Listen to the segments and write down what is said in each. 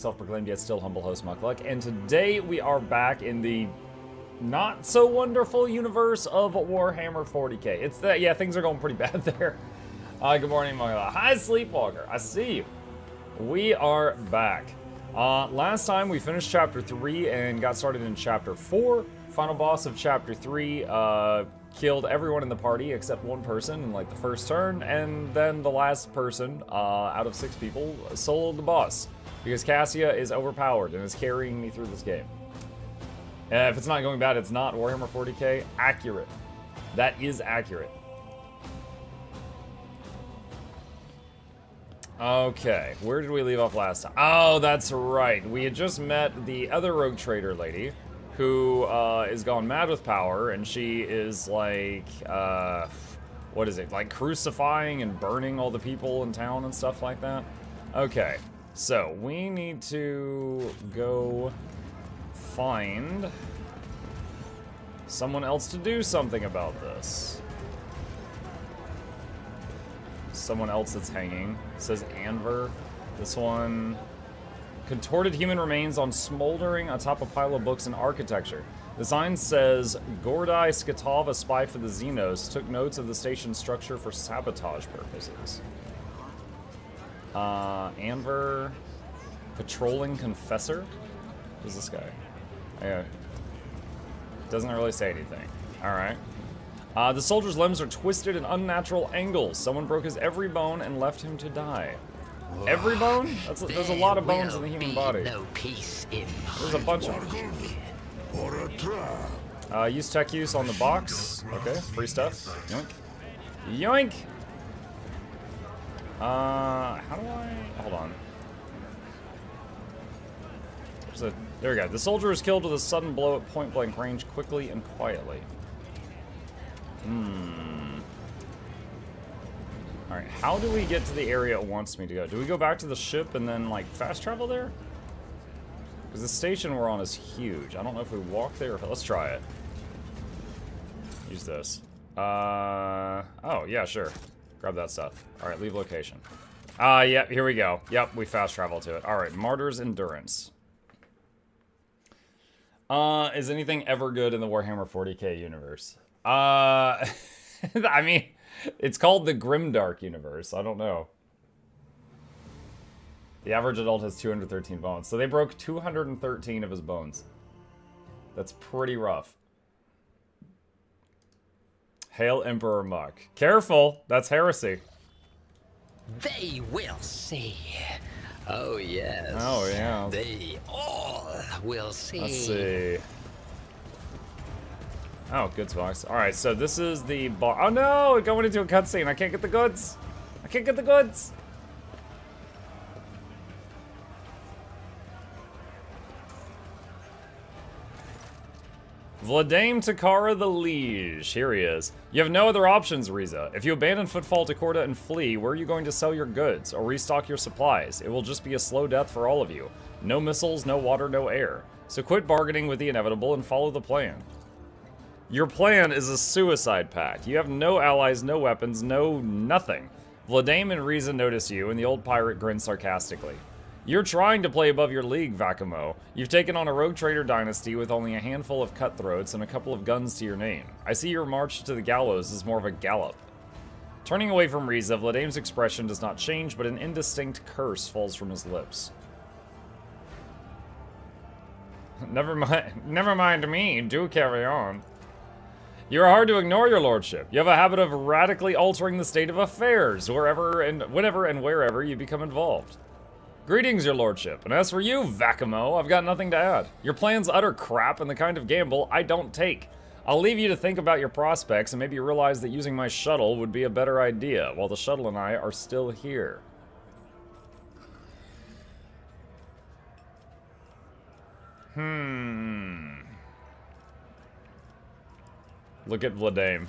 Self-proclaimed yet still humble host Mukluk, and today we are back in the not so wonderful universe of Warhammer 40k. It's that, yeah, things are going pretty bad there. Good morning, Mukluk. Hi, Sleepwalker. I see you. We are back. Last time we finished chapter 3 and got started in chapter 4. Final boss of chapter 3 killed everyone in the party except one person in like the first turn, and then the last person out of 6 people soloed the boss. Because Cassia is overpowered and is carrying me through this game. If it's not going bad, it's not. Warhammer 40k, accurate. That is accurate. Okay, where did we leave off last time? Oh, that's right. We had just met the other rogue trader lady, who is gone mad with power, and she is like, what is it? Like crucifying and burning all the people in town and stuff like that? Okay. So, we need to go find someone else to do something about this. Someone else that's hanging. It says Anver. This one. Contorted human remains on smoldering atop a pile of books and architecture. The sign says, Gordai Skatov, a spy for the Xenos, took notes of the station's structure for sabotage purposes. Anver, patrolling confessor? Who's this guy? Yeah. Doesn't really say anything. Alright. The soldier's limbs are twisted in unnatural angles. Someone broke his every bone and left him to die. Every bone? There's a lot of bones in the human body. No peace in There's a bunch of them. Use tech use on the box. Okay, free stuff. Yoink. Yoink! How do I... Hold on. There we go. The soldier was killed with a sudden blow at point-blank range, quickly and quietly. Alright, how do we get to the area it wants me to go? Do we go back to the ship and then, like, fast travel there? Because the station we're on is huge. I don't know if we walk there or... Let's try it. Use this. Oh, yeah, sure. Grab that stuff. Alright, leave location. Yep, here we go. Yep, we fast travel to it. Alright, Martyr's Endurance. Is anything ever good in the Warhammer 40k universe? I mean, it's called the Grimdark universe. I don't know. The average adult has 213 bones. So they broke 213 of his bones. That's pretty rough. Hail Emperor Muck. Careful, that's heresy. They will see. Oh, yes. Oh, yeah. They all will see. Let's see. Oh, goods box. Alright, so this is the bar. Oh no! It going into a cutscene. I can't get the goods. I can't get the goods. Vladame Takara the Liege. Here he is. You have no other options, Riza. If you abandon Footfall to Korda and flee, where are you going to sell your goods or restock your supplies? It will just be a slow death for all of you. No missiles, no water, no air. So quit bargaining with the inevitable and follow the plan. Your plan is a suicide pact. You have no allies, no weapons, no nothing. Vladame and Riza notice you, and the old pirate grins sarcastically. You're trying to play above your league, Vakamo. You've taken on a rogue trader dynasty with only a handful of cutthroats and a couple of guns to your name. I see your march to the gallows is more of a gallop. Turning away from Riza, Vladame's expression does not change, but an indistinct curse falls from his lips. Never mind me, do carry on. You are hard to ignore, your lordship. You have a habit of radically altering the state of affairs, whenever and wherever you become involved. Greetings, your lordship, and as for you, Vakamo, I've got nothing to add. Your plan's utter crap and the kind of gamble I don't take. I'll leave you to think about your prospects and maybe realize that using my shuttle would be a better idea, while the shuttle and I are still here. Look at Vladame.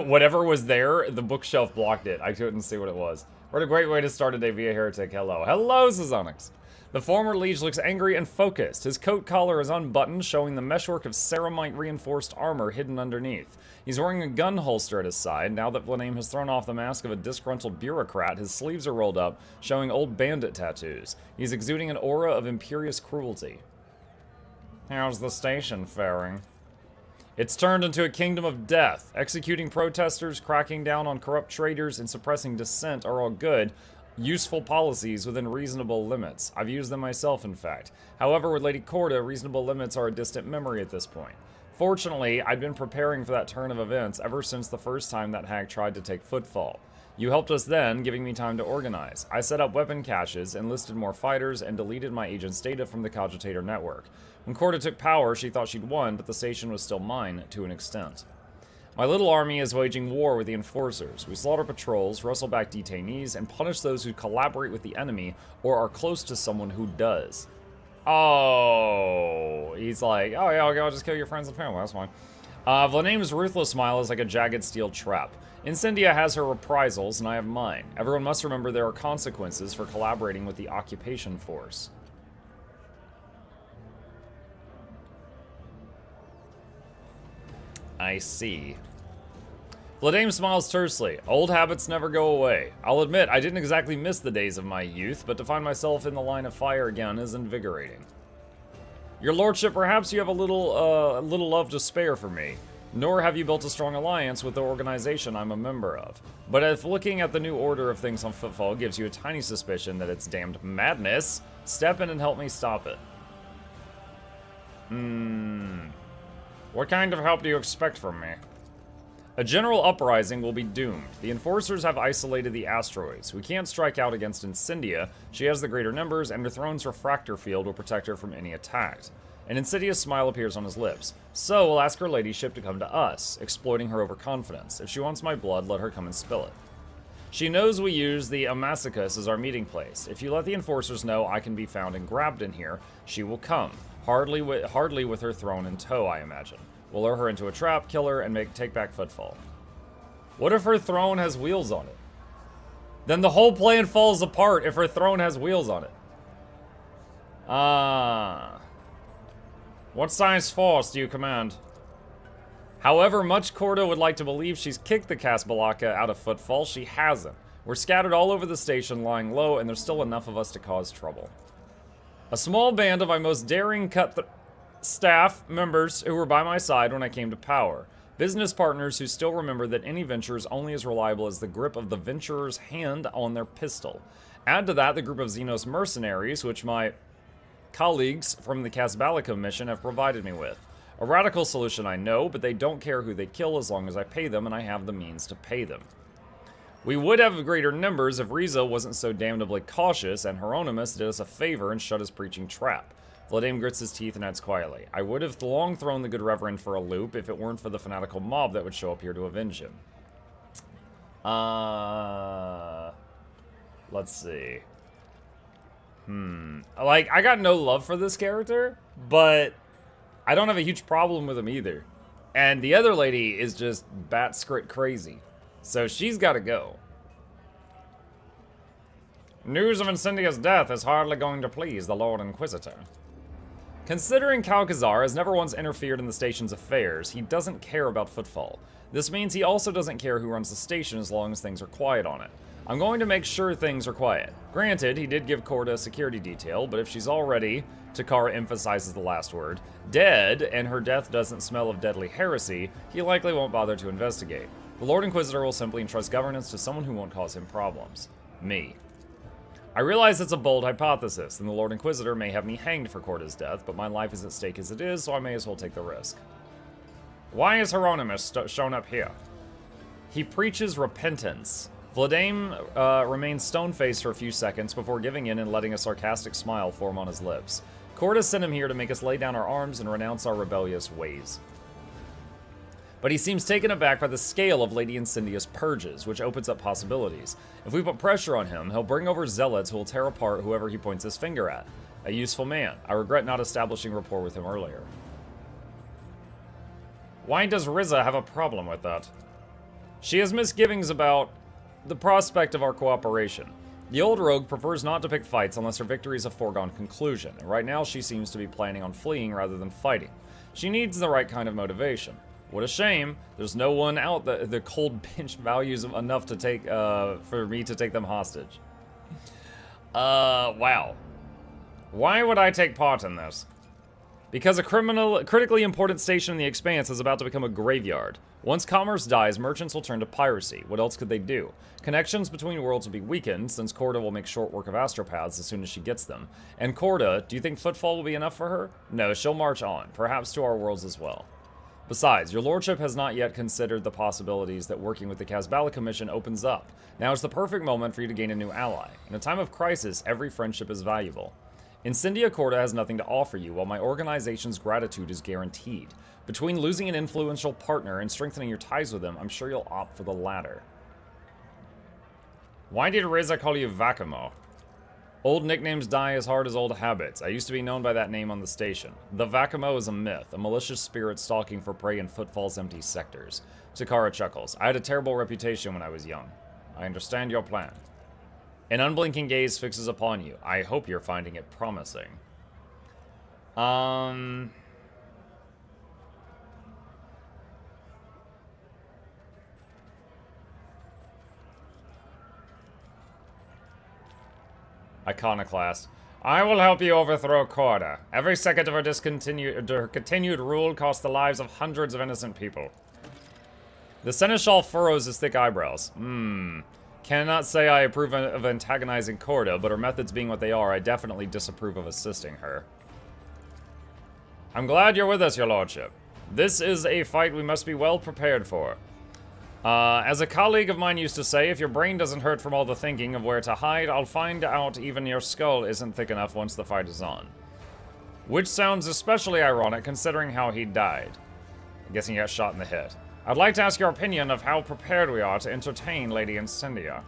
Whatever was there, the bookshelf blocked it. I couldn't see what it was. What a great way to start a day via Heretic. Hello. Hello, Sazonix. The former liege looks angry and focused. His coat collar is unbuttoned, showing the meshwork of ceramite-reinforced armor hidden underneath. He's wearing a gun holster at his side. Now that Vladimir has thrown off the mask of a disgruntled bureaucrat, his sleeves are rolled up, showing old bandit tattoos. He's exuding an aura of imperious cruelty. How's the station faring? It's turned into a kingdom of death. Executing protesters, cracking down on corrupt traders, and suppressing dissent are all good, useful policies within reasonable limits. I've used them myself, in fact. However, with Lady Corda, reasonable limits are a distant memory at this point. Fortunately, I'd been preparing for that turn of events ever since the first time that hag tried to take Footfall. You helped us then, giving me time to organize. I set up weapon caches, enlisted more fighters, and deleted my agent's data from the Cogitator network. When Corda took power, she thought she'd won, but the station was still mine, to an extent. My little army is waging war with the Enforcers. We slaughter patrols, wrestle back detainees, and punish those who collaborate with the enemy or are close to someone who does. Oh, he's like, oh yeah, I'll just kill your friends and family, that's fine. Vladimir's ruthless smile is like a jagged steel trap. Incendia has her reprisals, and I have mine. Everyone must remember there are consequences for collaborating with the occupation force. I see. Vladimir smiles tersely. Old habits never go away. I'll admit, I didn't exactly miss the days of my youth, but to find myself in the line of fire again is invigorating. Your lordship, perhaps you have a little love to spare for me. Nor have you built a strong alliance with the organization I'm a member of. But if looking at the new order of things on Footfall gives you a tiny suspicion that it's damned madness, step in and help me stop it. What kind of help do you expect from me? A general uprising will be doomed. The Enforcers have isolated the asteroids. We can't strike out against Incendia. She has the greater numbers, and her throne's refractor field will protect her from any attack. An insidious smile appears on his lips. So we'll ask her ladyship to come to us, exploiting her overconfidence. If she wants my blood, let her come and spill it. She knows we use the Amassacus as our meeting place. If you let the Enforcers know I can be found and grabbed in here, she will come. Hardly with her throne in tow, I imagine. We'll lure her into a trap, kill her, and take back Footfall. What if her throne has wheels on it? Then the whole plan falls apart if her throne has wheels on it. What size force do you command? However much Corda would like to believe she's kicked the Casbalaka out of Footfall, she hasn't. We're scattered all over the station, lying low, and there's still enough of us to cause trouble. A small band of my most daring staff members who were by my side when I came to power. Business partners who still remember that any venture is only as reliable as the grip of the venturer's hand on their pistol. Add to that the group of Xenos mercenaries, which my colleagues from the Casbalaka mission have provided me with. A radical solution, I know, but they don't care who they kill as long as I pay them and I have the means to pay them. We would have greater numbers if Riza wasn't so damnably cautious and Hieronymus did us a favor and shut his preaching trap. Vladimir grits his teeth and adds quietly, I would have long thrown the good reverend for a loop if it weren't for the fanatical mob that would show up here to avenge him. Let's see. Like, I got no love for this character, but I don't have a huge problem with him either. And the other lady is just bat-skrit crazy. So she's got to go. News of Incendia's death is hardly going to please the Lord Inquisitor. Considering Calcazar has never once interfered in the station's affairs, he doesn't care about Footfall. This means he also doesn't care who runs the station as long as things are quiet on it. I'm going to make sure things are quiet. Granted, he did give Corda a security detail, but if she's already, Takara emphasizes the last word, dead, and her death doesn't smell of deadly heresy, he likely won't bother to investigate. The Lord Inquisitor will simply entrust governance to someone who won't cause him problems. Me. I realize it's a bold hypothesis, and the Lord Inquisitor may have me hanged for Corda's death, but my life is at stake as it is, so I may as well take the risk. Why is Hieronymus shown up here? He preaches repentance. Vladimir remains stone-faced for a few seconds before giving in and letting a sarcastic smile form on his lips. Corda sent him here to make us lay down our arms and renounce our rebellious ways. But he seems taken aback by the scale of Lady Incendia's purges, which opens up possibilities. If we put pressure on him, he'll bring over zealots who will tear apart whoever he points his finger at. A useful man. I regret not establishing rapport with him earlier. Why does Riza have a problem with that? She has misgivings about the prospect of our cooperation. The old rogue prefers not to pick fights unless her victory is a foregone conclusion, and right now she seems to be planning on fleeing rather than fighting. She needs the right kind of motivation. What a shame. There's no one out that the cold pinch values enough to take, for me to take them hostage. Wow. Why would I take part in this? Because a critically important station in the Expanse is about to become a graveyard. Once commerce dies, merchants will turn to piracy. What else could they do? Connections between worlds will be weakened, since Corda will make short work of astropaths as soon as she gets them. And Corda, do you think footfall will be enough for her? No, she'll march on, perhaps to our worlds as well. Besides, your lordship has not yet considered the possibilities that working with the Casbala Commission opens up. Now is the perfect moment for you to gain a new ally. In a time of crisis, every friendship is valuable. Incendia Corda has nothing to offer you, while my organization's gratitude is guaranteed. Between losing an influential partner and strengthening your ties with them, I'm sure you'll opt for the latter. Why did Reza call you Vakamo? Old nicknames die as hard as old habits. I used to be known by that name on the station. The Vakamo is a myth, a malicious spirit stalking for prey in Footfall's empty sectors. Takara chuckles. I had a terrible reputation when I was young. I understand your plan. An unblinking gaze fixes upon you. I hope you're finding it promising. Iconoclast. I will help you overthrow Corda. Every second of her continued rule costs the lives of hundreds of innocent people. The Seneschal furrows his thick eyebrows. Cannot say I approve of antagonizing Corda, but her methods being what they are, I definitely disapprove of assisting her. I'm glad you're with us, your lordship. This is a fight we must be well prepared for. As a colleague of mine used to say, if your brain doesn't hurt from all the thinking of where to hide, I'll find out even your skull isn't thick enough once the fight is on. Which sounds especially ironic considering how he died. I'm guessing he got shot in the head. I'd like to ask your opinion of how prepared we are to entertain Lady Incendia.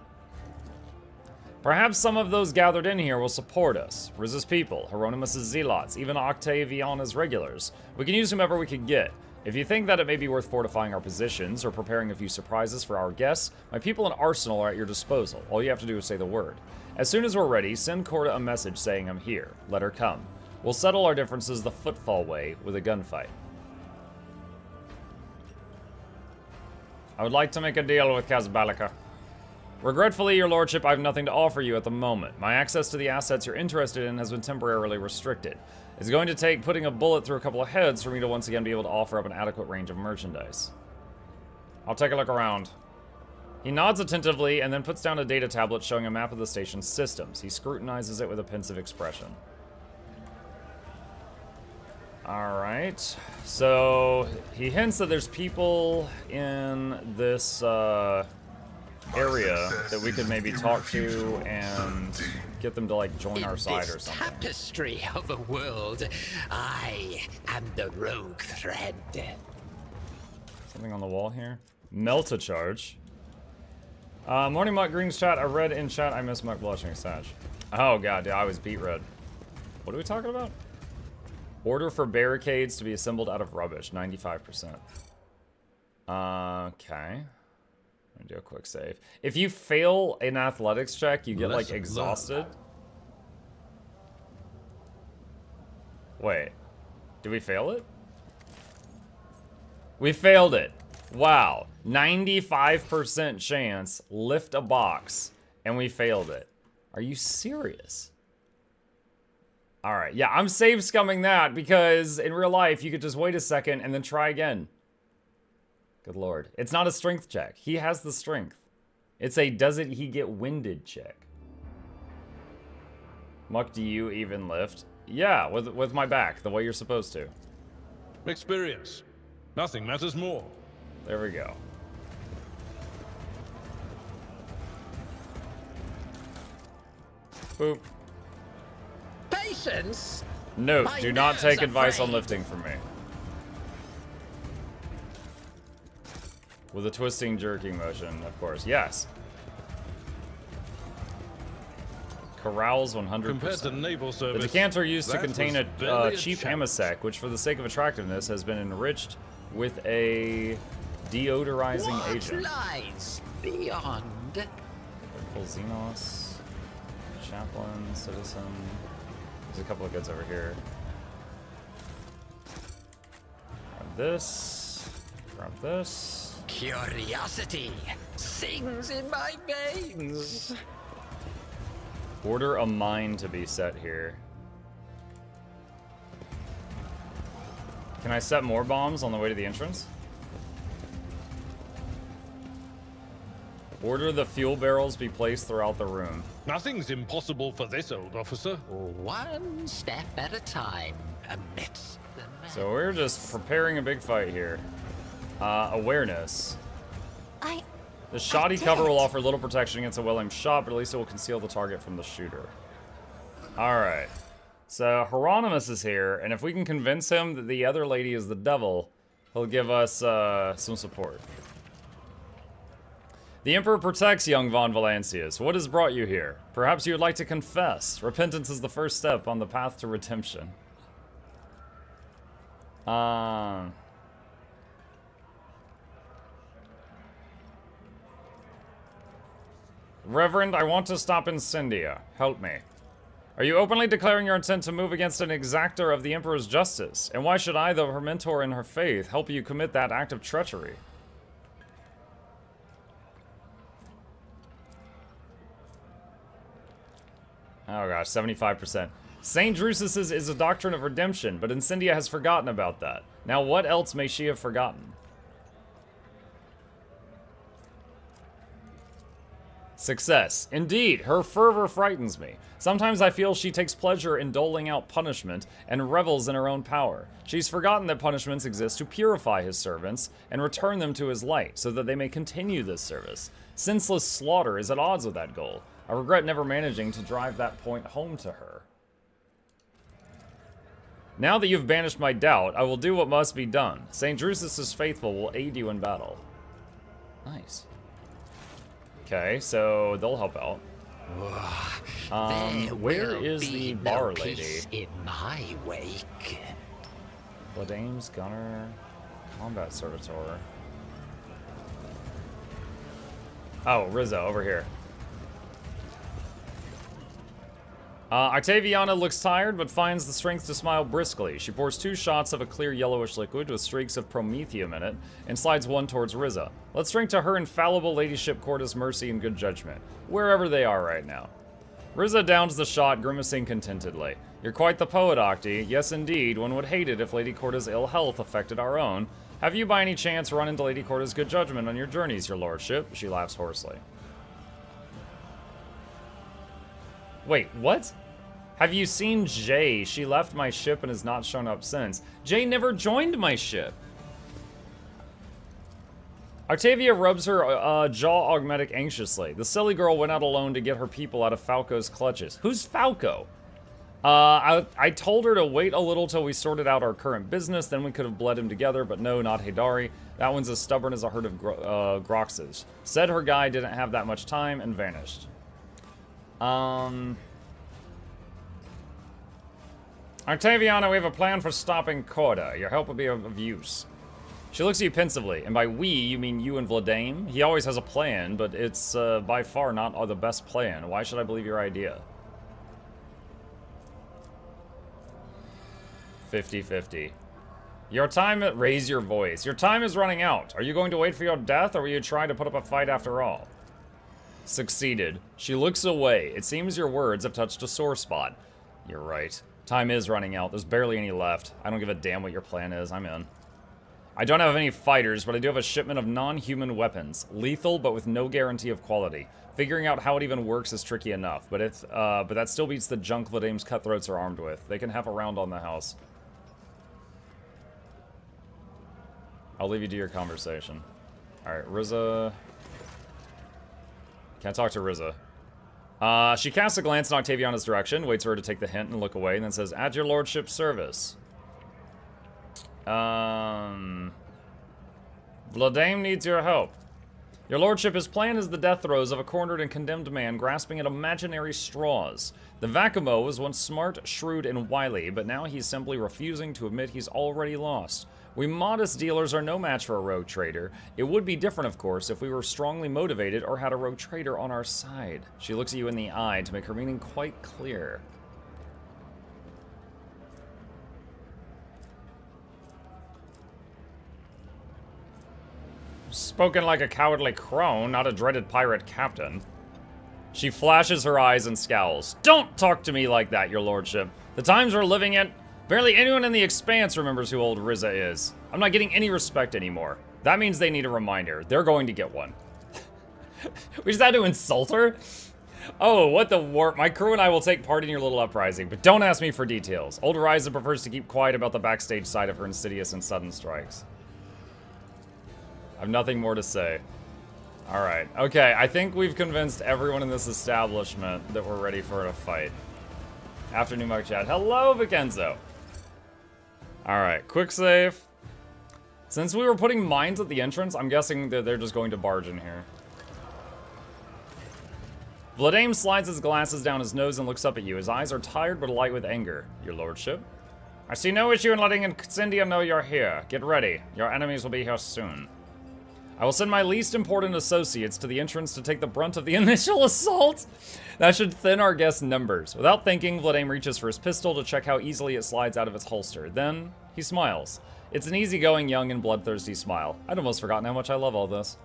Perhaps some of those gathered in here will support us. Riz's people, Hieronymus' zealots, even Octaviana's regulars. We can use whomever we can get. If you think that it may be worth fortifying our positions or preparing a few surprises for our guests, my people in Arsenal are at your disposal. All you have to do is say the word. As soon as we're ready, send Corda a message saying I'm here. Let her come. We'll settle our differences the Footfall way with a gunfight. I would like to make a deal with Casbalica. Regretfully, your lordship, I have nothing to offer you at the moment. My access to the assets you're interested in has been temporarily restricted. It's going to take putting a bullet through a couple of heads for me to once again be able to offer up an adequate range of merchandise. I'll take a look around. He nods attentively and then puts down a data tablet showing a map of the station's systems. He scrutinizes it with a pensive expression. Alright, so he hints that there's people in this area that we could maybe talk to and get them to like join our side or something. Tapestry of a world, I am the rogue thread. Something on the wall here. Melta charge. Morning Muck Green's chat. I read in chat. I miss Muck blushing Sag. Oh god, yeah, I was beat red. What are we talking about? Order for barricades to be assembled out of rubbish, 95%. Okay. I'm gonna do a quick save. If you fail an athletics check, you get like exhausted. Wait, did we fail it? We failed it. Wow, 95% chance, lift a box, and we failed it. Are you serious? All right, yeah, I'm save scumming that because in real life, you could just wait a second and then try again. Good lord. It's not a strength check. He has the strength. It's a doesn't he get winded check. Muck, do you even lift? Yeah, with my back, the way you're supposed to. Experience. Nothing matters more. There we go. Boop. Patience? Note, My do not take nerves advice on afraid. lifting from me. With a twisting, jerking motion, of course. Yes. Corrals 100%. Compared to naval service, The decanter used to that contain was a barely cheap challenge. amasec, which for the sake of attractiveness has been enriched with a deodorizing What agent. lies beyond? Full Xenos. Chaplain, citizen. There's a couple of goods over here. Grab this. Grab this. Curiosity sings in my veins. Order a mine to be set here. Can I set more bombs on the way to the entrance? Order the fuel barrels be placed throughout the room. Nothing's impossible for this old officer. One step at a time amidst the madness. So we're just preparing a big fight here. Awareness. The shoddy cover will offer little protection against a well-aimed shot, but at least it will conceal the target from the shooter. Alright. So Hieronymus is here, and if we can convince him that the other lady is the devil, he'll give us some support. The Emperor protects young Von Valancius. What has brought you here? Perhaps you would like to confess. Repentance is the first step on the path to redemption. Reverend, I want to stop Incendia. Help me. Are you openly declaring your intent to move against an exactor of the Emperor's justice? And why should I, though her mentor in her faith, help you commit that act of treachery? Oh gosh, 75%. St. Drusus's is a doctrine of redemption, but Incendia has forgotten about that. Now what else may she have forgotten? Success. Indeed, her fervor frightens me. Sometimes I feel she takes pleasure in doling out punishment and revels in her own power. She's forgotten that punishments exist to purify his servants and return them to his light so that they may continue this service. Senseless slaughter is at odds with that goal. I regret never managing to drive that point home to her. Now that you've banished my doubt, I will do what must be done. St. Drusus's faithful will aid you in battle. Nice. Okay, so they'll help out. Where is the bar lady? In my wake. Bladame's Gunner, Combat Servitor. Oh, Rizzo, over here. Octaviana looks tired, but finds the strength to smile briskly. She pours 2 shots of a clear yellowish liquid with streaks of promethium in it, and slides one towards Rizza. Let's drink to her infallible ladyship Corda's mercy and good judgment, wherever they are right now. Rizza downs the shot, grimacing contentedly. You're quite the poet, Octi. Yes, indeed. One would hate it if Lady Corda's ill health affected our own. Have you by any chance run into Lady Corda's good judgment on your journeys, your lordship? She laughs hoarsely. Wait, what? Have you seen Jay? She left my ship and has not shown up since. Jay never joined my ship. Octavia rubs her jaw augmetic anxiously. The silly girl went out alone to get her people out of Falco's clutches. Who's Falco? I told her to wait a little till we sorted out our current business, then we could have bled him together, but no, not Hidari. That one's as stubborn as a herd of Groxes. Said her guy didn't have that much time and vanished. Octaviana, we have a plan for stopping Corda. Your help will be of use. She looks at you pensively, and by we, you mean you and Vladame? He always has a plan, but it's by far not the best plan. Why should I believe your idea? 50-50. Your time, raise your voice. Your time is running out. Are you going to wait for your death, or will you try to put up a fight after all? Succeeded. She looks away. It seems your words have touched a sore spot. You're right. Time is running out. There's barely any left. I don't give a damn what your plan is. I'm in. I don't have any fighters, but I do have a shipment of non-human weapons. Lethal, but with no guarantee of quality. Figuring out how it even works is tricky enough, but that still beats the junk Vladame's cutthroats are armed with. They can have a round on the house. I'll leave you to your conversation. Alright, Rizza. Can't talk to Rizza. She casts a glance in Octaviana's direction, waits for her to take the hint and look away, and then says, "At your lordship's service." Vladame needs your help. Your lordship, his plan is the death throes of a cornered and condemned man grasping at imaginary straws. The Vacumo was once smart, shrewd, and wily, but now he's simply refusing to admit he's already lost. We modest dealers are no match for a rogue trader. It would be different, of course, if we were strongly motivated or had a rogue trader on our side. She looks at you in the eye to make her meaning quite clear. Spoken like a cowardly crone, not a dreaded pirate captain. She flashes her eyes and scowls. Don't talk to me like that, your lordship. The times we're living in, barely anyone in the Expanse remembers who old Riza is. I'm not getting any respect anymore. That means they need a reminder. They're going to get one. We just had to insult her? Oh, what the warp. My crew and I will take part in your little uprising, but don't ask me for details. Old Riza prefers to keep quiet about the backstage side of her insidious and sudden strikes. I have nothing more to say. Alright, okay, I think we've convinced everyone in this establishment that we're ready for a fight. Afternoon Mug Chat. Hello, Vicenzo! Alright, quick save. Since we were putting mines at the entrance, I'm guessing that they're just going to barge in here. Vladame slides his glasses down his nose and looks up at you. His eyes are tired but alight with anger. Your lordship? I see no issue in letting Incendia know you're here. Get ready. Your enemies will be here soon. I will send my least important associates to the entrance to take the brunt of the initial assault. That should thin our guests' numbers. Without thinking, Vladame reaches for his pistol to check how easily it slides out of its holster. Then, he smiles. It's an easygoing, young, and bloodthirsty smile. I'd almost forgotten how much I love all this.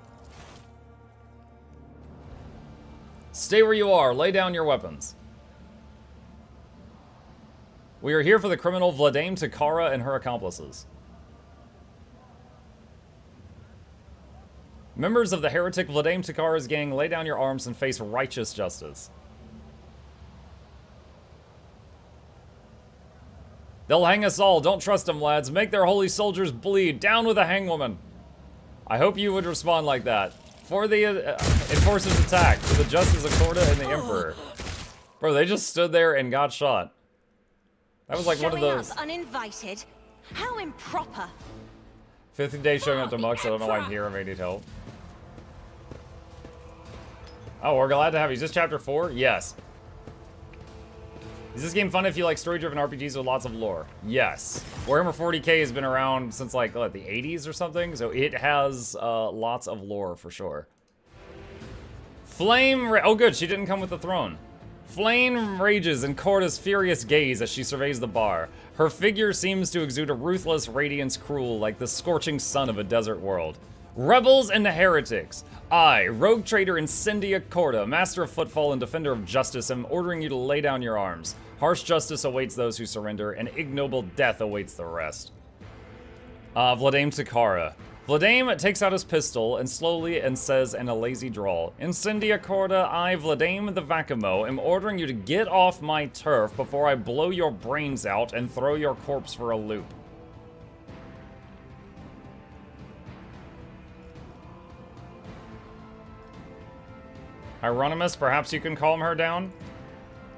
Stay where you are. Lay down your weapons. We are here for the criminal Vladame Takara and her accomplices. Members of the heretic Vladame Takara's gang, lay down your arms and face righteous justice. They'll hang us all. Don't trust them, lads. Make their holy soldiers bleed. Down with the hangwoman. I hope you would respond like that. For the enforcers' attack, for the justice of Korda and the Emperor. Bro, they just stood there and got shot. That was like one of those. Up uninvited? How improper. 50 days showing up to Mux. I don't know why I'm here. I may need help. Oh, we're glad to have you. Is this chapter 4? Yes. Is this game fun if you like story-driven RPGs with lots of lore? Yes. Warhammer 40k has been around since like, what, the 80s or something? So it has lots of lore for sure. Oh good, she didn't come with the throne. Flame rages in Korda's furious gaze as she surveys the bar. Her figure seems to exude a ruthless radiance cruel like the scorching sun of a desert world. Rebels and heretics. I, rogue trader Incendia Korda, master of footfall and defender of justice, am ordering you to lay down your arms. Harsh justice awaits those who surrender, and ignoble death awaits the rest. Vladame Takara. Vladame takes out his pistol and slowly and says in a lazy drawl, Incendia Korda, I, Vladame the Vakamo, am ordering you to get off my turf before I blow your brains out and throw your corpse for a loop. Hieronymus, perhaps you can calm her down?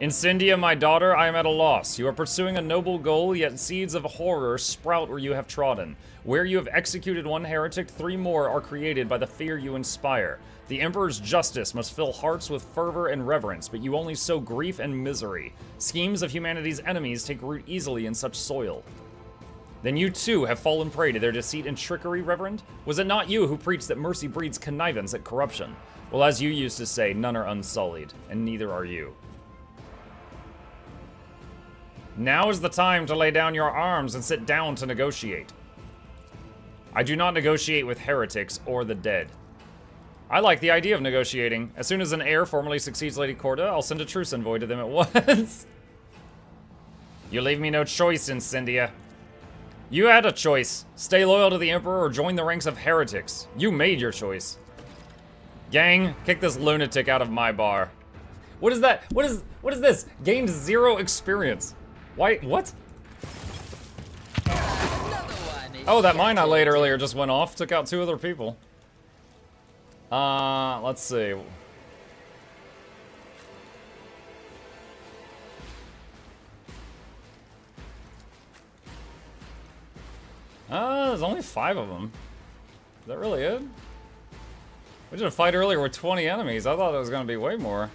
Incendia, my daughter, I am at a loss. You are pursuing a noble goal, yet seeds of horror sprout where you have trodden. Where you have executed one heretic, 3 more are created by the fear you inspire. The Emperor's justice must fill hearts with fervor and reverence, but you only sow grief and misery. Schemes of humanity's enemies take root easily in such soil. Then you too have fallen prey to their deceit and trickery, Reverend? Was it not you who preached that mercy breeds connivance at corruption? Well, as you used to say, none are unsullied, and neither are you. Now is the time to lay down your arms and sit down to negotiate. I do not negotiate with heretics or the dead. I like the idea of negotiating. As soon as an heir formally succeeds Lady Korda, I'll send a truce envoy to them at once. You leave me no choice, Incendia. You had a choice. Stay loyal to the Emperor or join the ranks of heretics. You made your choice. Gang, kick this lunatic out of my bar. What is that? What is this? Gained 0 experience. Why? What? Oh, that mine I laid earlier just went off. Took out 2 other people. Let's see. There's only 5 of them. Is that really it? We did a fight earlier with 20 enemies. I thought it was going to be way more.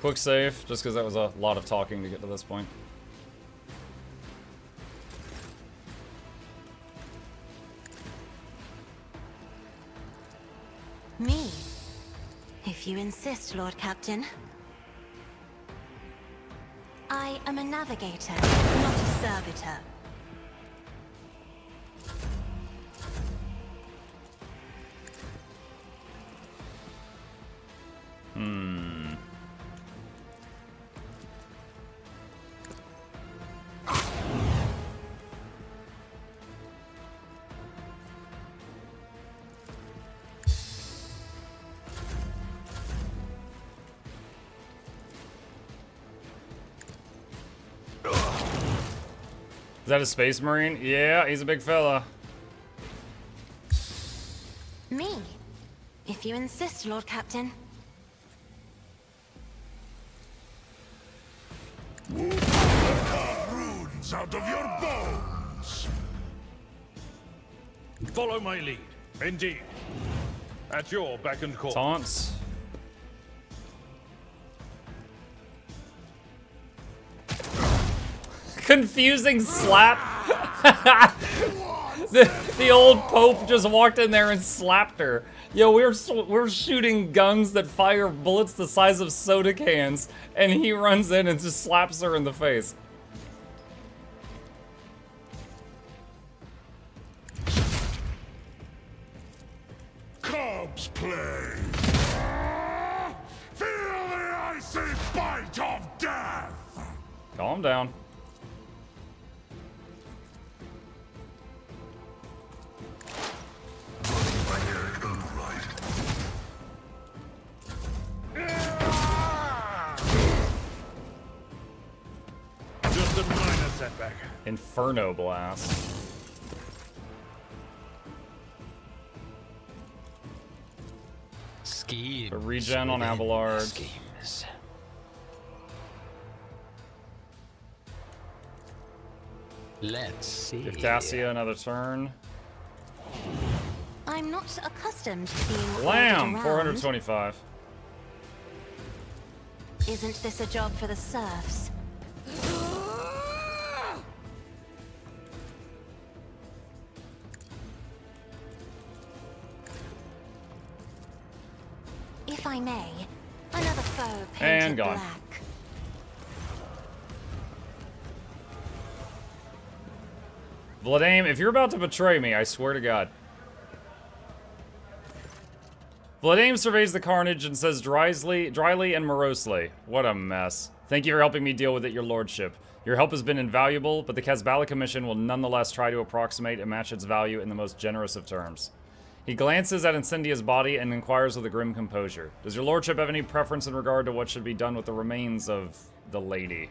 Quick save, just because that was a lot of talking to get to this point. Me? If you insist, Lord Captain. I am a navigator, not a servitor. Is that a space marine? Yeah, he's a big fella. Me? If you insist, Lord Captain. Runes out of your bones! Follow my lead. Indeed. At your beck and call. Taunts. Confusing slap. the old Pope just walked in there and slapped her. Yo, we're shooting guns that fire bullets the size of soda cans, and he runs in and just slaps her in the face. Corpse play! Feel the icy bite of death! Calm down. Just a minor setback. Inferno Blast. Schemes. A regen on Abelard. Schemes. Let's see. Give Cassia another turn. I'm not accustomed to being ordered Lamb, around. 425. Isn't this a job for the serfs? If I may, another foe painted And gone. black. Vladame, if you're about to betray me, I swear to God. Vladame surveys the carnage and says dryly and morosely, "What a mess. Thank you for helping me deal with it, your lordship. Your help has been invaluable, but the Kazbala Commission will nonetheless try to approximate and match its value in the most generous of terms." He glances at Incendia's body and inquires with a grim composure. "Does your lordship have any preference in regard to what should be done with the remains of the lady?"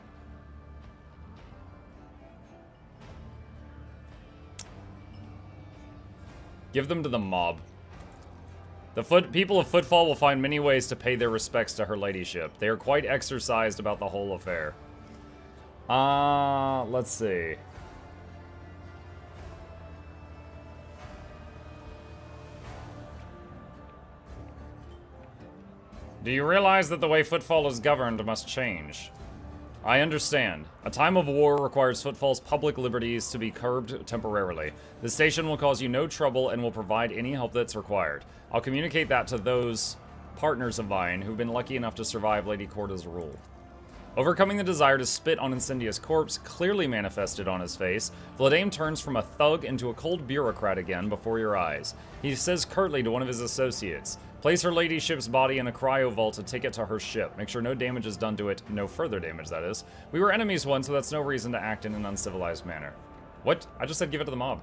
Give them to the mob. The people of Footfall will find many ways to pay their respects to her ladyship. They are quite exercised about the whole affair. Let's see. Do you realize that the way Footfall is governed must change? I understand. A time of war requires Footfall's public liberties to be curbed temporarily. The station will cause you no trouble and will provide any help that's required. I'll communicate that to those partners of mine who've been lucky enough to survive Lady Corda's rule. Overcoming the desire to spit on Incendia's corpse clearly manifested on his face, Vladame turns from a thug into a cold bureaucrat again before your eyes. He says curtly to one of his associates, "Place her ladyship's body in a cryo vault and take it to her ship. Make sure no damage is done to it. No further damage, that is. We were enemies once, so that's no reason to act in an uncivilized manner." What? I just said give it to the mob.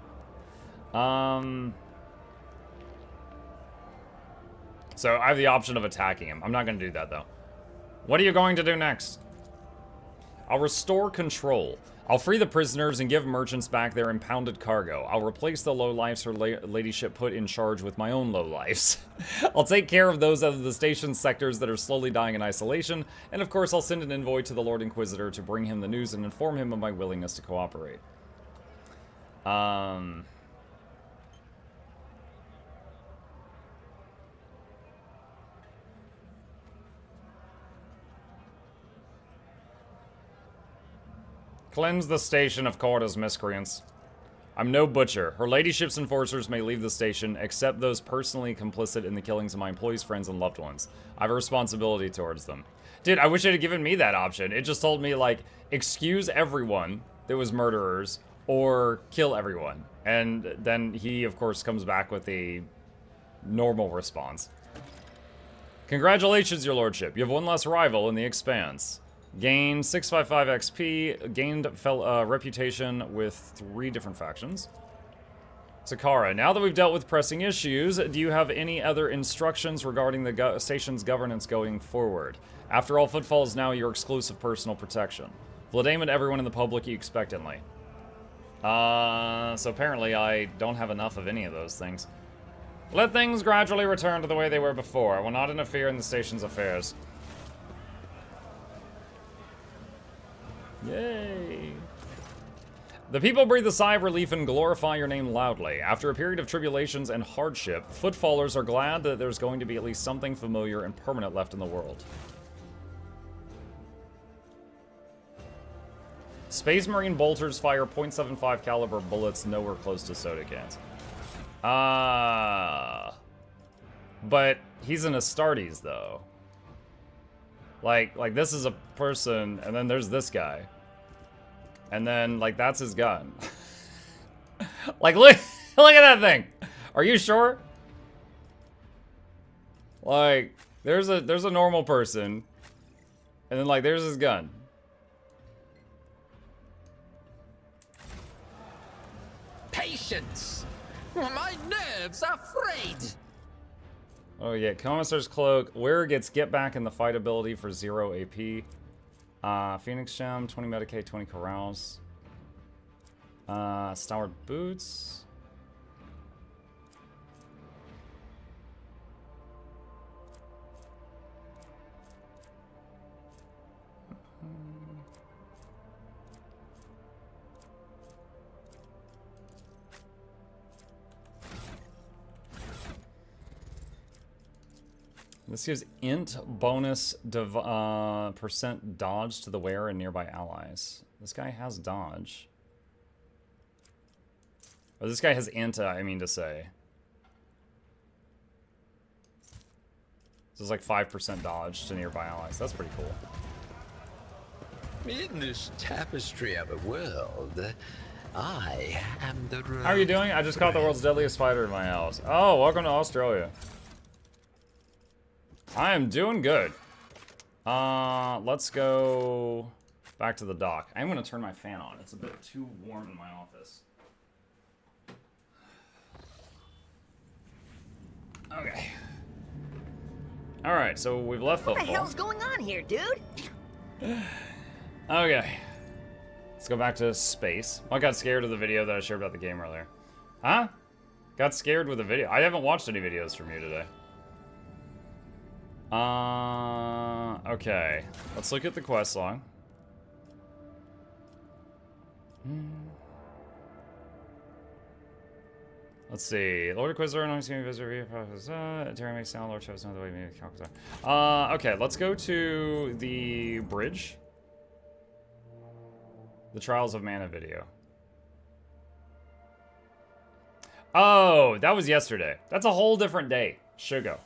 So I have the option of attacking him. I'm not going to do that, though. What are you going to do next? I'll restore control. I'll free the prisoners and give merchants back their impounded cargo. I'll replace the lowlifes her ladyship put in charge with my own lowlifes. I'll take care of those out of the station's sectors that are slowly dying in isolation, and of course I'll send an envoy to the Lord Inquisitor to bring him the news and inform him of my willingness to cooperate. Cleanse the station of Corda's miscreants. I'm no butcher. Her ladyship's enforcers may leave the station, except those personally complicit in the killings of my employees, friends, and loved ones. I have a responsibility towards them. Dude, I wish it had given me that option. It just told me, like, excuse everyone that was murderers, or kill everyone. And then he, of course, comes back with a normal response. Congratulations, your lordship. You have one less rival in the Expanse. Gained 655 XP, gained reputation with 3 different factions. Sakara, now that we've dealt with pressing issues, do you have any other instructions regarding the station's governance going forward? After all, Footfall is now your exclusive personal protection. Vladame and everyone in the public expectantly. So apparently I don't have enough of any of those things. Let things gradually return to the way they were before. I will not interfere in the station's affairs. Yay. The people breathe a sigh of relief and glorify your name loudly. After a period of tribulations and hardship, Footfallers are glad that there's going to be at least something familiar and permanent left in the world. Space Marine bolters fire .75 caliber bullets nowhere close to soda cans. But he's an Astartes, though. Like this is a person, and then there's this guy. And then, like, that's his gun. Like, look at that thing. Are you sure? Like, there's a normal person. And then, like, there's his gun. Patience! My nerves are frayed! Oh yeah, Commissar's Cloak. Where gets get back in the fight ability for 0 AP. Phoenix Gem, 20 Medicaid, 20 Corrals. Stalwart Boots. This gives int bonus percent dodge to the wearer and nearby allies. This guy has dodge. Or this guy has int, I mean to say. This is like 5% dodge to nearby allies. That's pretty cool. In this tapestry of a world, I am the road. How are you doing? I just caught the world's deadliest spider in my house. Oh, welcome to Australia. I am doing good. Let's go back to the dock. I'm gonna turn my fan on. It's a bit too warm in my office. Okay. Alright, so we've left Footfall. What the hell's going on here, dude? Okay. Let's go back to space. I got scared of the video that I shared about the game earlier. Huh? Got scared with the video. I haven't watched any videos from you today. Okay. Let's look at the quest log. Let's see. Lord Inquisitor, Noxxi, Visitor, Terry makes sound, Lord shows another way, maybe okay, let's go to the bridge. The Trials of Mana video. Oh, that was yesterday. That's a whole different day. Shugo.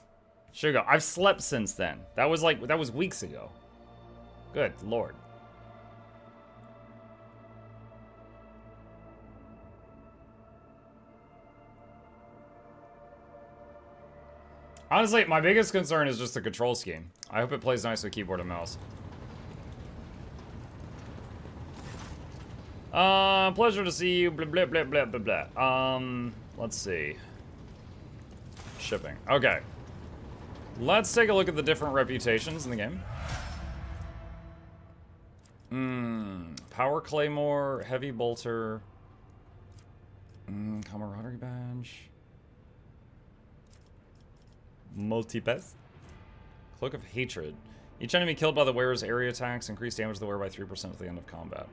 I've slept since then. That was weeks ago. Good Lord. Honestly, my biggest concern is just the control scheme. I hope it plays nice with keyboard and mouse. Pleasure to see you. Blah, blah, blah, blah, blah, blah. Let's see. Shipping. Okay. Let's take a look at the different reputations in the game. Power Claymore, Heavy Bolter, Camaraderie Badge, Multipass, Cloak of Hatred. Each enemy killed by the wearer's area attacks increase damage to the wearer by 3% at the end of combat.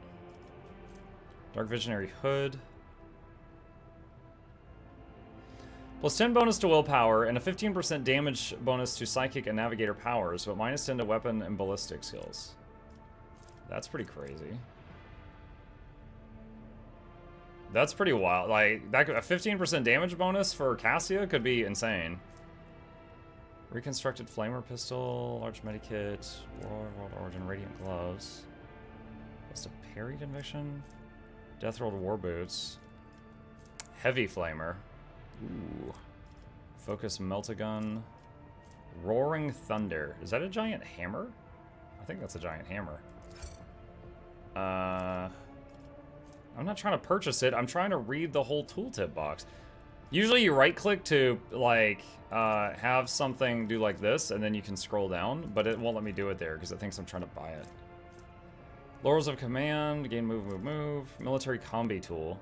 Dark Visionary Hood. Plus 10 bonus to willpower and a 15% damage bonus to psychic and navigator powers, but minus 10 to weapon and ballistic skills. That's pretty crazy. That's pretty wild. Like, that could, a 15% damage bonus for Cassia could be insane. Reconstructed flamer pistol, large medikit, world origin, radiant gloves. Just a parry conviction. Death rolled war boots. Heavy flamer. Ooh. Focus meltagun. Roaring thunder. Is that a giant hammer? I think that's a giant hammer. I'm not trying to purchase it. I'm trying to read the whole tooltip box. Usually you right click to like have something do like this and then you can scroll down, but it won't let me do it there because it thinks I'm trying to buy it. Laurels of command, gain move. Military combi tool.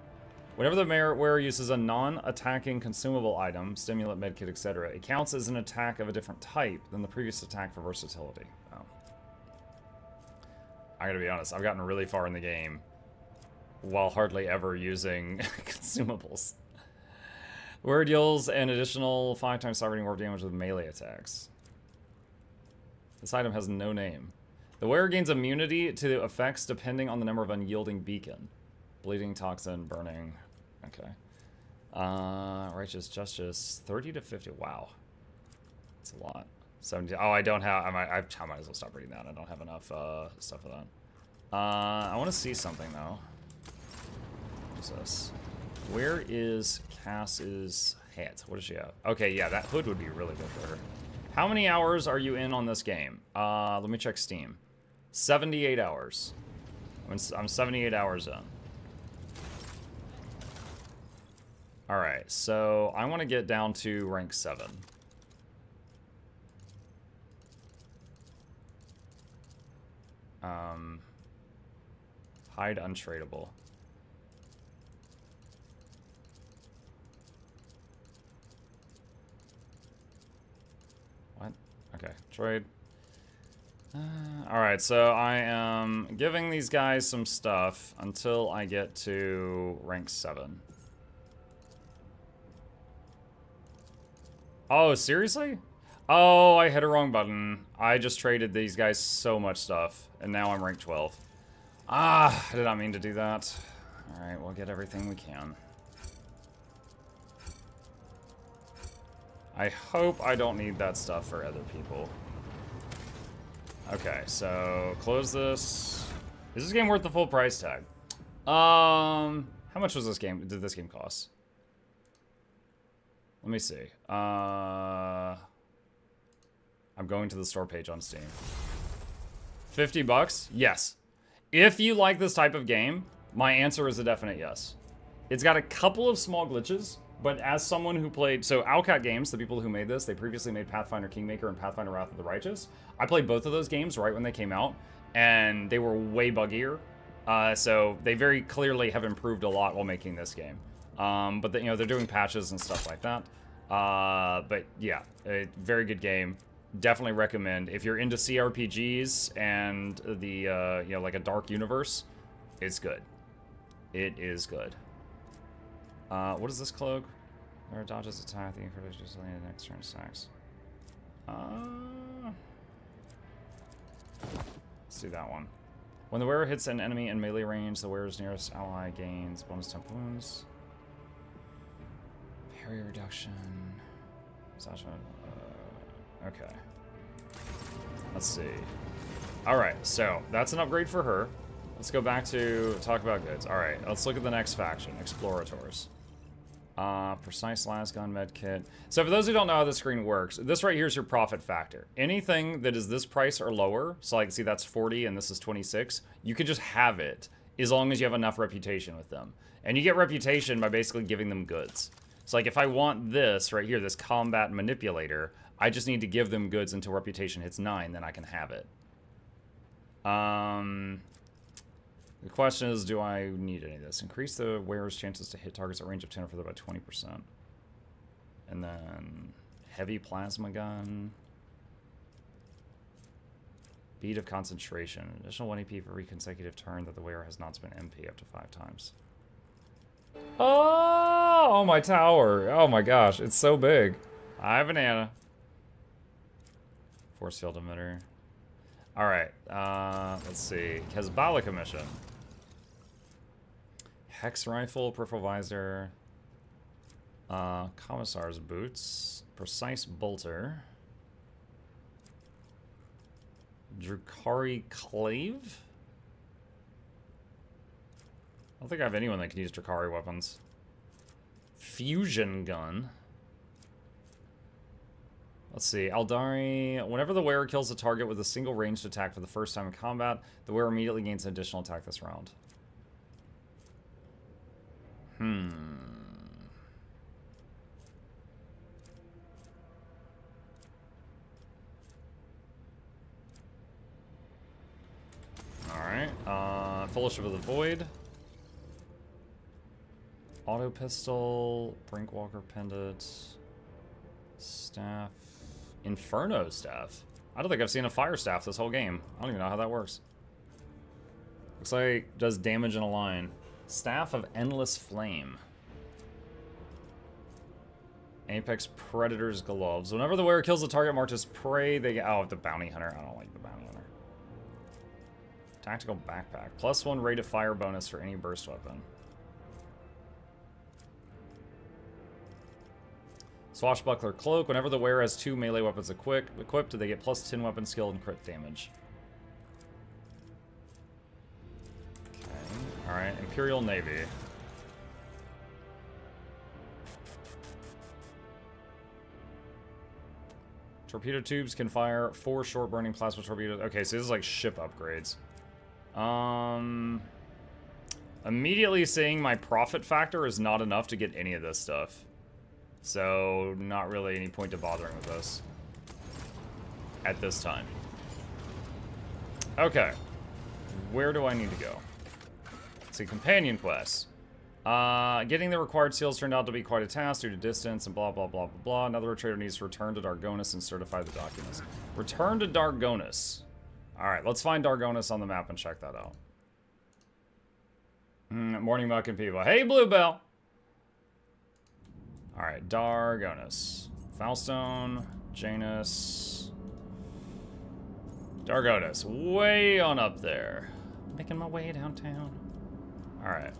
Whenever the wearer uses a non-attacking consumable item, stimulant, medkit, etc., it counts as an attack of a different type than the previous attack for versatility. Oh. I gotta be honest, I've gotten really far in the game while hardly ever using consumables. Wearer deals an additional 5 times sovereign war damage with melee attacks. This item has no name. The wearer gains immunity to effects depending on the number of unyielding beacon. Bleeding, toxin, burning. Okay. Righteous Justice, 30 to 50. Wow. That's a lot. 70. Oh, I don't have. I might as well stop reading that. I don't have enough stuff for that. I want to see something though. What is this? Where is Cass's hat? What does she have? Okay, yeah, that hood would be really good for her. How many hours are you in on this game? Let me check Steam. 78 hours. I'm 78 hours in. Alright, so I want to get down to rank 7. Hide untradeable. What? Okay, trade. Alright, so I am giving these guys some stuff until I get to rank 7. Oh, seriously? Oh, I hit a wrong button. I just traded these guys so much stuff, and now I'm rank 12. Ah, I did not mean to do that. Alright, we'll get everything we can. I hope I don't need that stuff for other people. Okay, so close this. Is this game worth the full price tag? How much was this game? Did this game cost? Let me see. I'm going to the store page on Steam. 50 bucks? Yes. If you like this type of game, my answer is a definite yes. It's got a couple of small glitches, but as someone who played... So, Owlcat Games, the people who made this, they previously made Pathfinder Kingmaker and Pathfinder Wrath of the Righteous. I played both of those games right when they came out, and they were way buggier. So, they very clearly have improved a lot while making this game. But you know, they're doing patches and stuff like that. But yeah, a very good game. Definitely recommend. If you're into CRPGs and the, you know, like a dark universe, it's good. It is good. What is this cloak? Where dodges attack, the incredible just the next turn stacks. Let's do that one. When the wearer hits an enemy in melee range, the wearer's nearest ally gains bonus temp wounds. Parry reduction. Okay. Let's see. Alright, so that's an upgrade for her. Let's go back to talk about goods. Alright, let's look at the next faction, Explorators. Precise lasgun med kit. So for those who don't know how the screen works, this right here is your profit factor. Anything that is this price or lower, so like see that's 40 and this is 26, you could just have it as long as you have enough reputation with them. And you get reputation by basically giving them goods. So like if I want this right here, this combat manipulator, I just need to give them goods until reputation hits 9, then I can have it. The question is, do I need any of this? Increase the wearer's chances to hit targets at range of 10 or further by 20%. And then heavy plasma gun. Bead of concentration. Additional 1 AP for every consecutive turn that the wearer has not spent MP up to 5 times. Oh, my tower. Oh my gosh, it's so big. Hi, Banana. Force field emitter. Alright, let's see. Hezbollah commission. Hex rifle, peripheral visor, commissar's boots, precise bolter, Drukari clave. I don't think I have anyone that can use Drukari weapons. Fusion gun. Let's see, Aldari. Whenever the wearer kills a target with a single ranged attack for the first time in combat, the wearer immediately gains an additional attack this round. Alright, Fellowship of the Void. Auto pistol, Brinkwalker pendant, staff, Inferno staff. I don't think I've seen a fire staff this whole game. I don't even know how that works. Looks like it does damage in a line. Staff of Endless Flame. Apex Predator's gloves. Whenever the wearer kills a target marked as prey, they get... Oh, the bounty hunter. I don't like the bounty hunter. Tactical backpack. +1 rate of fire bonus for any burst weapon. Swashbuckler cloak. Whenever the wearer has 2 melee weapons equipped, they get +10 weapon skill and crit damage. Okay. Alright, Imperial Navy. Torpedo tubes can fire 4 short burning plasma torpedoes. Okay, so this is like ship upgrades. Immediately seeing my profit factor is not enough to get any of this stuff. So, not really any point to bothering with this. At this time. Okay. Where do I need to go? Let's see, companion quests. Getting the required seals turned out to be quite a task due to distance and blah, blah, blah, blah, blah. Another trader needs to return to Dargonis and certify the documents. Return to Dargonis. Alright, let's find Dargonis on the map and check that out. Morning Muck and people. Hey, Bluebell! Alright, Dargonis. Foulstone, Janus. Dargonis, way on up there. Making my way downtown. Alright.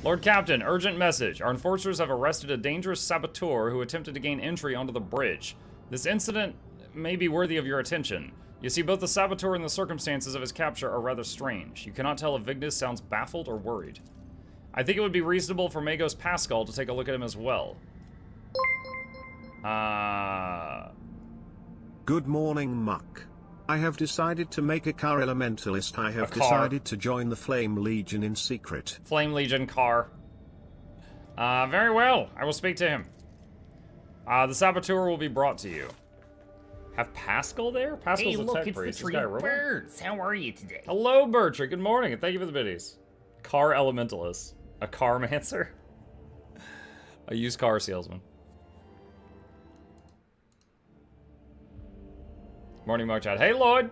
Lord Captain, urgent message. Our enforcers have arrested a dangerous saboteur who attempted to gain entry onto the bridge. This incident may be worthy of your attention. You see, both the saboteur and the circumstances of his capture are rather strange. You cannot tell if Vignis sounds baffled or worried. I think it would be reasonable for Magos Pascal to take a look at him as well. Good morning, Muck. I have decided to make a car elementalist. I have decided to join the Flame Legion in secret. Flame Legion car. Very well. I will speak to him. The saboteur will be brought to you. Have Pascal there? Pascal's hey, a look, tech it's priest. the tree of birds. How are you today? Hello, Bertrand. Good morning, and thank you for the biddies. Car elementalist. A carmancer. A used car salesman. Morning, Mark Chat. Hey, Lloyd.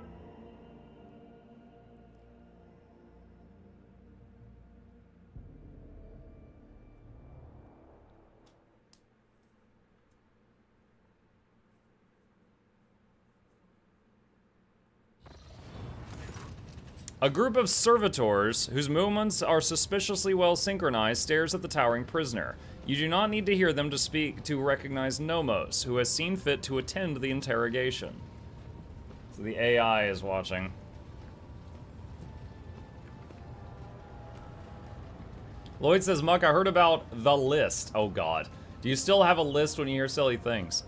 A group of servitors, whose movements are suspiciously well synchronized, stares at the towering prisoner. You do not need to hear them to speak to recognize Nomos, who has seen fit to attend the interrogation. So the AI is watching. Lloyd says, Muck, I heard about the list. Oh god. Do you still have a list when you hear silly things?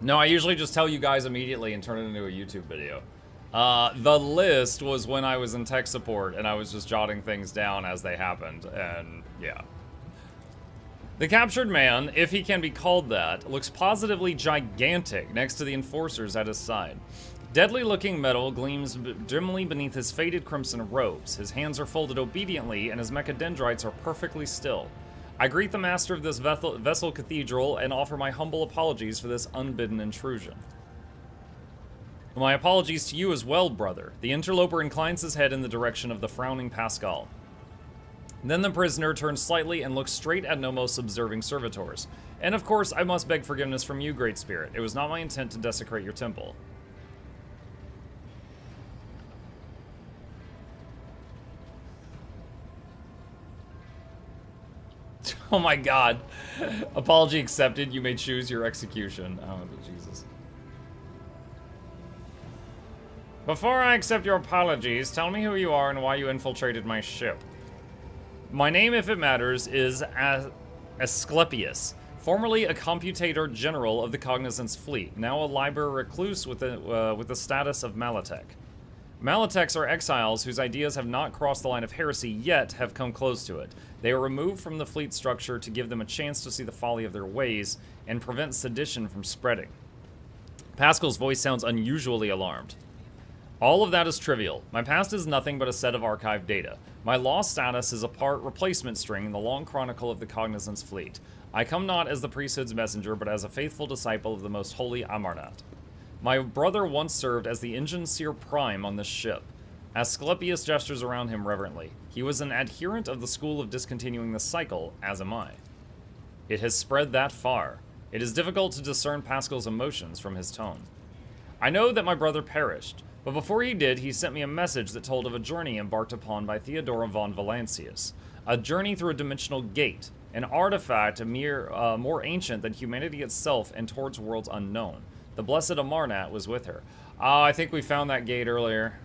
No, I usually just tell you guys immediately and turn it into a YouTube video. The list was when I was in tech support and I was just jotting things down as they happened, and yeah. The captured man, if he can be called that, looks positively gigantic next to the enforcers at his side. Deadly-looking metal gleams dimly beneath his faded crimson robes. His hands are folded obediently, and his mechadendrites are perfectly still. I greet the master of this vessel cathedral and offer my humble apologies for this unbidden intrusion. My apologies to you as well, brother. The interloper inclines his head in the direction of the frowning Pascal. Then the prisoner turns slightly and looks straight at Nomos' observing servitors. And of course, I must beg forgiveness from you, Great Spirit. It was not my intent to desecrate your temple. Oh my god. Apology accepted. You may choose your execution. Oh, Jesus. Before I accept your apologies, tell me who you are and why you infiltrated my ship. My name, if it matters, is Asclepius, formerly a computator general of the Cognizance fleet, now a library recluse with the status of Malatech. Malatechs are exiles whose ideas have not crossed the line of heresy yet have come close to it. They are removed from the fleet structure to give them a chance to see the folly of their ways and prevent sedition from spreading. Pascal's voice sounds unusually alarmed. All of that is trivial. My past is nothing but a set of archived data. My lost status is a part replacement string in the long chronicle of the Cognizance fleet. I come not as the priesthood's messenger, but as a faithful disciple of the most holy Amarnat. My brother once served as the Engine Seer Prime on this ship. Asclepius gestures around him reverently. He was an adherent of the school of discontinuing the cycle, as am I. It has spread that far. It is difficult to discern Pascal's emotions from his tone. I know that my brother perished, but before he did, he sent me a message that told of a journey embarked upon by Theodora von Valancius. A journey through a dimensional gate, an artifact more ancient than humanity itself and towards worlds unknown. The blessed Amarnat was with her. I think we found that gate earlier.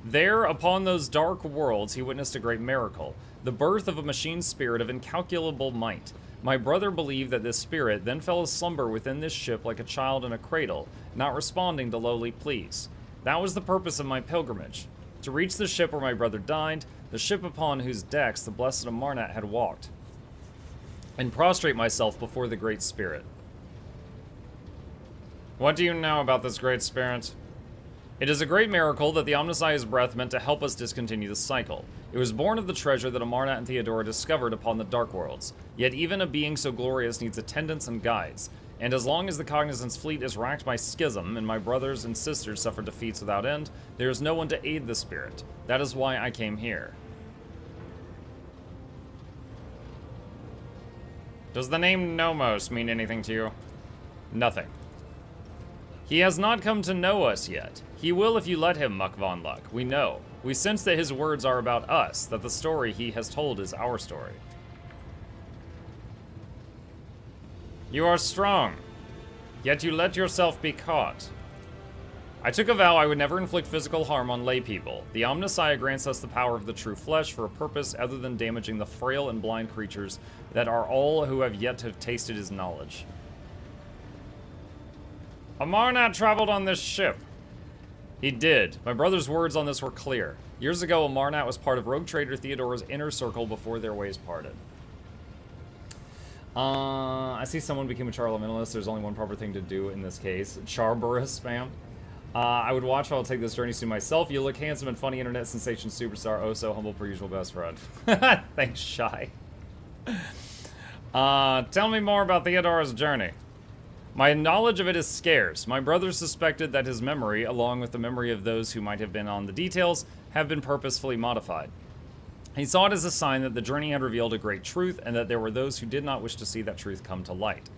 There, upon those dark worlds, he witnessed a great miracle, the birth of a machine spirit of incalculable might. My brother believed that this spirit then fell asumber within this ship like a child in a cradle, not responding to lowly pleas. That was the purpose of my pilgrimage, to reach the ship where my brother died, the ship upon whose decks the blessed Amarnat had walked, and prostrate myself before the great spirit. What do you know about this great spirit? It is a great miracle that the Omnissiah's breath meant to help us discontinue the cycle. It was born of the treasure that Amarnat and Theodora discovered upon the Dark Worlds. Yet even a being so glorious needs attendants and guides. And as long as the Cognizance fleet is racked by schism, and my brothers and sisters suffer defeats without end, there is no one to aid the spirit. That is why I came here. Does the name Nomos mean anything to you? Nothing. He has not come to know us yet. He will if you let him, Muck Von Luck. We know. We sense that his words are about us, that the story he has told is our story. You are strong, yet you let yourself be caught. I took a vow I would never inflict physical harm on lay people. The Omnissiah grants us the power of the true flesh for a purpose other than damaging the frail and blind creatures that are all who have yet to have tasted his knowledge. Amarnat traveled on this ship. He did. My brother's words on this were clear. Years ago, Amarnat was part of rogue trader Theodora's inner circle before their ways parted. I see someone became a Char Elementalist. There's only one proper thing to do in this case. Charburus spam. I would watch while I'll take this journey soon myself. You look handsome and funny, internet sensation superstar. Oh, so humble per usual best friend. Thanks, Shy. Tell me more about Theodora's journey. My knowledge of it is scarce. My brother suspected that his memory, along with the memory of those who might have been on the details, have been purposefully modified. He saw it as a sign that the journey had revealed a great truth, and that there were those who did not wish to see that truth come to light.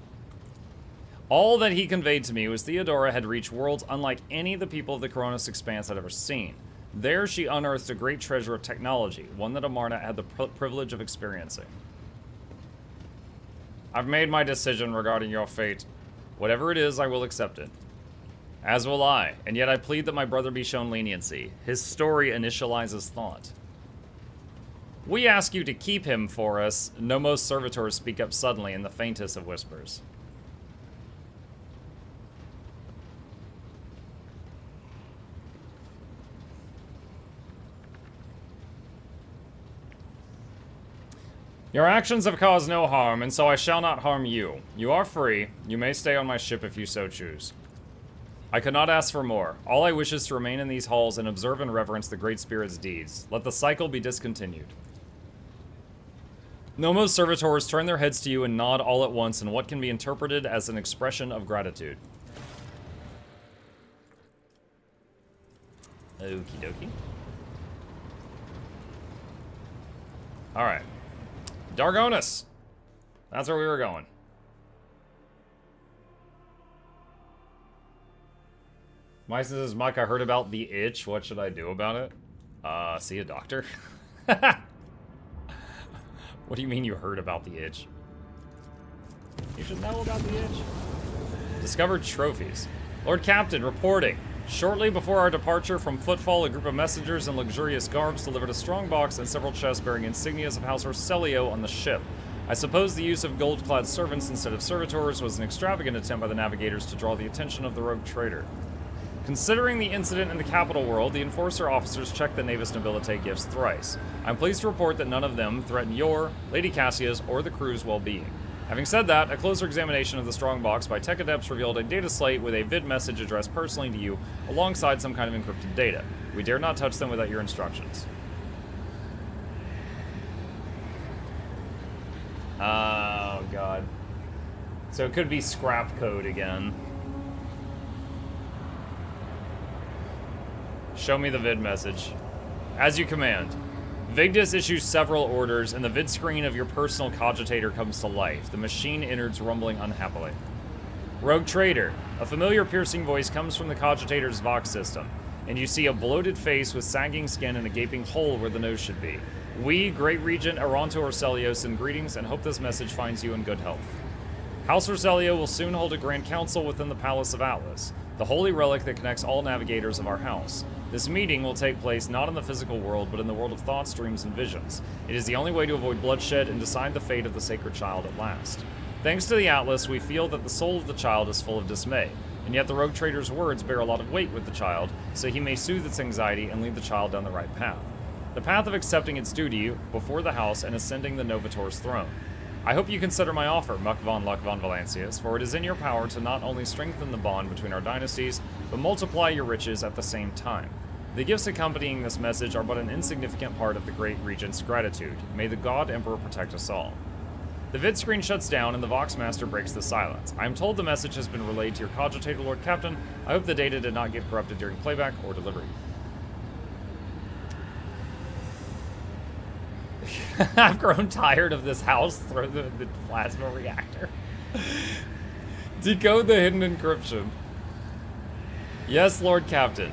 All that he conveyed to me was Theodora had reached worlds unlike any the people of the Coronis Expanse had ever seen. There she unearthed a great treasure of technology, one that Amarnat had the privilege of experiencing. I've made my decision regarding your fate. Whatever it is, I will accept it. As will I, and yet I plead that my brother be shown leniency. His story initializes thought. We ask you to keep him for us. Nomos servitors speak up suddenly in the faintest of whispers. Your actions have caused no harm, and so I shall not harm you. You are free. You may stay on my ship if you so choose. I could not ask for more. All I wish is to remain in these halls and observe and reverence the Great Spirit's deeds. Let the cycle be discontinued. Nomos servitors turn their heads to you and nod all at once in what can be interpreted as an expression of gratitude. Okie dokie. Alright. Dargonis! That's where we were going. Mike says, Mike, I heard about the itch. What should I do about it? See a doctor? What do you mean you heard about the itch? You should know about the itch. Discovered trophies. Lord Captain, reporting. Shortly before our departure from Footfall, a group of messengers in luxurious garbs delivered a strong box and several chests bearing insignias of House Orselio on the ship. I suppose the use of gold-clad servants instead of servitors was an extravagant attempt by the navigators to draw the attention of the rogue trader. Considering the incident in the capital world, the Enforcer officers checked the Navis Nobilite gifts thrice. I'm pleased to report that none of them threaten your, Lady Cassia's, or the crew's well-being. Having said that, a closer examination of the strongbox by tech adepts revealed a data slate with a vid message addressed personally to you, alongside some kind of encrypted data. We dare not touch them without your instructions. Oh, God. So it could be scrap code again. Show me the vid message. As you command. Vigdis issues several orders, and the vid screen of your personal cogitator comes to life, the machine innards rumbling unhappily. Rogue Trader. A familiar piercing voice comes from the cogitator's Vox system, and you see a bloated face with sagging skin and a gaping hole where the nose should be. We, Great Regent Aranto Orselio, send greetings and hope this message finds you in good health. House Orselio will soon hold a grand council within the Palace of Atlas, the holy relic that connects all navigators of our house. This meeting will take place not in the physical world, but in the world of thoughts, dreams, and visions. It is the only way to avoid bloodshed and decide the fate of the sacred child at last. Thanks to the Atlas, we feel that the soul of the child is full of dismay, and yet the rogue trader's words bear a lot of weight with the child, so he may soothe its anxiety and lead the child down the right path. The path of accepting its duty before the house and ascending the Novator's throne. I hope you consider my offer, Muck von Luck von Valancius, for it is in your power to not only strengthen the bond between our dynasties, but multiply your riches at the same time. The gifts accompanying this message are but an insignificant part of the Great Regent's gratitude. May the God Emperor protect us all. The vid screen shuts down and the Vox Master breaks the silence. I am told the message has been relayed to your cogitator, Lord Captain. I hope the data did not get corrupted during playback or delivery. I've grown tired of this house. Throw the plasma reactor. Decode the hidden encryption. Yes, Lord Captain.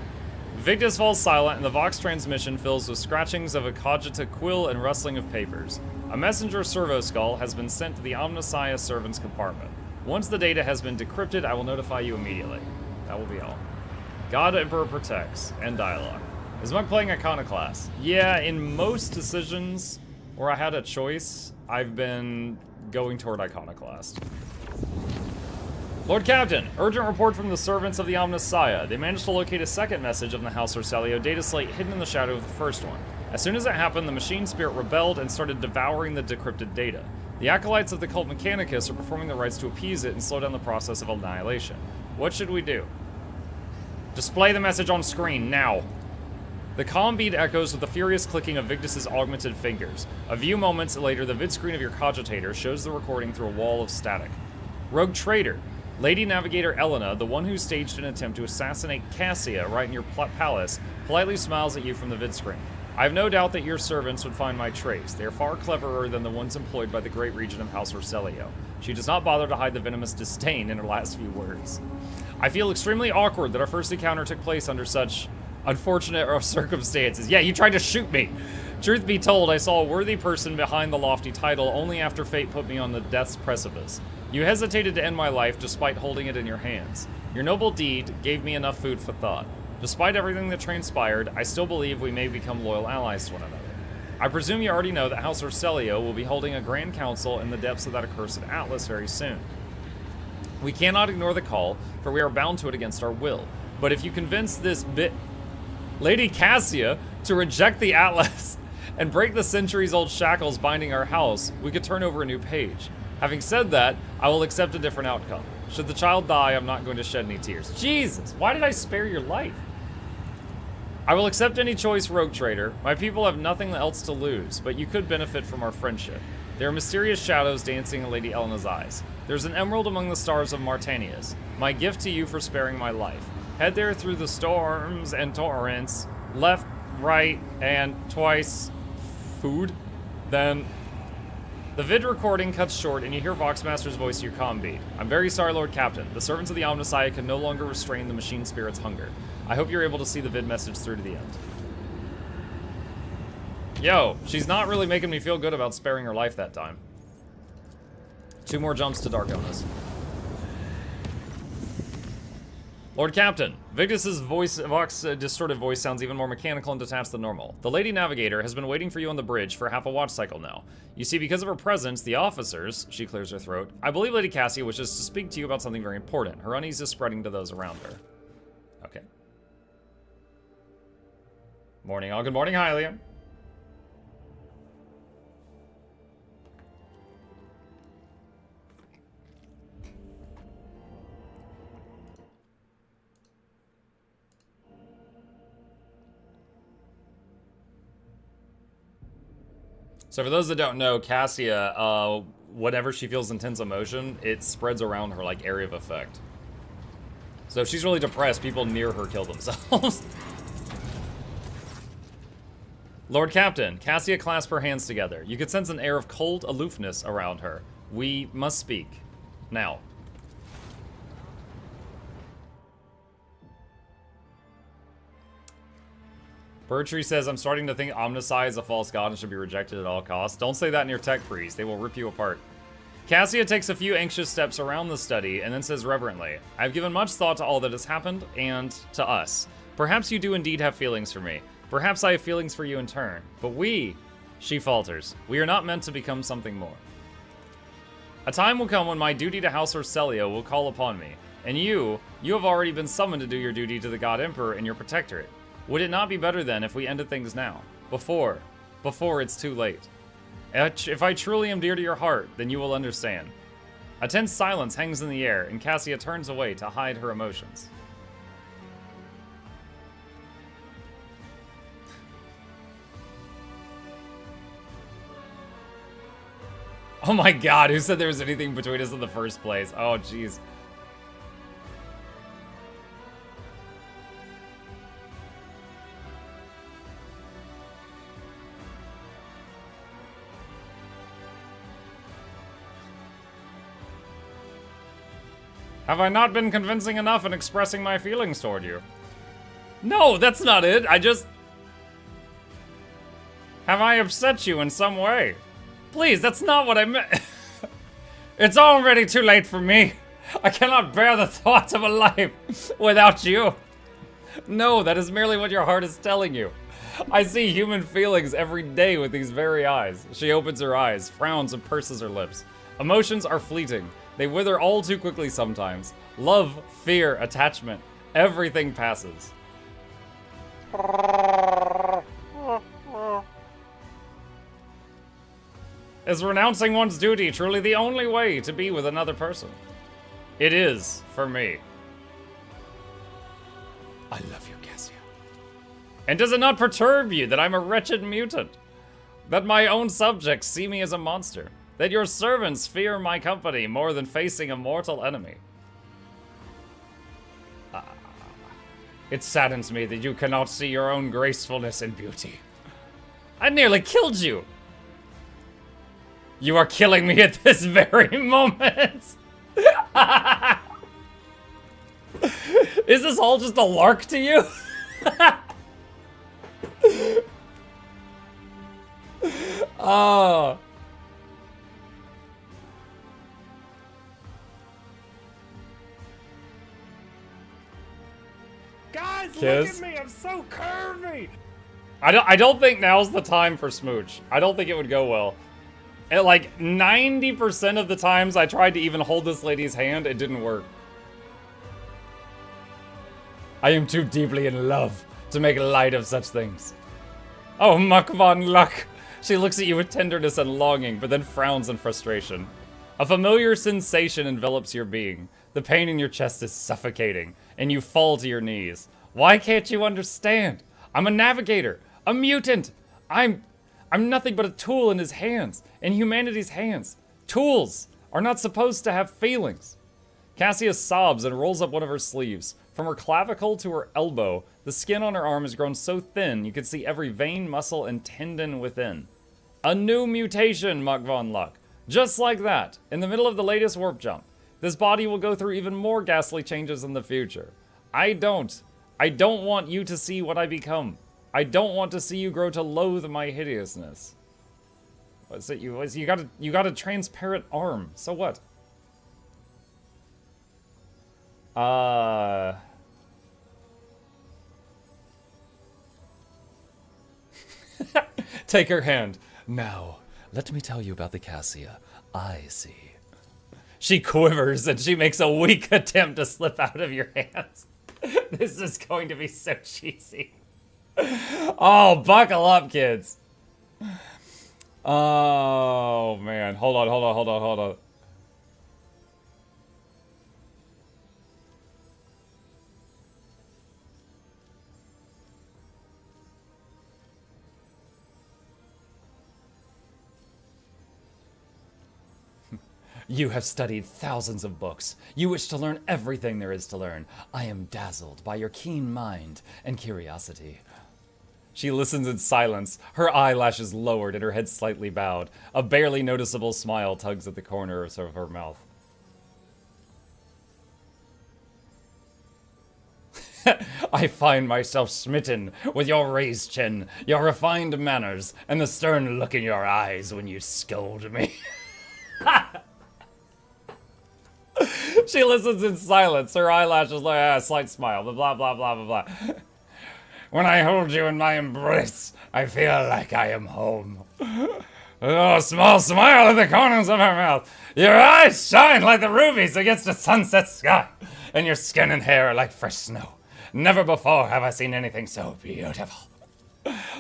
Vigdis falls silent and the Vox transmission fills with scratchings of a cogita quill and rustling of papers. A messenger servo skull has been sent to the Omnissiah servants compartment. Once the data has been decrypted, I will notify you immediately. That will be all. God Emperor protects. End dialogue. Is Monk playing Iconoclast? Yeah, in most decisions where I had a choice, I've been going toward Iconoclast. Lord Captain, urgent report from the servants of the Omnissiah. They managed to locate a second message of the House Orselio data slate hidden in the shadow of the first one. As soon as it happened, the machine spirit rebelled and started devouring the decrypted data. The acolytes of the cult Mechanicus are performing the rites to appease it and slow down the process of annihilation. What should we do? Display the message on screen, now. The comm bead echoes with the furious clicking of Vigdis's augmented fingers. A few moments later, the vid screen of your cogitator shows the recording through a wall of static. Rogue Trader. Lady Navigator Elena, the one who staged an attempt to assassinate Cassia right in your palace, politely smiles at you from the vid screen. I have no doubt that your servants would find my trace. They are far cleverer than the ones employed by the Great Regent of House Orselio. She does not bother to hide the venomous disdain in her last few words. I feel extremely awkward that our first encounter took place under such unfortunate circumstances. Yeah, you tried to shoot me. Truth be told, I saw a worthy person behind the lofty title only after fate put me on the death's precipice. You hesitated to end my life despite holding it in your hands. Your noble deed gave me enough food for thought. Despite everything that transpired, I still believe we may become loyal allies to one another. I presume you already know that House Orselio will be holding a grand council in the depths of that accursed Atlas very soon. We cannot ignore the call, for we are bound to it against our will. But if you convince this Lady Cassia to reject the Atlas and break the centuries-old shackles binding our house, we could turn over a new page. Having said that, I will accept a different outcome. Should the child die, I'm not going to shed any tears. Jesus, why did I spare your life? I will accept any choice, Rogue Trader. My people have nothing else to lose, but you could benefit from our friendship. There are mysterious shadows dancing in Lady Elena's eyes. There's an emerald among the stars of Martanius. My gift to you for sparing my life. Head there through the storms and torrents, left, right, and twice food. Then the vid recording cuts short and you hear Voxmaster's voice to your comm bead. I'm very sorry, Lord Captain. The servants of the Omnissiah can no longer restrain the machine spirit's hunger. I hope you're able to see the vid message through to the end. Yo, she's not really making me feel good about sparing her life that time. 2 more jumps to Darkonis. Lord Captain, Victus's distorted voice sounds even more mechanical and detached than normal. The Lady Navigator has been waiting for you on the bridge for half a watch cycle now. You see, because of her presence, the officers, she clears her throat, I believe Lady Cassia wishes to speak to you about something very important. Her unease is spreading to those around her. Okay. Morning all, good morning, Hylian. So for those that don't know, Cassia, whenever she feels intense emotion, it spreads around her like area of effect. So if she's really depressed, people near her kill themselves. Lord Captain, Cassia clasps her hands together. You could sense an air of cold aloofness around her. We must speak. Now. Bertree says, I'm starting to think Omnissiah is a false god and should be rejected at all costs. Don't say that near tech priests. They will rip you apart. Cassia takes a few anxious steps around the study and then says reverently, I've given much thought to all that has happened and to us. Perhaps you do indeed have feelings for me. Perhaps I have feelings for you in turn. But we, she falters, we are not meant to become something more. A time will come when my duty to House Orselio will call upon me. And you have already been summoned to do your duty to the God Emperor and your protectorate. Would it not be better then if we ended things now? Before it's too late. If I truly am dear to your heart, then you will understand. A tense silence hangs in the air, and Cassia turns away to hide her emotions. Oh my god, who said there was anything between us in the first place? Oh jeez. Have I not been convincing enough in expressing my feelings toward you? No, that's not it. Have I upset you in some way? Please, that's not what I meant. It's already too late for me. I cannot bear the thoughts of a life without you. No, that is merely what your heart is telling you. I see human feelings every day with these very eyes. She opens her eyes, frowns, and purses her lips. Emotions are fleeting. They wither all too quickly sometimes. Love, fear, attachment, everything passes. Is renouncing one's duty truly the only way to be with another person? It is, for me. I love you, Cassia. And does it not perturb you that I'm a wretched mutant? That my own subjects see me as a monster? That your servants fear my company more than facing a mortal enemy? It saddens me that you cannot see your own gracefulness and beauty. I nearly killed you. You are killing me at this very moment. Is this all just a lark to you? Oh. Guys, Kiss. look at me, I'm so curvy! I don't think now's the time for smooch. I don't think it would go well. And like 90% of the times I tried to even hold this lady's hand, it didn't work. I am too deeply in love to make light of such things. Oh, Muck von Luck. She looks at you with tenderness and longing, but then frowns in frustration. A familiar sensation envelops your being. The pain in your chest is suffocating, and you fall to your knees. Why can't you understand? I'm a navigator, a mutant. I'm nothing but a tool in his hands, in humanity's hands. Tools are not supposed to have feelings. Cassia sobs and rolls up one of her sleeves. From her clavicle to her elbow, the skin on her arm has grown so thin you can see every vein, muscle, and tendon within. A new mutation, Muck von Luck. Just like that, in the middle of the latest warp jump. This body will go through even more ghastly changes in the future. I don't want you to see what I become. I don't want to see you grow to loathe my hideousness. What's it? You got a transparent arm. So what? Take her hand. Now, let me tell you about the Cassia I see. She quivers and she makes a weak attempt to slip out of your hands. This is going to be so cheesy. Oh, buckle up, kids. Oh, man. Hold on. You have studied thousands of books. You wish to learn everything there is to learn. I am dazzled by your keen mind and curiosity. She listens in silence, her eyelashes lowered and her head slightly bowed. A barely noticeable smile tugs at the corners of her mouth. I find myself smitten with your raised chin, your refined manners, and the stern look in your eyes when you scold me. She listens in silence, her eyelashes like a slight smile, blah, blah, blah, blah, blah. When I hold you in my embrace, I feel like I am home. Oh, a small smile at the corners of her mouth. Your eyes shine like the rubies against a sunset sky, and your skin and hair are like fresh snow. Never before have I seen anything so beautiful.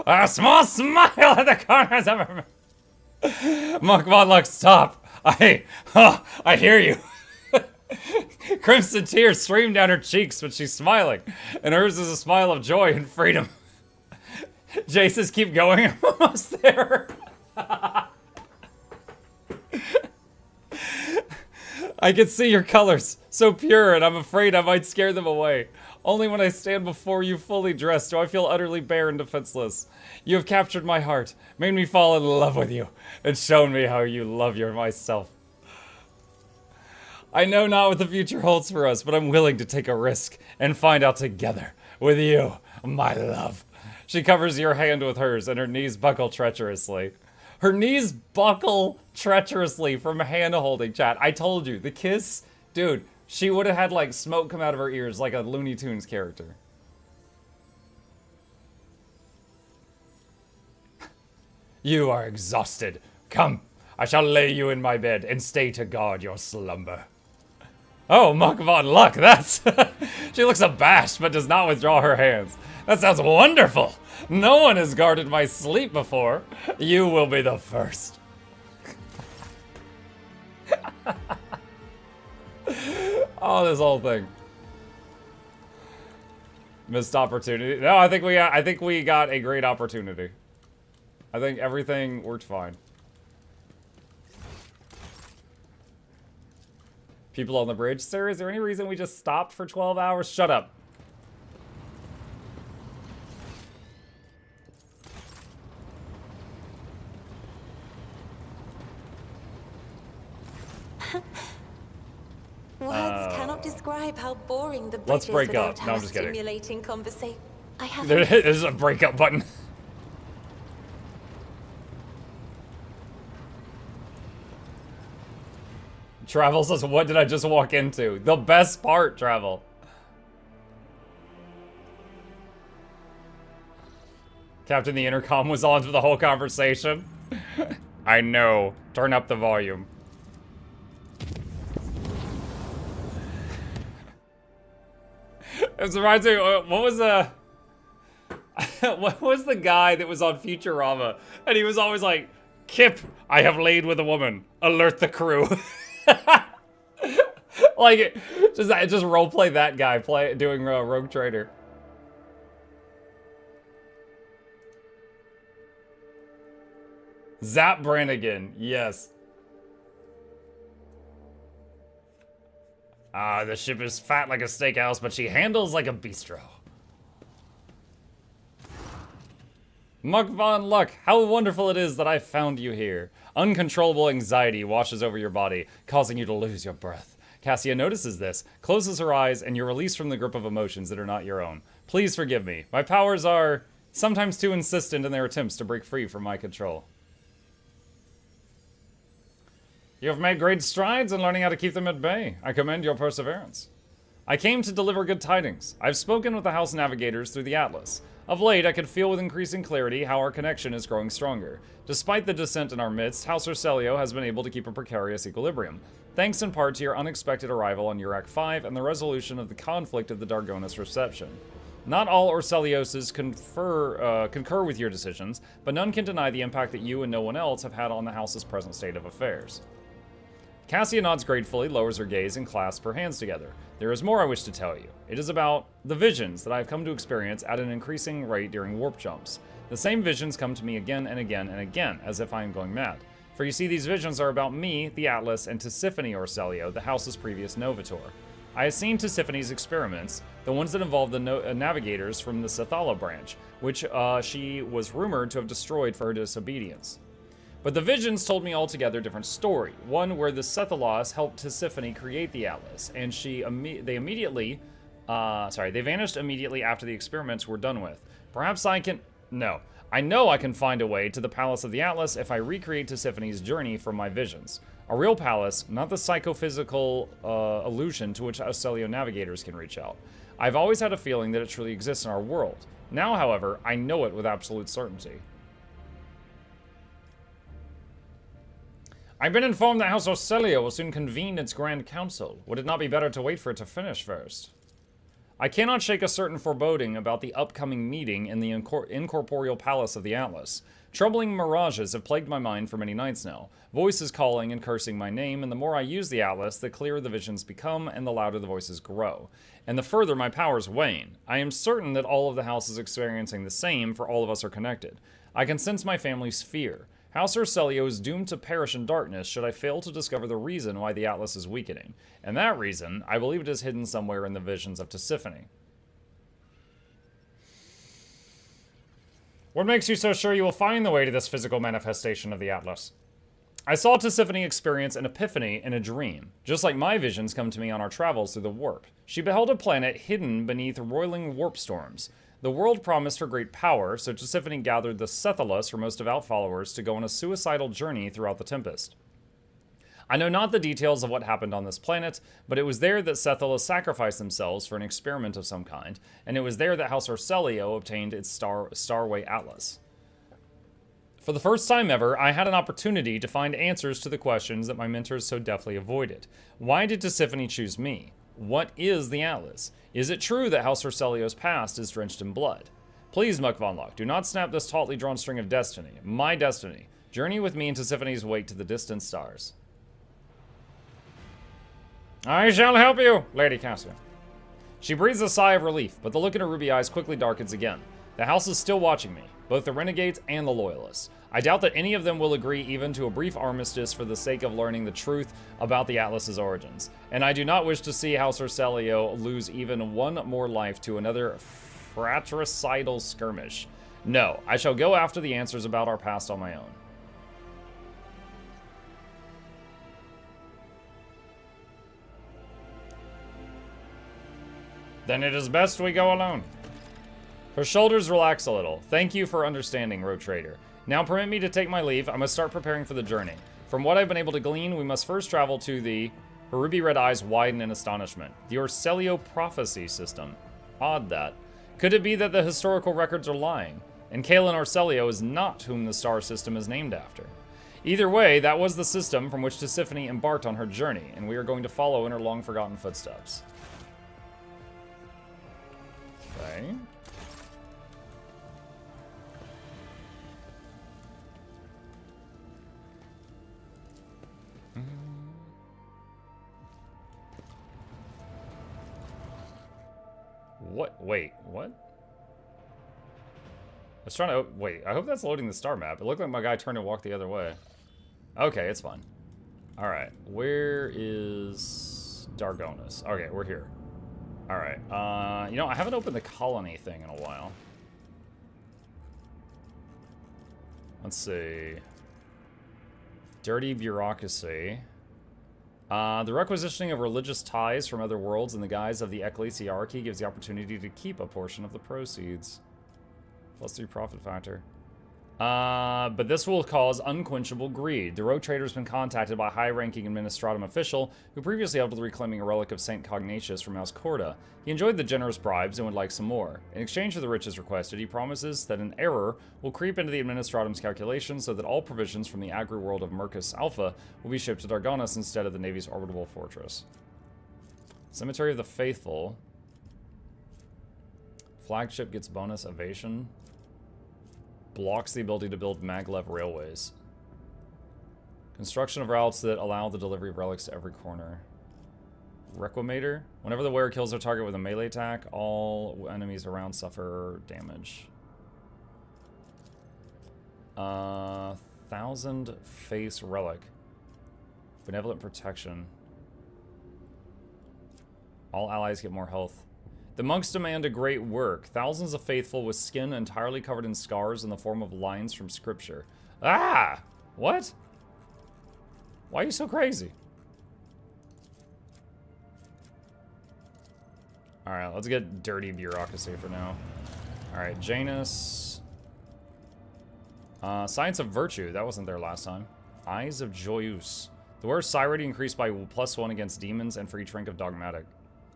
A small smile at the corners of her mouth. Mukluk, stop. I hear you. Crimson tears stream down her cheeks, but she's smiling, and hers is a smile of joy and freedom. Jay says, keep going, I'm almost there. I can see your colors, so pure, and I'm afraid I might scare them away. Only when I stand before you fully dressed do I feel utterly bare and defenseless. You have captured my heart, made me fall in love with you, and shown me how you love your myself. I know not what the future holds for us, but I'm willing to take a risk and find out together with you, my love. She covers your hand with hers, and her knees buckle treacherously. Her knees buckle treacherously from hand-holding, chat. I told you, the kiss, dude, she would have had, like, smoke come out of her ears like a Looney Tunes character. You are exhausted. Come, I shall lay you in my bed and stay to guard your slumber. Oh, Mukluk, that's... She looks abashed, but does not withdraw her hands. That sounds wonderful. No one has guarded my sleep before. You will be the first. Oh, this whole thing. Missed opportunity. No, I think we got a great opportunity. I think everything worked fine. People on the bridge. Sir, is there any reason we just stopped for 12 hours? Shut up. Words cannot describe how boring the bridge Let's is break without up. No, I'm our just kidding. stimulating conversation. I have There's a breakup button. Travel says, what did I just walk into? The best part, Travel. Captain, the intercom was on for the whole conversation. I know. Turn up the volume. It reminds me, what was the guy that was on Futurama? And he was always like, Kip, I have laid with a woman. Alert the crew. Like, just roleplay that guy doing Rogue Trader. Zap Brannigan, yes. Ah, the ship is fat like a steakhouse, but she handles like a bistro. Mukluk, how wonderful it is that I found you here. Uncontrollable anxiety washes over your body, causing you to lose your breath. Cassia notices this, closes her eyes, and you're released from the grip of emotions that are not your own. Please forgive me. My powers are sometimes too insistent in their attempts to break free from my control. You have made great strides in learning how to keep them at bay. I commend your perseverance. I came to deliver good tidings. I've spoken with the House Navigators through the Atlas. Of late, I could feel with increasing clarity how our connection is growing stronger. Despite the dissent in our midst, House Urselio has been able to keep a precarious equilibrium, thanks in part to your unexpected arrival on Urak 5 and the resolution of the conflict of the Dargonis reception. Not all Urselioses concur with your decisions, but none can deny the impact that you and no one else have had on the House's present state of affairs. Cassia nods gratefully, lowers her gaze, and clasps her hands together. There is more I wish to tell you. It is about the visions that I have come to experience at an increasing rate during warp jumps. The same visions come to me again and again and again, as if I am going mad. For you see, these visions are about me, the Atlas, and Tisiphone Urselio, the House's previous Novator. I have seen Tisiphone's experiments, the ones that involved the navigators from the Sethala branch, which she was rumored to have destroyed for her disobedience. But the visions told me altogether different story. One where the Sethalos helped Tisiphone create the Atlas, and they vanished immediately after the experiments were done with. Perhaps I know I can find a way to the Palace of the Atlas if I recreate Tisiphone's journey from my visions. A real palace, not the psychophysical illusion to which Urselio navigators can reach out. I've always had a feeling that it truly exists in our world. Now, however, I know it with absolute certainty. I've been informed that House Urselio will soon convene its Grand Council. Would it not be better to wait for it to finish first? I cannot shake a certain foreboding about the upcoming meeting in the incorporeal palace of the Atlas. Troubling mirages have plagued my mind for many nights now. Voices calling and cursing my name, and the more I use the Atlas, the clearer the visions become, and the louder the voices grow. And the further my powers wane. I am certain that all of the house is experiencing the same, for all of us are connected. I can sense my family's fear. House Urselio is doomed to perish in darkness should I fail to discover the reason why the Atlas is weakening. And that reason, I believe it is hidden somewhere in the visions of Tisiphone. What makes you so sure you will find the way to this physical manifestation of the Atlas? I saw Tisiphone experience an epiphany in a dream, just like my visions come to me on our travels through the warp. She beheld a planet hidden beneath roiling warp storms. The world promised her great power, so Tisiphone gathered the Sethalos, her most devout followers, to go on a suicidal journey throughout the Tempest. I know not the details of what happened on this planet, but it was there that Sethalos sacrificed themselves for an experiment of some kind, and it was there that House Urselio obtained its Starway Atlas. For the first time ever, I had an opportunity to find answers to the questions that my mentors so deftly avoided. Why did Tisiphone choose me? What is the Atlas? Is it true that House Urselio's past is drenched in blood? Please, Muk, do not snap this tautly drawn string of destiny. My destiny. Journey with me into Tisiphone's wake to the distant stars. I shall help you, Lady Cassia. She breathes a sigh of relief, but the look in her ruby eyes quickly darkens again. The house is still watching me, both the renegades and the loyalists. I doubt that any of them will agree even to a brief armistice for the sake of learning the truth about the Atlas's origins. And I do not wish to see House Urselio lose even one more life to another fratricidal skirmish. No, I shall go after the answers about our past on my own. Then it is best we go alone. Her shoulders relax a little. Thank you for understanding, Road Trader. Now permit me to take my leave. I must start preparing for the journey. From what I've been able to glean, we must first travel to the... Her ruby red eyes widen in astonishment. The Urselio prophecy system. Odd that. Could it be that the historical records are lying, and Kaelin Urselio is not whom the star system is named after? Either way, that was the system from which Tisiphone embarked on her journey, and we are going to follow in her long-forgotten footsteps. Okay. What? Wait, what? I was trying to... Wait, I hope that's loading the star map. It looked like my guy turned and walked the other way. Okay, it's fine. Alright, where is Dargonis? Okay, we're here. Alright, you know, I haven't opened the colony thing in a while. Let's see. Dirty bureaucracy. The requisitioning of religious ties from other worlds in the guise of the ecclesiarchy gives the opportunity to keep a portion of the proceeds. +3 profit factor. But this will cause unquenchable greed. The rogue trader has been contacted by a high-ranking Administratum official who previously helped with reclaiming a relic of Saint Cognatius from House Corda. He enjoyed the generous bribes and would like some more. In exchange for the riches requested, he promises that an error will creep into the Administratum's calculations so that all provisions from the agri-world of Mercus Alpha will be shipped to Dargonis instead of the Navy's orbitable fortress. Cemetery of the Faithful. Flagship gets bonus evasion. Blocks the ability to build maglev railways. Construction of routes that allow the delivery of relics to every corner. Requimator. Whenever the wearer kills their target with a melee attack, all enemies around suffer damage. 1000 face relic. Benevolent protection. All allies get more health. The monks demand a great work. Thousands of faithful with skin entirely covered in scars in the form of lines from scripture. Ah! What? Why are you so crazy? Alright, let's get dirty bureaucracy for now. Alright, Janus. Science of Virtue. That wasn't there last time. Eyes of Joyus. The wearer's psi rating increased by +1 against demons and for each rank of dogmatic.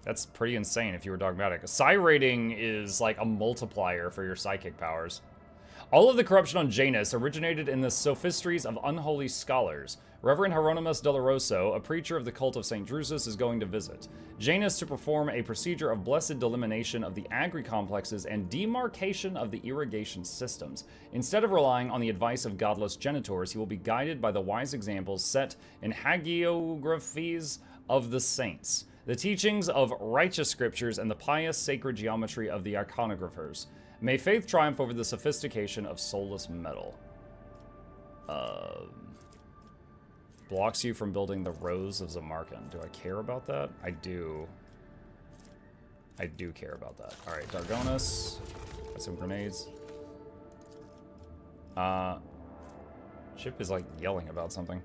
That's pretty insane if you were dogmatic. A psi rating is like a multiplier for your psychic powers. All of the corruption on Janus originated in the sophistries of unholy scholars. Reverend Hieronymus Doloroso, a preacher of the cult of St. Drusus, is going to visit Janus to perform a procedure of blessed delimitation of the agri-complexes and demarcation of the irrigation systems. Instead of relying on the advice of godless genitors, he will be guided by the wise examples set in hagiographies of the saints, the teachings of righteous scriptures, and the pious sacred geometry of the iconographers. May faith triumph over the sophistication of soulless metal. Blocks you from building the Rose of Zamarkin. Do I care about that? I do. I do care about that. Alright, Dargonis. Got some grenades. Chip is like yelling about something.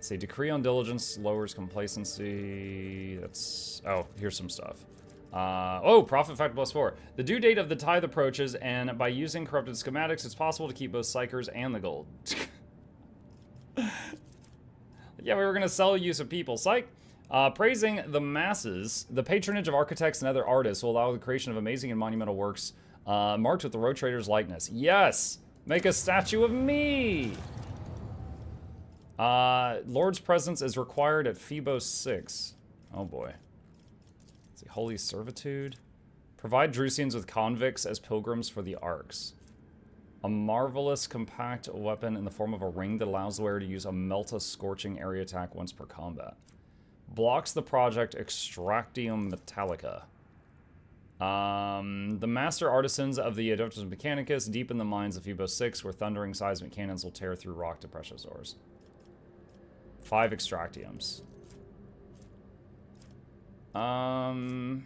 Say, decree on diligence lowers complacency. That's... oh, here's some stuff. Oh, profit factor +4. The due date of the tithe approaches, and by using corrupted schematics, it's possible to keep both psychers and the gold. Yeah, we were going to sell use of people. Psych. Praising the masses, the patronage of architects and other artists will allow the creation of amazing and monumental works marked with the road trader's likeness. Yes! Make a statue of me! Lord's presence is required at Phoebos 6. Oh boy. Let's see, Holy Servitude. Provide Drusians with convicts as pilgrims for the arcs. A marvelous compact weapon in the form of a ring that allows the wearer to use a Melta scorching area attack once per combat. Blocks the project Extractium Metallica. The master artisans of the Adeptus Mechanicus deepen the mines of Phoebos 6, where thundering seismic cannons will tear through rock to precious ores. 5 Extractiums. One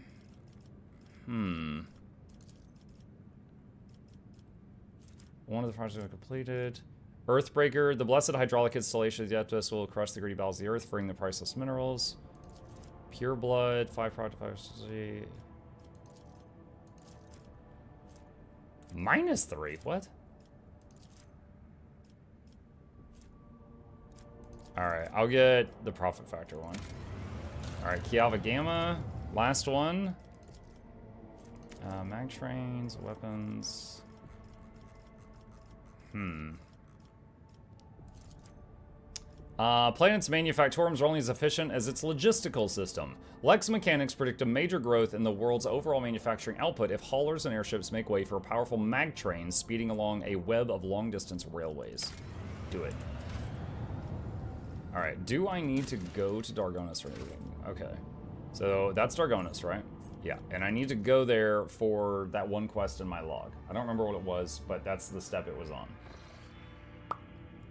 of the projects are completed. Earthbreaker. The blessed hydraulic installation of the Adeptus will crush the greedy bowels of the earth, freeing the priceless minerals. Pure blood. 5 project. -3. What? Alright, I'll get the profit factor one. Alright, Kiava Gamma. Last one. Mag trains, weapons. Planet's manufactorums are only as efficient as its logistical system. Lex mechanics predict a major growth in the world's overall manufacturing output if haulers and airships make way for powerful mag trains speeding along a web of long-distance railways. Do it. Alright, do I need to go to Dargonis or anything? Okay. So, that's Dargonis, right? Yeah, and I need to go there for that one quest in my log. I don't remember what it was, but that's the step it was on.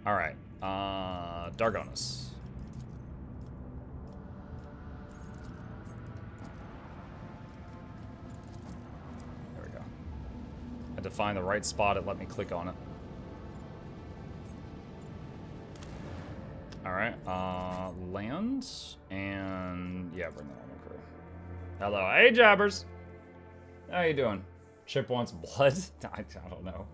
Alright, Dargonis. There we go. Had to find the right spot, it let me click on it. Alright, land, and yeah, bring the normal crew. Hello, hey Jabbers! How you doing? Chip wants blood? I don't know.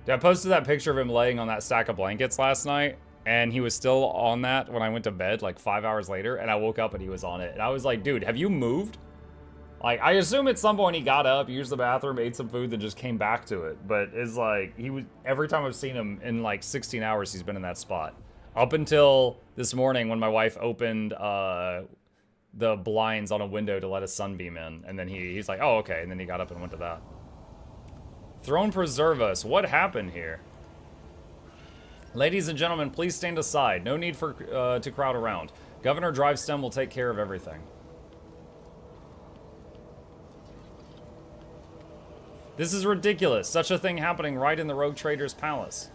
Dude, I posted that picture of him laying on that stack of blankets last night, and he was still on that when I went to bed, like 5 hours later, and I woke up and he was on it. And I was like, dude, have you moved? Like, I assume at some point he got up, used the bathroom, ate some food, then just came back to it. But it's like, he was, every time I've seen him in like 16 hours, he's been in that spot. Up until this morning when my wife opened the blinds on a window to let a sunbeam in. And then he's like, oh, okay. And then he got up and went to that. Throne preserve us. What happened here? Ladies and gentlemen, please stand aside. No need for to crowd around. Governor Drivestem will take care of everything. This is ridiculous. Such a thing happening right in the Rogue Trader's palace.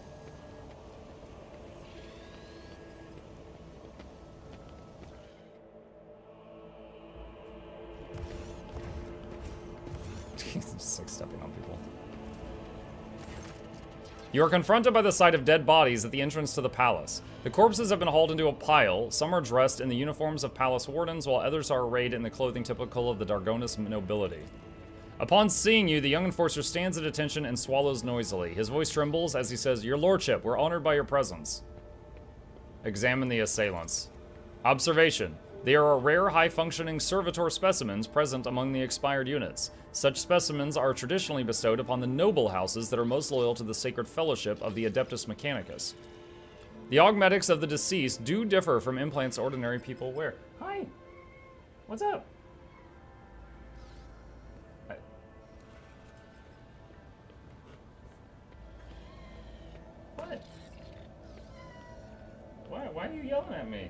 Just like stepping on people. You are confronted by the sight of dead bodies at the entrance to the palace. The corpses have been hauled into a pile. Some are dressed in the uniforms of palace wardens, while others are arrayed in the clothing typical of the Dargonis nobility. Upon seeing you, the young enforcer stands at attention and swallows noisily. His voice trembles as he says, "Your lordship, we're honored by your presence." Examine the assailants. Observation. They are rare, high-functioning servitor specimens present among the expired units. Such specimens are traditionally bestowed upon the noble houses that are most loyal to the sacred fellowship of the Adeptus Mechanicus. The augmetics of the deceased do differ from implants ordinary people wear. Hi. What's up? What? Why are you yelling at me?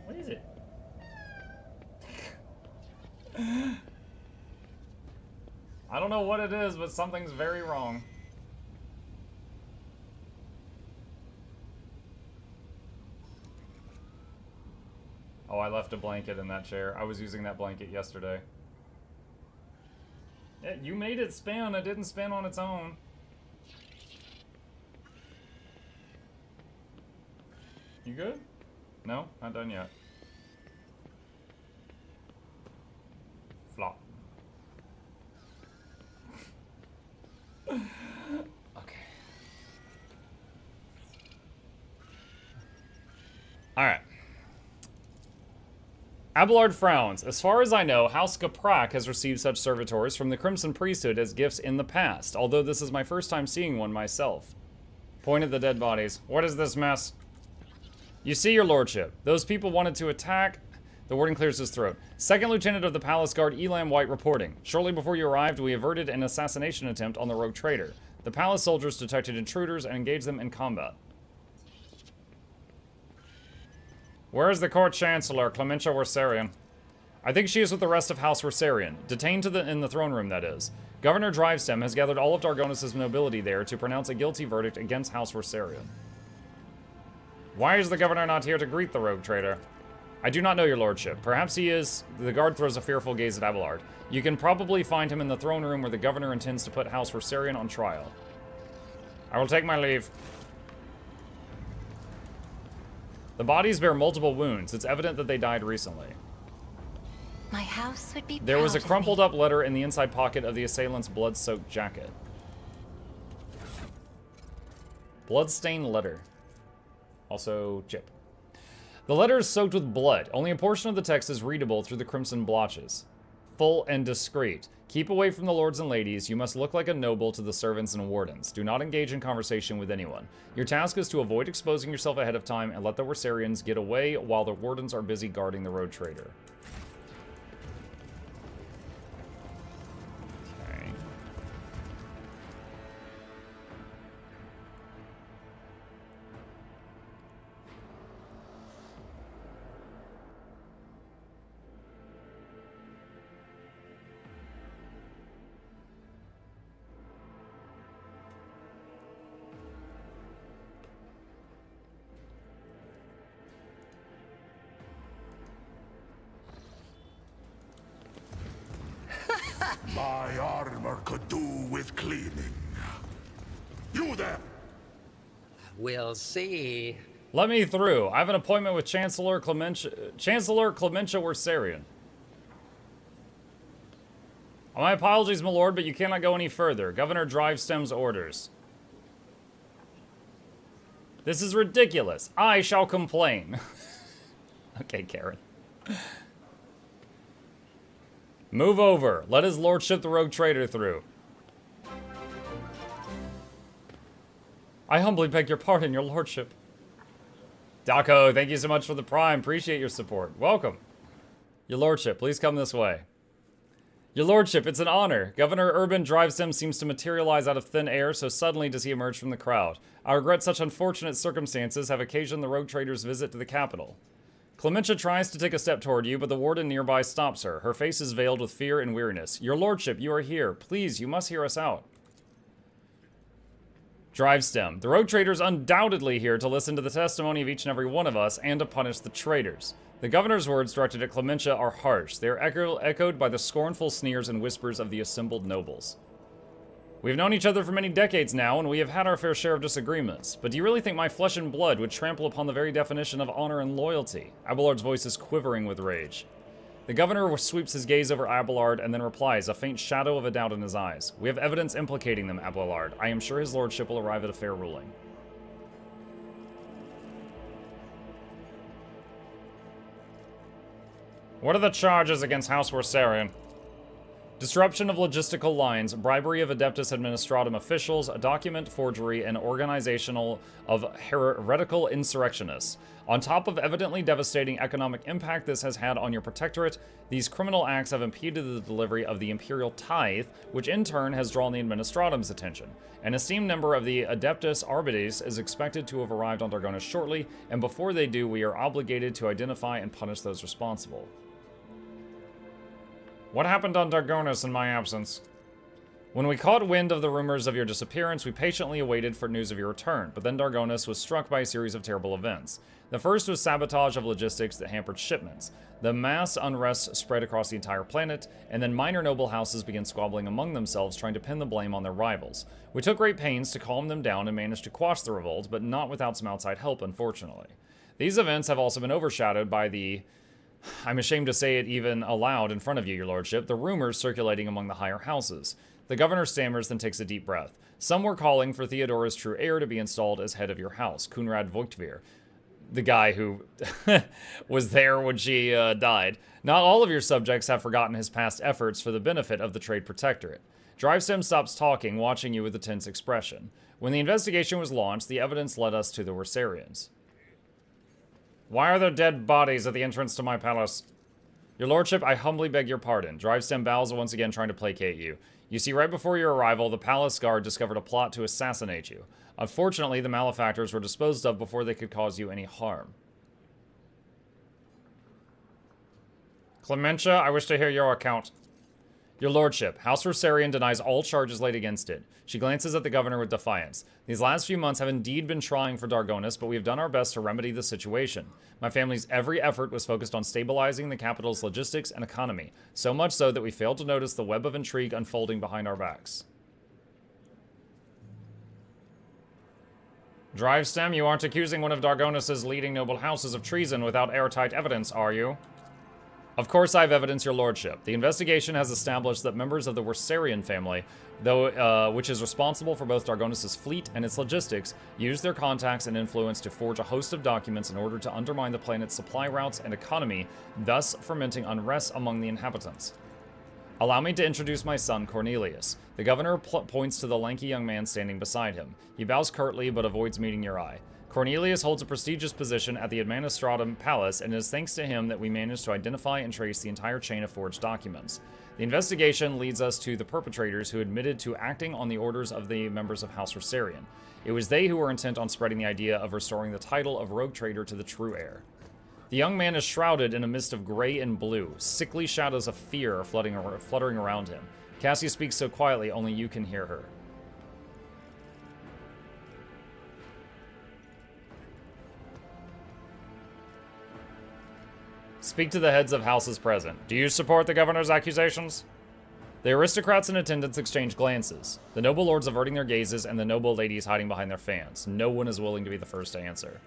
What is it? I don't know what it is, but something's very wrong. Oh, I left a blanket in that chair. I was using that blanket yesterday. Yeah, you made it spin. It didn't spin on its own. You good? No? Not done yet. Flop. Okay. Alright. Abelard frowns. As far as I know, House Caprak has received such servitors from the Crimson Priesthood as gifts in the past, although this is my first time seeing one myself. Point at the dead bodies. What is this mess? You see, your lordship. Those people wanted to attack. The warden clears his throat. Second Lieutenant of the Palace Guard, Elam White, reporting. Shortly before you arrived, we averted an assassination attempt on the rogue trader. The palace soldiers detected intruders and engaged them in combat. Where is the court chancellor, Clementia Wersarian? I think she is with the rest of House Wersarian. Detained in the throne room, that is. Governor Drivestem has gathered all of Dargonis' nobility there to pronounce a guilty verdict against House Wersarian. Why is the governor not here to greet the rogue trader? I do not know, your lordship. Perhaps he is. The guard throws a fearful gaze at Abelard. You can probably find him in the throne room where the governor intends to put House Wersarian on trial. I will take my leave. The bodies bear multiple wounds. It's evident that they died recently. My house would be There was a proud of crumpled me. up letter in the inside pocket of the assailant's blood-soaked jacket. Bloodstained letter. Also, chip. The letter is soaked with blood. Only a portion of the text is readable through the crimson blotches. Full and discreet. Keep away from the lords and ladies. You must look like a noble to the servants and wardens. Do not engage in conversation with anyone. Your task is to avoid exposing yourself ahead of time and let the Wersarians get away while the wardens are busy guarding the road trader. Okay. My armor could do with cleaning. You there! We'll see. Let me through. I have an appointment with Chancellor Clementia Wersarian. My apologies, my lord, but you cannot go any further. Governor Drivestem's orders. This is ridiculous. I shall complain. Okay, Karen. Move over. Let his lordship the rogue trader through. I humbly beg your pardon, your lordship. Daco, thank you so much for the prime. Appreciate your support. Welcome. Your lordship, please come this way. Your lordship, it's an honor. Governor Urban Drivestem seems to materialize out of thin air, so suddenly does he emerge from the crowd. I regret such unfortunate circumstances have occasioned the rogue trader's visit to the capital. Clementia tries to take a step toward you, but the warden nearby stops her. Her face is veiled with fear and weariness. Your lordship, you are here. Please, you must hear us out. Drivestem. The rogue trader's undoubtedly here to listen to the testimony of each and every one of us and to punish the traitors. The governor's words directed at Clementia are harsh. They are echoed by the scornful sneers and whispers of the assembled nobles. We've known each other for many decades now, and we have had our fair share of disagreements. But do you really think my flesh and blood would trample upon the very definition of honor and loyalty? Abelard's voice is quivering with rage. The governor sweeps his gaze over Abelard and then replies, a faint shadow of a doubt in his eyes. We have evidence implicating them, Abelard. I am sure his lordship will arrive at a fair ruling. What are the charges against House Wersarian? Disruption of logistical lines, bribery of Adeptus Administratum officials, document forgery, and organizational of heretical insurrectionists. On top of evidently devastating economic impact this has had on your protectorate, these criminal acts have impeded the delivery of the imperial tithe, which in turn has drawn the Administratum's attention. An esteemed member of the Adeptus Arbites is expected to have arrived on Dargonis shortly, and before they do, we are obligated to identify and punish those responsible. What happened on Dargonis in my absence? When we caught wind of the rumors of your disappearance, we patiently awaited for news of your return, but then Dargonis was struck by a series of terrible events. The first was sabotage of logistics that hampered shipments. The mass unrest spread across the entire planet, and then minor noble houses began squabbling among themselves, trying to pin the blame on their rivals. We took great pains to calm them down and managed to quash the revolt, but not without some outside help, unfortunately. These events have also been overshadowed by the... I'm ashamed to say it even aloud in front of you, your lordship, the rumors circulating among the higher houses. The governor stammers, then takes a deep breath. Some were calling for Theodora's true heir to be installed as head of your house, Kunrad Voigtvir, the guy who was there when she died. Not all of your subjects have forgotten his past efforts for the benefit of the Trade Protectorate. Drivestem stops talking, watching you with a tense expression. When the investigation was launched, the evidence led us to the Wersarians. Why are there dead bodies at the entrance to my palace? Your lordship, I humbly beg your pardon. Drivestem bows, once again trying to placate you. You see, right before your arrival, the palace guard discovered a plot to assassinate you. Unfortunately, the malefactors were disposed of before they could cause you any harm. Clementia, I wish to hear your account. Your lordship, House Wersarian denies all charges laid against it. She glances at the governor with defiance. These last few months have indeed been trying for Dargonis, but we have done our best to remedy the situation. My family's every effort was focused on stabilizing the capital's logistics and economy, so much so that we failed to notice the web of intrigue unfolding behind our backs. Drivestem, you aren't accusing one of Dargonis' leading noble houses of treason without airtight evidence, are you? Of course I have evidence, your lordship. The investigation has established that members of the Wersarian family, which is responsible for both Dargonis' fleet and its logistics, used their contacts and influence to forge a host of documents in order to undermine the planet's supply routes and economy, thus fomenting unrest among the inhabitants. Allow me to introduce my son, Cornelius. The governor points to the lanky young man standing beside him. He bows curtly, but avoids meeting your eye. Cornelius holds a prestigious position at the Administratum Palace, and it is thanks to him that we managed to identify and trace the entire chain of forged documents. The investigation leads us to the perpetrators who admitted to acting on the orders of the members of House Wersarian. It was they who were intent on spreading the idea of restoring the title of Rogue Trader to the true heir. The young man is shrouded in a mist of gray and blue. Sickly shadows of fear are fluttering around him. Cassia speaks so quietly only you can hear her. Speak to the heads of houses present. Do you support the governor's accusations? The aristocrats in attendance exchange glances, the noble lords averting their gazes and the noble ladies hiding behind their fans. No one is willing to be the first to answer.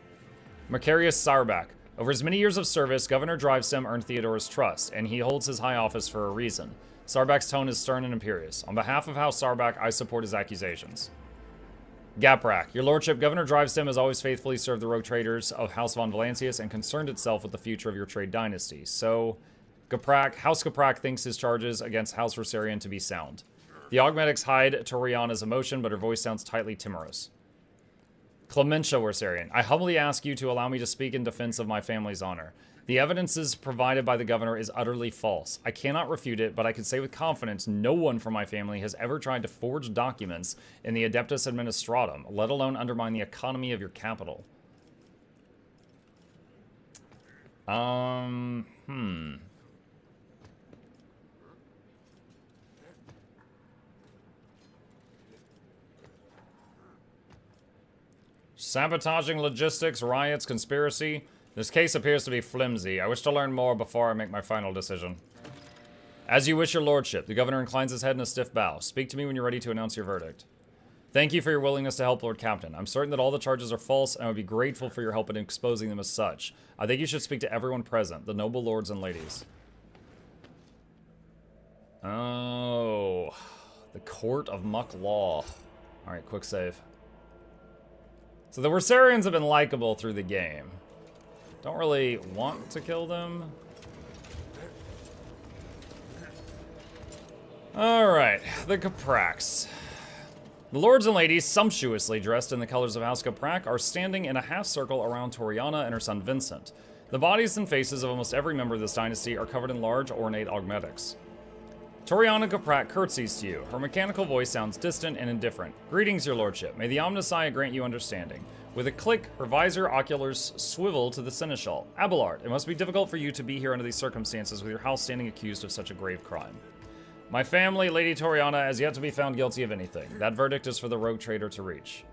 Macarius Sarbak. Over his many years of service, Governor Drivestem earned Theodore's trust, and he holds his high office for a reason. Sarbak's tone is stern and imperious. On behalf of House Sarbak, I support his accusations. Gaprak. Your lordship, Governor Drivestem has always faithfully served the rogue traders of House von Valancius and concerned itself with the future of your trade dynasty. So, House Gaprak thinks his charges against House Rosarian to be sound. The augmetics hide Toriana's emotion, but her voice sounds tightly timorous. Clementia Rosarian. I humbly ask you to allow me to speak in defense of my family's honor. The evidences provided by the governor is utterly false. I cannot refute it, but I can say with confidence no one from my family has ever tried to forge documents in the Adeptus Administratum, let alone undermine the economy of your capital. Sabotaging logistics, riots, conspiracy. This case appears to be flimsy. I wish to learn more before I make my final decision. As you wish, your lordship. The governor inclines his head in a stiff bow. Speak to me when you're ready to announce your verdict. Thank you for your willingness to help, Lord Captain. I'm certain that all the charges are false, and I would be grateful for your help in exposing them as such. I think you should speak to everyone present, the noble lords and ladies. Oh, the court of muck law. All right, quick save. So the Rosarians have been likable through the game. Don't really want to kill them. Alright, the Capraks. The lords and ladies, sumptuously dressed in the colors of House Caprak, are standing in a half circle around Toriana and her son Vincent. The bodies and faces of almost every member of this dynasty are covered in large, ornate augmetics. Toriana Caprak curtsies to you. Her mechanical voice sounds distant and indifferent. Greetings, your lordship. May the Omnissiah grant you understanding. With a click, her visor oculars swivel to the seneschal. Abelard, it must be difficult for you to be here under these circumstances with your house standing accused of such a grave crime. My family, Lady Toriana, has yet to be found guilty of anything. That verdict is for the rogue trader to reach.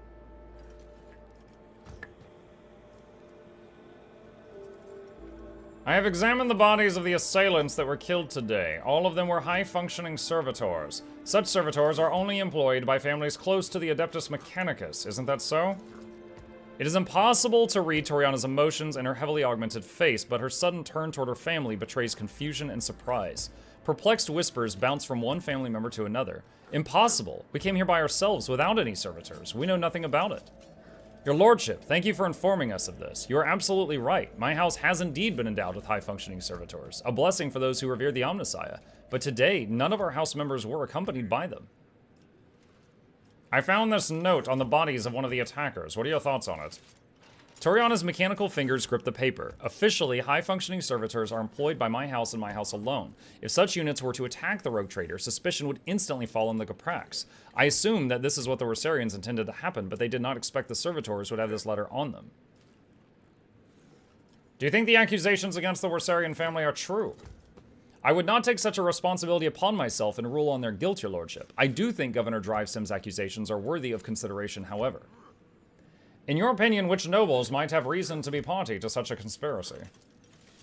I have examined the bodies of the assailants that were killed today. All of them were high-functioning servitors. Such servitors are only employed by families close to the Adeptus Mechanicus, isn't that so? It is impossible to read Toriana's emotions in her heavily augmented face, but her sudden turn toward her family betrays confusion and surprise. Perplexed whispers bounce from one family member to another. Impossible. We came here by ourselves without any servitors. We know nothing about it. Your lordship, thank you for informing us of this. You are absolutely right. My house has indeed been endowed with high-functioning servitors, a blessing for those who revere the Omnissiah. But today, none of our house members were accompanied by them. I found this note on the bodies of one of the attackers. What are your thoughts on it? Toriana's mechanical fingers grip the paper. Officially, high-functioning servitors are employed by my house and my house alone. If such units were to attack the rogue trader, suspicion would instantly fall on the Capraks. I assume that this is what the Rosarians intended to happen, but they did not expect the servitors would have this letter on them. Do you think the accusations against the Rosarian family are true? I would not take such a responsibility upon myself and rule on their guilt, your lordship. I do think Governor Drivestem's accusations are worthy of consideration, however. In your opinion, which nobles might have reason to be party to such a conspiracy?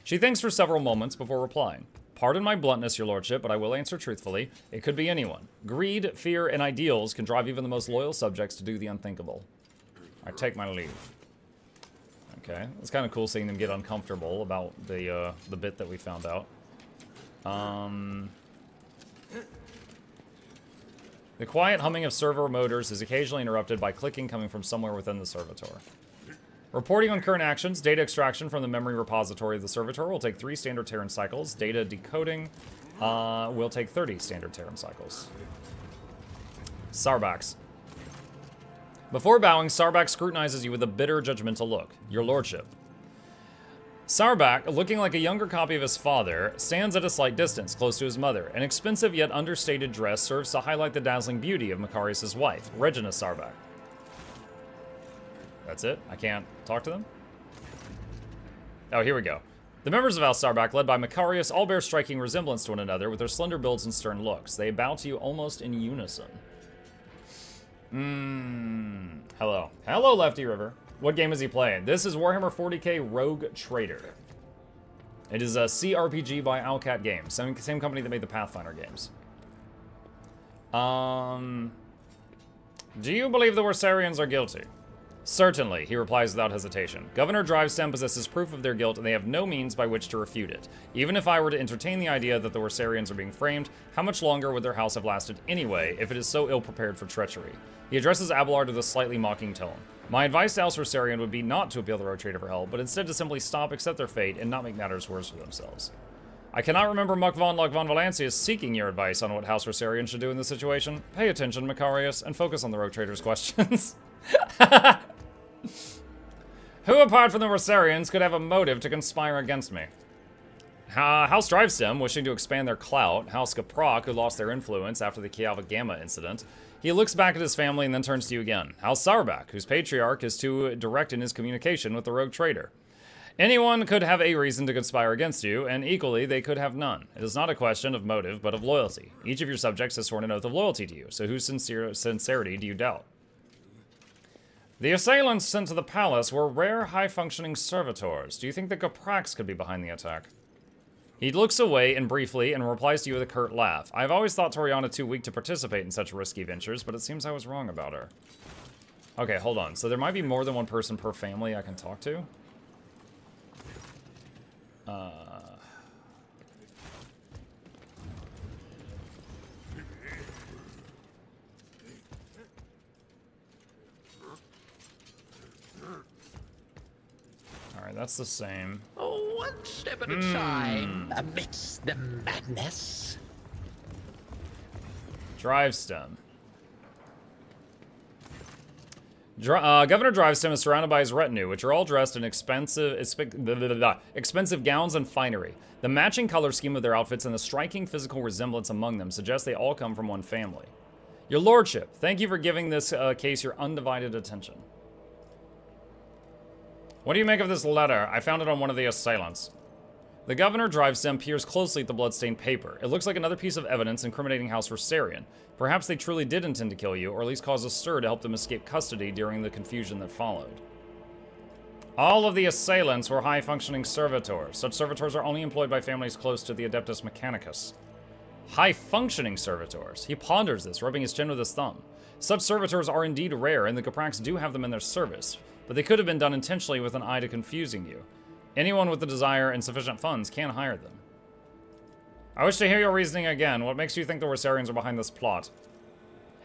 She thinks for several moments before replying. Pardon my bluntness, your lordship, but I will answer truthfully. It could be anyone. Greed, fear, and ideals can drive even the most loyal subjects to do the unthinkable. I take my leave. Okay, it's kind of cool seeing them get uncomfortable about the bit that we found out. The quiet humming of servo motors is occasionally interrupted by clicking coming from somewhere within the servitor. Reporting on current actions, data extraction from the memory repository of the servitor will take 3 standard Terran cycles. Data decoding will take 30 standard Terran cycles. Sarbax. Before bowing, Sarbax scrutinizes you with a bitter, judgmental look. Your lordship. Sarbak, looking like a younger copy of his father, stands at a slight distance, close to his mother. An expensive yet understated dress serves to highlight the dazzling beauty of Macarius' wife, Regina Sarbak. That's it? I can't talk to them? Oh, here we go. The members of House Sarbak, led by Macarius, all bear striking resemblance to one another with their slender builds and stern looks. They bow to you almost in unison. Hello. Hello, Lefty River. What game is he playing? This is Warhammer 40k Rogue Trader. It is a CRPG by Owlcat Games, same company that made the Pathfinder games. Do you believe the Rosarians are guilty? Certainly, he replies without hesitation. Governor Drivestem possesses proof of their guilt, and they have no means by which to refute it. Even if I were to entertain the idea that the Worsarians are being framed, how much longer would their house have lasted anyway, if it is so ill-prepared for treachery? He addresses Abelard with a slightly mocking tone. My advice to House Worsarian would be not to appeal the Rogue Trader for help, but instead to simply stop, accept their fate, and not make matters worse for themselves. I cannot remember Muck von Luck von Valancius seeking your advice on what House Worsarian should do in this situation. Pay attention, Macarius, and focus on the Rogue Trader's questions. Who, apart from the Worsarians, could have a motive to conspire against me? House Drivestem, wishing to expand their clout. House Caproc, who lost their influence after the Kiava Gamma incident. He looks back at his family and then turns to you again. House Sauerback, whose patriarch is too direct in his communication with the Rogue Trader. Anyone could have a reason to conspire against you, and equally, they could have none. It is not a question of motive, but of loyalty. Each of your subjects has sworn an oath of loyalty to you, so whose sincerity do you doubt? The assailants sent to the palace were rare, high-functioning servitors. Do you think the Caprax could be behind the attack? He looks away and briefly and replies to you with a curt laugh. I've always thought Toriana too weak to participate in such risky ventures, but it seems I was wrong about her. Okay, hold on. So there might be more than one person per family I can talk to? Alright, that's the same. Oh, one step at a time, amidst the madness. Drivestem. Governor Drivestem is surrounded by his retinue, which are all dressed in expensive gowns and finery. The matching color scheme of their outfits and the striking physical resemblance among them suggests they all come from one family. Your Lordship, thank you for giving this case your undivided attention. What do you make of this letter? I found it on one of the assailants. The Governor Drivestem peers closely at the bloodstained paper. It looks like another piece of evidence incriminating House Worsarian. Perhaps they truly did intend to kill you, or at least cause a stir to help them escape custody during the confusion that followed. All of the assailants were high-functioning servitors. Such servitors are only employed by families close to the Adeptus Mechanicus. High-functioning servitors. He ponders this, rubbing his chin with his thumb. Such servitors are indeed rare, and the Caprax do have them in their service, but they could have been done intentionally with an eye to confusing you. Anyone with the desire and sufficient funds can hire them. I wish to hear your reasoning again. What makes you think the Worsarians are behind this plot?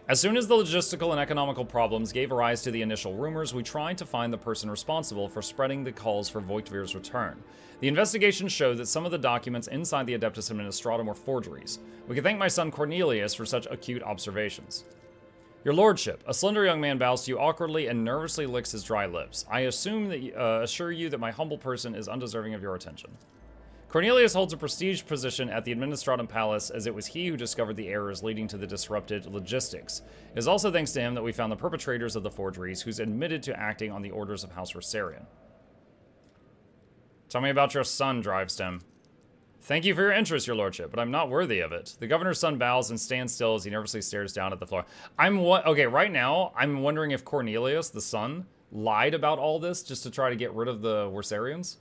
As soon as the logistical and economical problems gave rise to the initial rumors, we tried to find the person responsible for spreading the calls for Voigtvir's return. The investigation showed that some of the documents inside the Adeptus Administratum were forgeries. We can thank my son Cornelius for such acute observations. Your Lordship, a slender young man bows to you awkwardly and nervously licks his dry lips. I assure you that my humble person is undeserving of your attention. Cornelius holds a prestige position at the Administratum Palace, as it was he who discovered the errors leading to the disrupted logistics. It is also thanks to him that we found the perpetrators of the forgeries, who's admitted to acting on the orders of House Worsarian. Tell me about your son, Drivestem. Thank you for your interest, your lordship, but I'm not worthy of it. The governor's son bows and stands still as he nervously stares down at the floor. Okay, right now, I'm wondering if Cornelius, the son, lied about all this just to try to get rid of the Worsarians.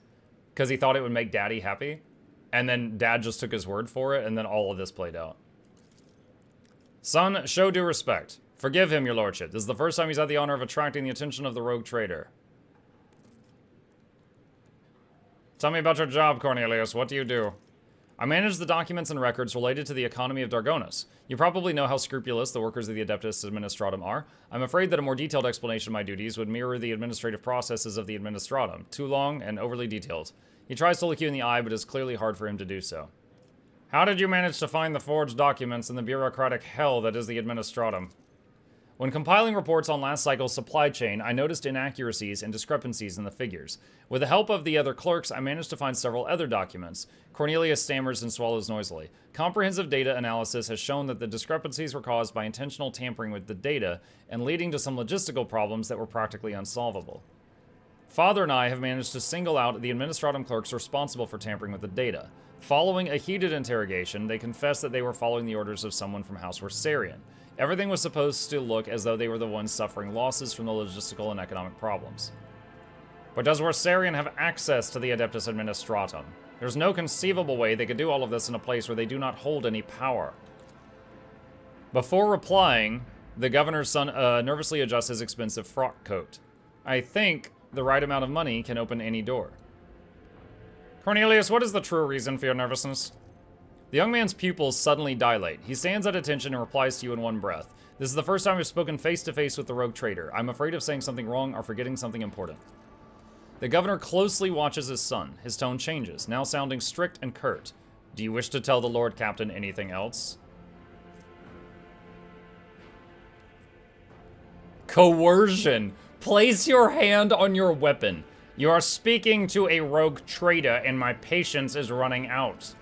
Because he thought it would make Daddy happy. And then Dad just took his word for it, and then all of this played out. Son, show due respect. Forgive him, your lordship. This is the first time he's had the honor of attracting the attention of the rogue trader. Tell me about your job, Cornelius. What do you do? I manage the documents and records related to the economy of Dargonis. You probably know how scrupulous the workers of the Adeptus Administratum are. I'm afraid that a more detailed explanation of my duties would mirror the administrative processes of the Administratum. Too long and overly detailed. He tries to look you in the eye, but it's clearly hard for him to do so. How did you manage to find the forged documents in the bureaucratic hell that is the Administratum? When compiling reports on last cycle's supply chain, I noticed inaccuracies and discrepancies in the figures. With the help of the other clerks, I managed to find several other documents. Cornelius stammers and swallows noisily. Comprehensive data analysis has shown that the discrepancies were caused by intentional tampering with the data and leading to some logistical problems that were practically unsolvable. Father and I have managed to single out the Administratum clerks responsible for tampering with the data. Following a heated interrogation, they confessed that they were following the orders of someone from House Worsarian. Everything was supposed to look as though they were the ones suffering losses from the logistical and economic problems. But does Worsarian have access to the Adeptus Administratum? There's no conceivable way they could do all of this in a place where they do not hold any power. Before replying, the governor's son nervously adjusts his expensive frock coat. I think the right amount of money can open any door. Cornelius, what is the true reason for your nervousness? The young man's pupils suddenly dilate. He stands at attention and replies to you in one breath. This is the first time I've spoken face to face with the rogue trader. I'm afraid of saying something wrong or forgetting something important. The governor closely watches his son. His tone changes, now sounding strict and curt. Do you wish to tell the Lord Captain anything else? Coercion. Place your hand on your weapon. You are speaking to a rogue trader and my patience is running out.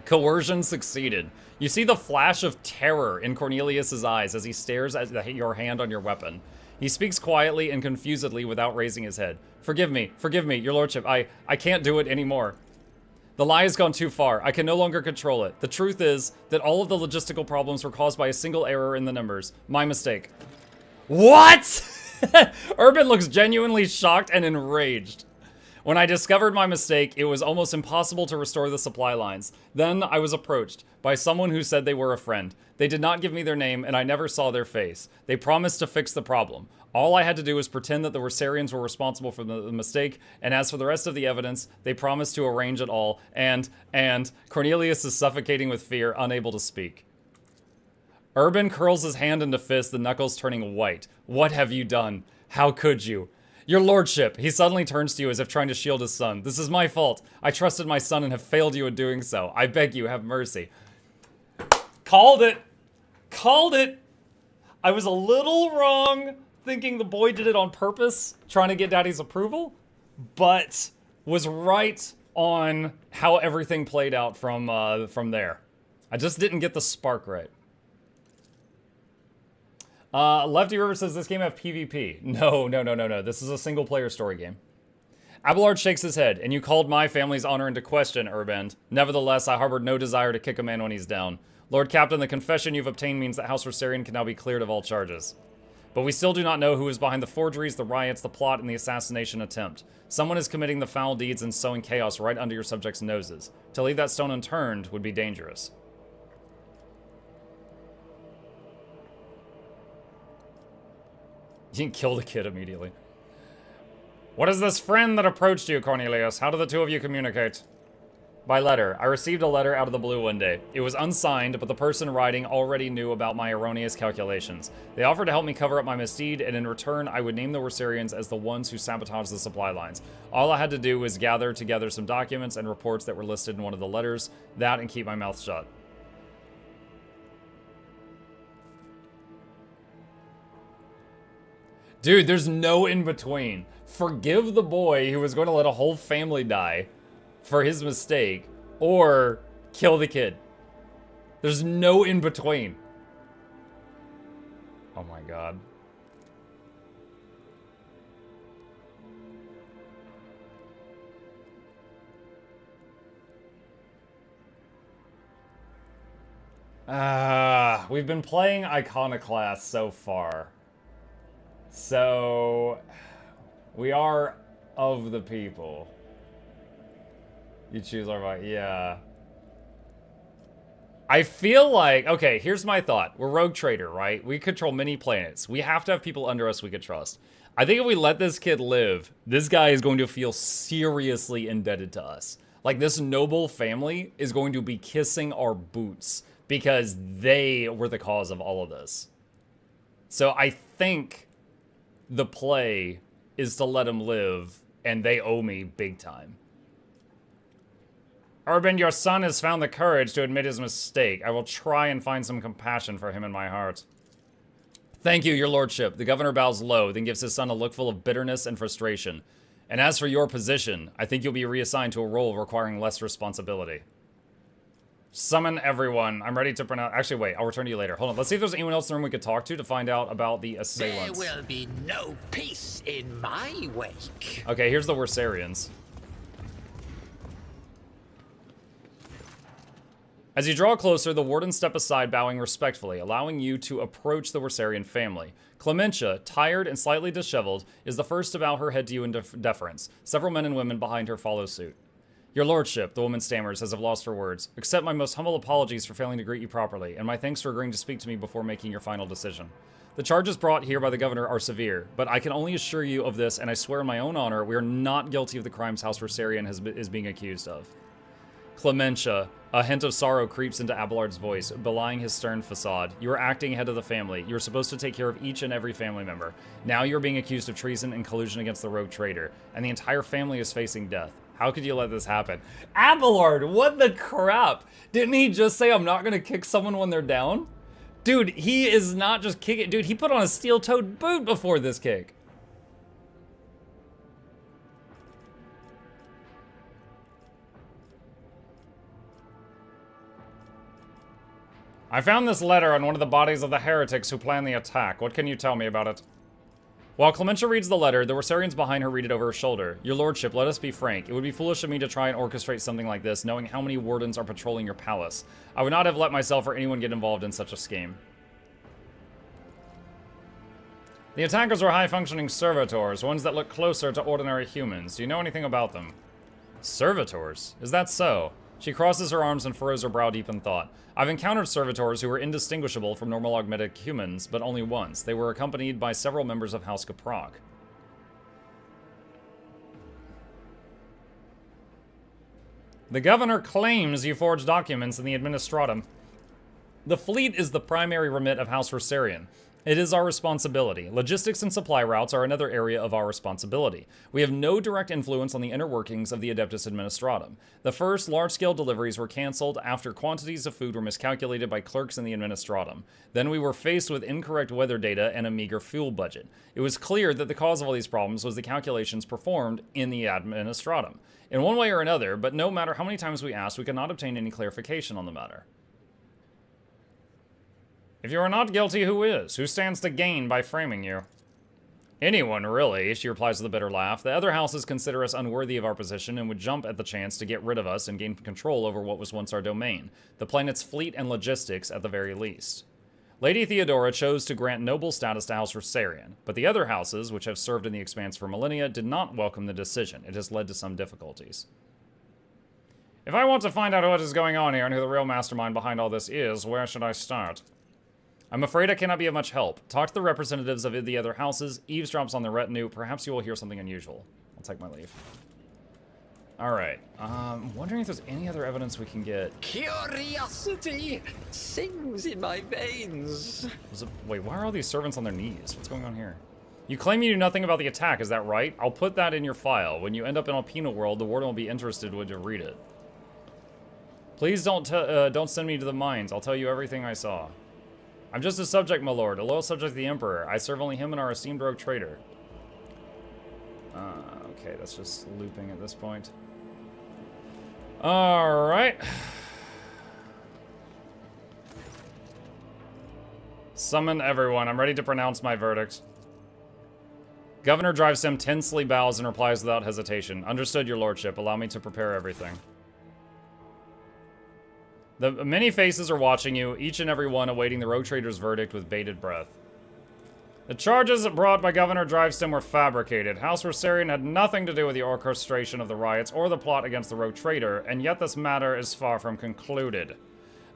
Coercion succeeded. You see the flash of terror in Cornelius's eyes as he stares at your hand on your weapon. He speaks quietly and confusedly without raising his head. Forgive me, your lordship. I can't do it anymore. The lie has gone too far. I can no longer control it. The truth is that all of the logistical problems were caused by a single error in the numbers. My mistake. What? Urban looks genuinely shocked and enraged. When I discovered my mistake, it was almost impossible to restore the supply lines. Then I was approached by someone who said they were a friend. They did not give me their name, and I never saw their face. They promised to fix the problem. All I had to do was pretend that the Rosarians were responsible for the mistake, and as for the rest of the evidence, they promised to arrange it all, and Cornelius is suffocating with fear, unable to speak. Urban curls his hand into fist, the knuckles turning white. What have you done? How could you? Your lordship, he suddenly turns to you as if trying to shield his son. This is my fault. I trusted my son and have failed you in doing so. I beg you, have mercy. Called it. Called it. I was a little wrong thinking the boy did it on purpose, trying to get daddy's approval, but was right on how everything played out from there. I just didn't get the spark right. Lefty River says this game have PvP. No. This is a single player story game. Abelard shakes his head, and you called my family's honor into question, Urband. Nevertheless, I harbored no desire to kick a man when he's down. Lord Captain, the confession you've obtained means that House Rosarian can now be cleared of all charges. But we still do not know who is behind the forgeries, the riots, the plot, and the assassination attempt. Someone is committing the foul deeds and sowing chaos right under your subjects' noses. To leave that stone unturned would be dangerous. You can kill the kid immediately. What is this friend that approached you, Cornelius? How do the two of you communicate? By letter. I received a letter out of the blue one day. It was unsigned, but the person writing already knew about my erroneous calculations. They offered to help me cover up my misdeed, and in return, I would name the Rosarians as the ones who sabotaged the supply lines. All I had to do was gather together some documents and reports that were listed in one of the letters, that and keep my mouth shut. Dude, there's no in-between. Forgive the boy who was going to let a whole family die for his mistake, or kill the kid. There's no in-between. Oh my god. We've been playing Iconoclast so far. So, we are of the people. You choose our right, yeah. I feel like, okay, here's my thought. We're Rogue Trader, right? We control many planets. We have to have people under us we could trust. I think if we let this kid live, this guy is going to feel seriously indebted to us. Like, this noble family is going to be kissing our boots because they were the cause of all of this. So I think the play is to let him live, and they owe me big time. Urban, your son has found the courage to admit his mistake. I will try and find some compassion for him in my heart. Thank you, your lordship. The governor bows low, then gives his son a look full of bitterness and frustration. And as for your position, I think you'll be reassigned to a role requiring less responsibility. Summon everyone. I'm ready to pronounce... Actually, wait. I'll return to you later. Hold on. Let's see if there's anyone else in the room we could talk to find out about the assailants. There will be no peace in my wake. Okay, here's the Rosarians. As you draw closer, the wardens step aside, bowing respectfully, allowing you to approach the Rosarian family. Clementia, tired and slightly disheveled, is the first to bow her head to you in deference. Several men and women behind her follow suit. Your lordship, the woman stammers, as if lost for words. Accept my most humble apologies for failing to greet you properly, and my thanks for agreeing to speak to me before making your final decision. The charges brought here by the governor are severe, but I can only assure you of this, and I swear in my own honor, we are not guilty of the crimes House Rosarian is being accused of. Clementia. A hint of sorrow creeps into Abelard's voice, belying his stern facade. You are acting head of the family. You are supposed to take care of each and every family member. Now you are being accused of treason and collusion against the rogue traitor, and the entire family is facing death. How could you let this happen? Abelard, what the crap? Didn't he just say I'm not gonna kick someone when they're down? Dude, he is not just kicking. Dude, he put on a steel-toed boot before this kick. I found this letter on one of the bodies of the heretics who planned the attack. What can you tell me about it? While Clementia reads the letter, the Rosarians behind her read it over her shoulder. Your lordship, let us be frank. It would be foolish of me to try and orchestrate something like this, knowing how many wardens are patrolling your palace. I would not have let myself or anyone get involved in such a scheme. The attackers were high-functioning servitors, ones that look closer to ordinary humans. Do you know anything about them? Servitors? Is that so? She crosses her arms and furrows her brow deep in thought. I've encountered servitors who were indistinguishable from normal augmented humans, but only once. They were accompanied by several members of House Kaprak. The governor claims you forged documents in the administratum. The fleet is the primary remit of House Rosarian. It is our responsibility. Logistics and supply routes are another area of our responsibility. We have no direct influence on the inner workings of the Adeptus Administratum. The first large-scale deliveries were cancelled after quantities of food were miscalculated by clerks in the Administratum. Then we were faced with incorrect weather data and a meager fuel budget. It was clear that the cause of all these problems was the calculations performed in the Administratum. In one way or another, but no matter how many times we asked, we could not obtain any clarification on the matter. If you are not guilty, who is? Who stands to gain by framing you? Anyone, really, she replies with a bitter laugh. The other houses consider us unworthy of our position and would jump at the chance to get rid of us and gain control over what was once our domain, the planet's fleet and logistics at the very least. Lady Theodora chose to grant noble status to House Rosarian, but the other houses, which have served in the Expanse for millennia, did not welcome the decision. It has led to some difficulties. If I want to find out what is going on here and who the real mastermind behind all this is, where should I start? I'm afraid I cannot be of much help. Talk to the representatives of the other houses, eavesdrops on their retinue, perhaps you will hear something unusual. I'll take my leave. Alright, I'm wondering if there's any other evidence we can get. Curiosity sings in my veins. Wait, why are all these servants on their knees? What's going on here? You claim you knew nothing about the attack, is that right? I'll put that in your file. When you end up in a penal world, the warden will be interested when you read it. Please don't send me to the mines. I'll tell you everything I saw. I'm just a subject, my lord, a loyal subject of the Emperor. I serve only him and our esteemed rogue traitor. Okay, that's just looping at this point. Alright. Summon everyone. I'm ready to pronounce my verdict. Governor Drivestem tensely bows and replies without hesitation. Understood, your lordship. Allow me to prepare everything. The many faces are watching you, each and every one awaiting the rogue trader's verdict with bated breath. The charges brought by Governor Drivestem were fabricated. House Rosarian had nothing to do with the orchestration of the riots or the plot against the rogue trader, and yet this matter is far from concluded.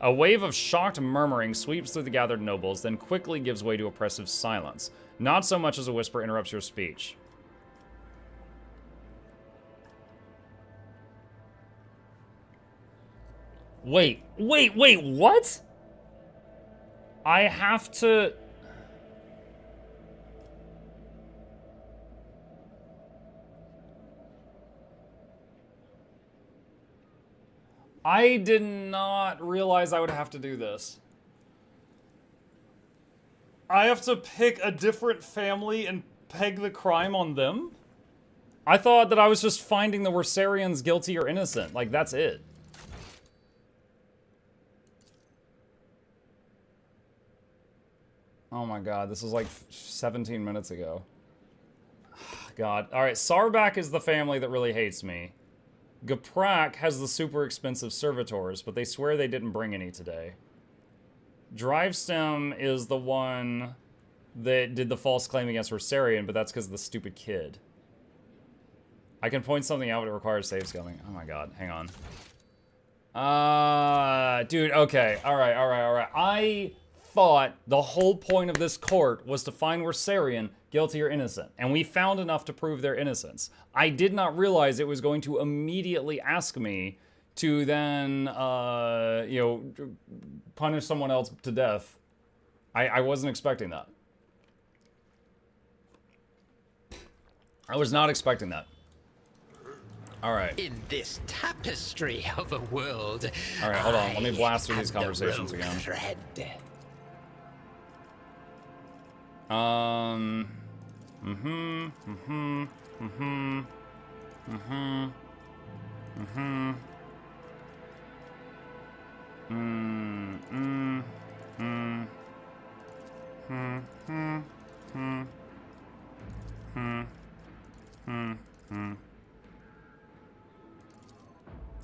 A wave of shocked murmuring sweeps through the gathered nobles, then quickly gives way to oppressive silence. Not so much as a whisper interrupts your speech. Wait, what? I have to... I did not realize I would have to do this. I have to pick a different family and peg the crime on them? I thought that I was just finding the Rosarians guilty or innocent. Like, that's it. Oh my god, this was like 17 minutes ago. God. Alright, Sarbak is the family that really hates me. Gaprak has the super expensive servitors, but they swear they didn't bring any today. Drivestem is the one that did the false claim against Rosarian, but that's because of the stupid kid. I can point something out, but it requires saves going. Oh my god, hang on. Dude, okay. Alright. I thought the whole point of this court was to find Wersarian guilty or innocent, and we found enough to prove their innocence. I did not realize it was going to immediately ask me to then, you know, punish someone else to death. I wasn't expecting that. I was not expecting that. All right. In this tapestry of a world. All right, hold on. Let me blast through I these am the conversations road again. thread.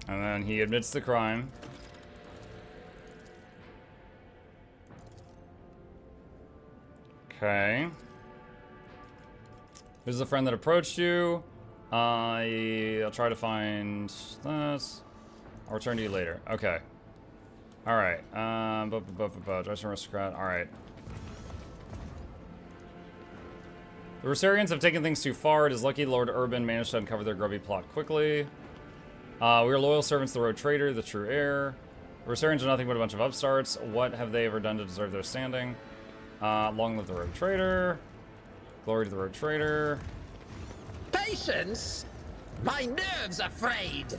And then he admits the crime. Okay. Who's the friend that approached you? I'll try to find this. I'll return to you later. Okay. Alright. Dress aristocrat. Alright. The Rosarians have taken things too far. It is lucky Lord Urban managed to uncover their grubby plot quickly. We are loyal servants to the Road Trader, the true heir. The Rosarians are nothing but a bunch of upstarts. What have they ever done to deserve their standing? Long live the Road Trader. Glory to the Road Trader. Patience? My nerves are frayed.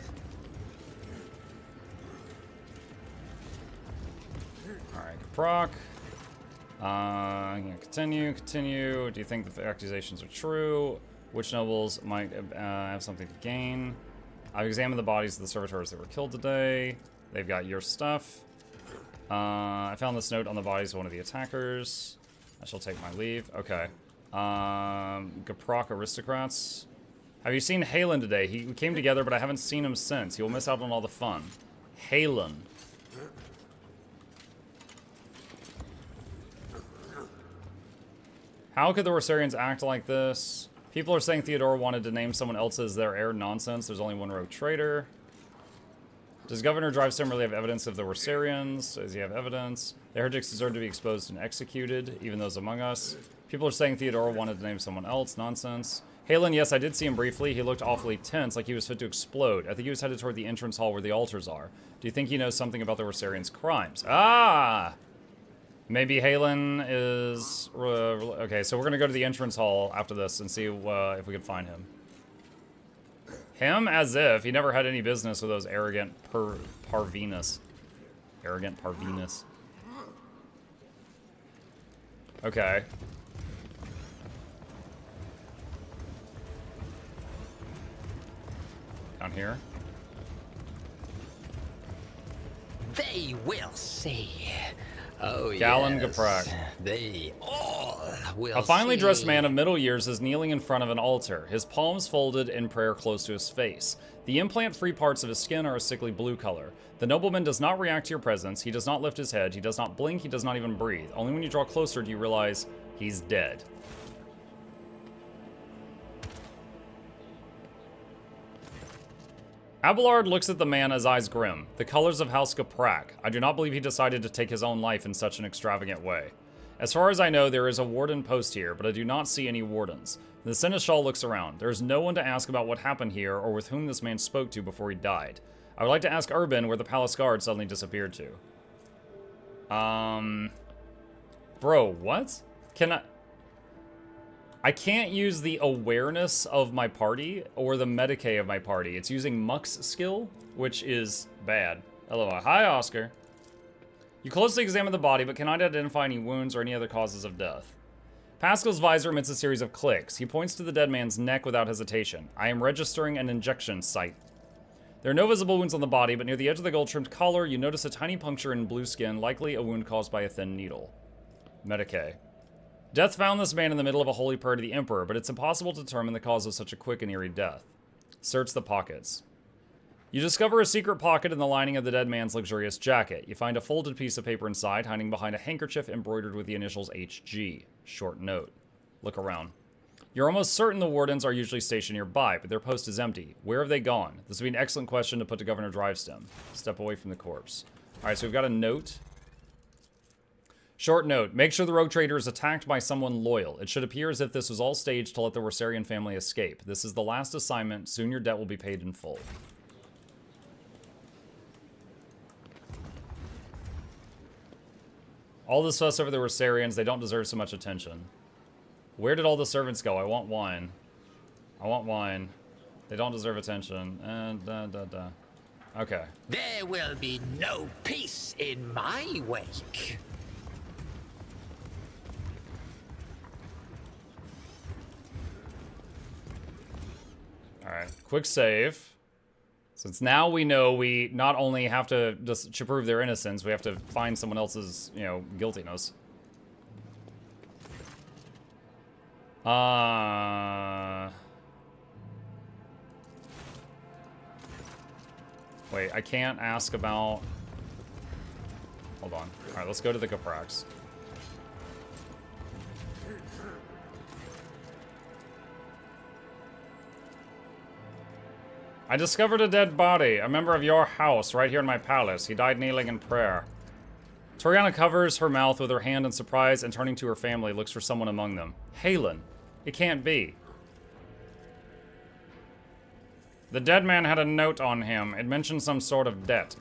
Alright, Proc. Yeah, continue. Do you think the accusations are true? Which nobles might have something to gain? I've examined the bodies of the servitors that were killed today. They've got your stuff. I found this note on the bodies of one of the attackers. I shall take my leave. Okay. Gaproc aristocrats. Have you seen Halen today? We came together, but I haven't seen him since. He will miss out on all the fun. Halen. How could the Rosarians act like this? People are saying Theodora wanted to name someone else as their heir. Nonsense. There's only one Road Trader. Does Governor Drivestem really have evidence of the Rosarians? Does he have evidence? The heretics deserve to be exposed and executed, even those among us. People are saying Theodora wanted to name someone else. Nonsense. Halen, yes, I did see him briefly. He looked awfully tense, like he was fit to explode. I think he was headed toward the entrance hall where the altars are. Do you think he knows something about the Rosarians' crimes? Ah! Maybe Halen is... okay, so we're going to go to the entrance hall after this and see if we can find him. Him? As if. He never had any business with those arrogant Parvenus. Arrogant Parvenus. Okay. Down here. They will see. Oh, Galen yes. Gaproc. They all will A finely see. dressed man of middle years is kneeling in front of an altar, his palms folded in prayer close to his face. The implant-free parts of his skin are a sickly blue color. The nobleman does not react to your presence, he does not lift his head, he does not blink, he does not even breathe. Only when you draw closer do you realize he's dead. Abelard looks at the man, his eyes grim. The colors of House Gaproc. I do not believe he decided to take his own life in such an extravagant way. As far as I know, there is a warden post here, but I do not see any wardens. The Seneschal looks around. There is no one to ask about what happened here or with whom this man spoke to before he died. I would like to ask Urban where the palace guard suddenly disappeared to. Bro, what? I can't use the awareness of my party or the Medicae of my party. It's using Muck's skill, which is bad. Hello, hi Oscar. You closely examine the body, but cannot identify any wounds or any other causes of death. Pascal's visor emits a series of clicks. He points to the dead man's neck without hesitation. I am registering an injection site. There are no visible wounds on the body, but near the edge of the gold-trimmed collar, you notice a tiny puncture in blue skin, likely a wound caused by a thin needle. Medicae. Death found this man in the middle of a holy prayer to the Emperor, but it's impossible to determine the cause of such a quick and eerie death. Search the pockets. You discover a secret pocket in the lining of the dead man's luxurious jacket. You find a folded piece of paper inside, hiding behind a handkerchief embroidered with the initials HG. Short note. Look around. You're almost certain the wardens are usually stationed nearby, but their post is empty. Where have they gone? This would be an excellent question to put to Governor Drivestem. Step away from the corpse. Alright, so we've got a note. Short note, make sure the rogue trader is attacked by someone loyal. It should appear as if this was all staged to let the Rorsarian family escape. This is the last assignment. Soon your debt will be paid in full. All this fuss over the Rorsarians, they don't deserve so much attention. Where did all the servants go? I want wine. I want wine. They don't deserve attention. Okay. There will be no peace in my wake. Alright, quick save. Since now we know we not only have to just to prove their innocence, we have to find someone else's, you know, guiltiness. Wait, I can't ask about... Hold on. Alright, let's go to the Caprax. I discovered a dead body, a member of your house, right here in my palace. He died kneeling in prayer. Toriana covers her mouth with her hand in surprise and turning to her family, looks for someone among them. Halen. It can't be. The dead man had a note on him. It mentioned some sort of debt.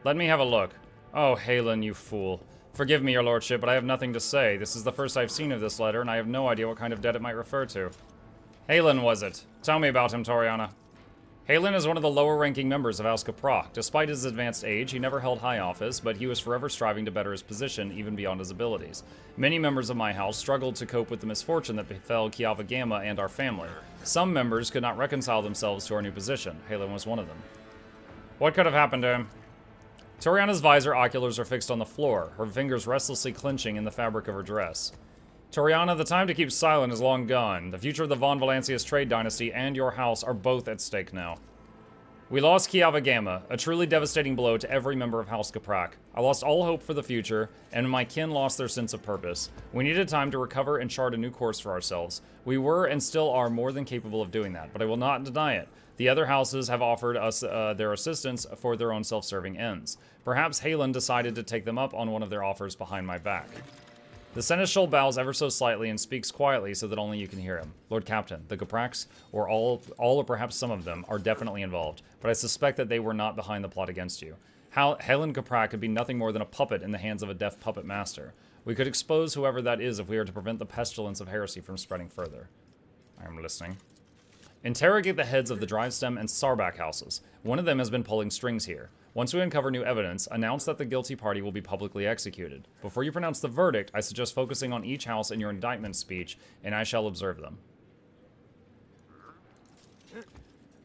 Let me have a look. Oh, Halen, you fool. Forgive me, your lordship, but I have nothing to say. This is the first I've seen of this letter, and I have no idea what kind of debt it might refer to. Halen was it? Tell me about him, Toriana. Halen is one of the lower-ranking members of House Caprock. Despite his advanced age, he never held high office, but he was forever striving to better his position, even beyond his abilities. Many members of my house struggled to cope with the misfortune that befell Kiava Gamma and our family. Some members could not reconcile themselves to our new position. Halen was one of them. What could have happened to him? Toriana's visor oculars are fixed on the floor, her fingers restlessly clenching in the fabric of her dress. Toriana, the time to keep silent is long gone. The future of the Von Valancius trade dynasty and your house are both at stake now. We lost Kiava Gamma, a truly devastating blow to every member of House Caprack. I lost all hope for the future, and my kin lost their sense of purpose. We needed time to recover and chart a new course for ourselves. We were and still are more than capable of doing that, but I will not deny it. The other houses have offered us their assistance for their own self-serving ends. Perhaps Halen decided to take them up on one of their offers behind my back. The seneschal bows ever so slightly and speaks quietly so that only you can hear him. Lord Captain, the Capracks, or all or perhaps some of them, are definitely involved, but I suspect that they were not behind the plot against you. Helen Caprack could be nothing more than a puppet in the hands of a deaf puppet master. We could expose whoever that is if we are to prevent the pestilence of heresy from spreading further. I am listening. Interrogate the heads of the Drivestem and Sarback houses. One of them has been pulling strings here. Once we uncover new evidence, announce that the guilty party will be publicly executed. Before you pronounce the verdict, I suggest focusing on each house in your indictment speech, and I shall observe them.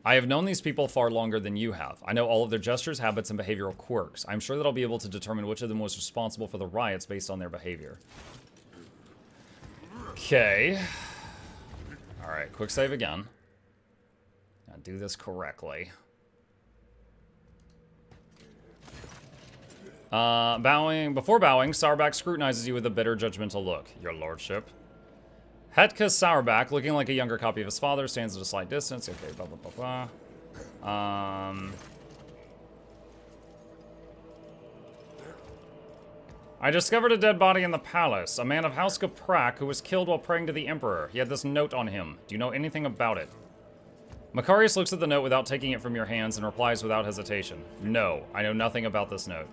I have known these people far longer than you have. I know all of their gestures, habits, and behavioral quirks. I'm sure that I'll be able to determine which of them was responsible for the riots based on their behavior. Okay. Alright, quick save again. Now do this correctly. Before bowing, Sarback scrutinizes you with a bitter, judgmental look. Your lordship. Hetka Sarback, looking like a younger copy of his father, stands at a slight distance. Okay, blah, blah, blah, blah. I discovered a dead body in the palace. A man of House Caprack who was killed while praying to the Emperor. He had this note on him. Do you know anything about it? Macarius looks at the note without taking it from your hands and replies without hesitation. No, I know nothing about this note.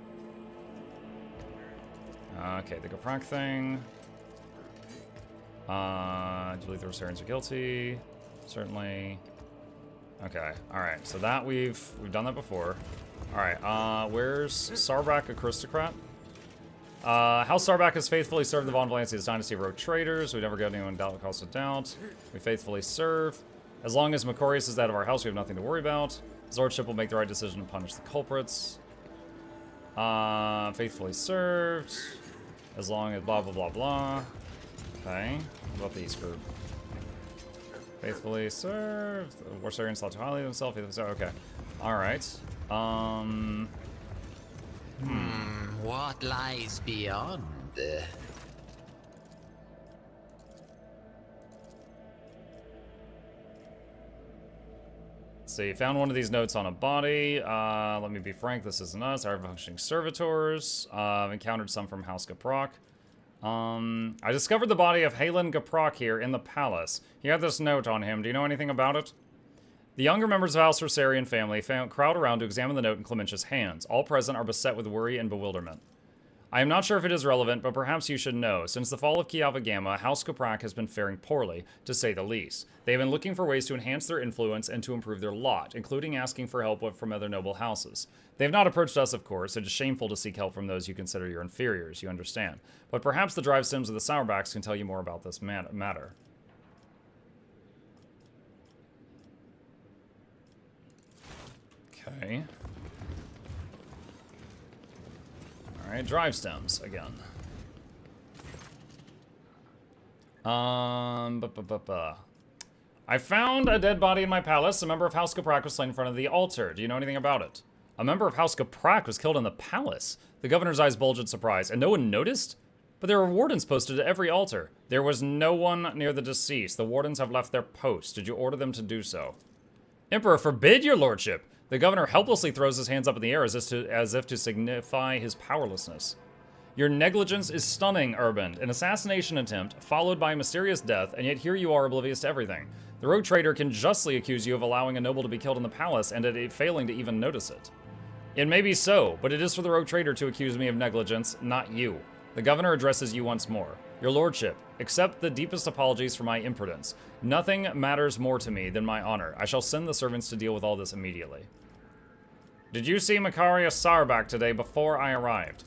Okay, the Caprack thing. Do you believe the Rorsarians are guilty? Certainly. Okay, alright, so that we've done that before. Alright, where's Sarback Aristocrat? House Sarback has faithfully served the Von Valancius dynasty of rogue traders. We never got anyone doubt cause of doubt. We faithfully serve. As long as Macarius is out of our house, we have nothing to worry about. His lordship will make the right decision to punish the culprits. Faithfully served. As long as blah, blah, blah, blah. Okay. What about these group? Faithfully served. Warsarians thought too highly of himself. Okay. Alright. What lies beyond? So you found one of these notes on a body. Let me be frank, this isn't us. Our functioning servitors. Encountered some from House Caprock. I discovered the body of Halen Gaprak here in the palace. He had this note on him. Do you know anything about it? The younger members of House Rosarian family crowd around to examine the note in Clementia's hands. All present are beset with worry and bewilderment. I am not sure if it is relevant, but perhaps you should know. Since the fall of Chi Alpha Gamma, House Gaprak has been faring poorly, to say the least. They have been looking for ways to enhance their influence and to improve their lot, including asking for help from other noble houses. They have not approached us, of course. It is shameful to seek help from those you consider your inferiors, you understand. But perhaps the drive sims of the Sourbacks can tell you more about this matter. Okay. Alright, drive stems again. I found a dead body in my palace. A member of House Gaprak was slain in front of the altar. Do you know anything about it? A member of House Gaprak was killed in the palace. The governor's eyes bulged in surprise. And no one noticed? But there were wardens posted at every altar. There was no one near the deceased. The wardens have left their posts. Did you order them to do so? Emperor, forbid your lordship! The governor helplessly throws his hands up in the air as if to signify his powerlessness. Your negligence is stunning, Urban. An assassination attempt, followed by a mysterious death, and yet here you are oblivious to everything. The rogue traitor can justly accuse you of allowing a noble to be killed in the palace and at failing to even notice it. It may be so, but it is for the rogue traitor to accuse me of negligence, not you. The governor addresses you once more. Your lordship, accept the deepest apologies for my imprudence. Nothing matters more to me than my honor. I shall send the servants to deal with all this immediately. Did you see Macarius Sarbak today before I arrived?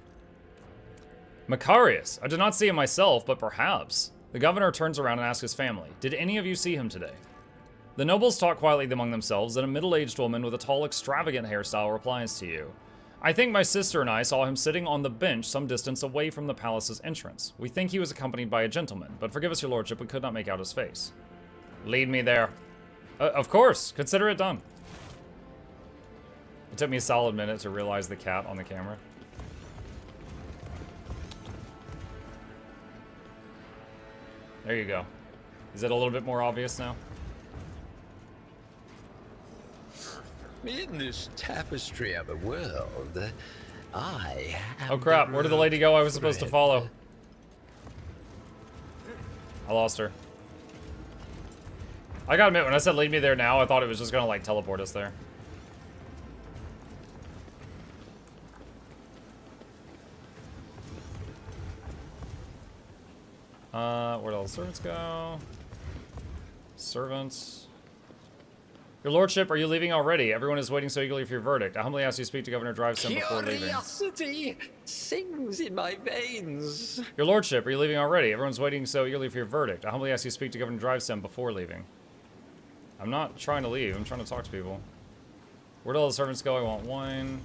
Macarius? I did not see him myself, but perhaps. The governor turns around and asks his family, did any of you see him today? The nobles talk quietly among themselves, and a middle-aged woman with a tall, extravagant hairstyle replies to you. I think my sister and I saw him sitting on the bench some distance away from the palace's entrance. We think he was accompanied by a gentleman, but forgive us, your lordship, we could not make out his face. Lead me there. Of course, consider it done. It took me a solid minute to realize the cat on the camera. There you go. Is it a little bit more obvious now? In this tapestry of a world, I am Oh crap, where did the lady go I was supposed to follow? I lost her. I gotta admit, when I said lead me there now, I thought it was just gonna like teleport us there. Where'd all the servants go? Servants. Your lordship, are you leaving already? Everyone is waiting so eagerly for your verdict. I humbly ask you to speak to Governor Driveson before leaving. Curiosity sings in my veins. Your lordship, are you leaving already? Everyone's waiting so eagerly for your verdict. I humbly ask you to speak to Governor Driveson before leaving. I'm not trying to leave. I'm trying to talk to people. Where'd all the servants go? I want wine.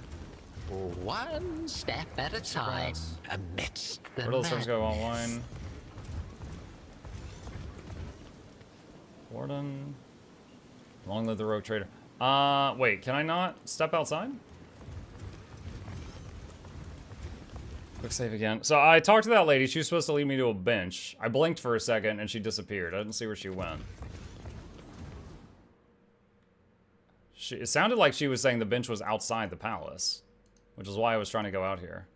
One step at a time amidst the Where'd all the servants go? I want madness. wine. Warden. Long live the rogue trader. Wait, can I not step outside? Quick save again. So I talked to that lady. She was supposed to lead me to a bench. I blinked for a second and she disappeared. I didn't see where she went. It sounded like she was saying the bench was outside the palace, which is why I was trying to go out here.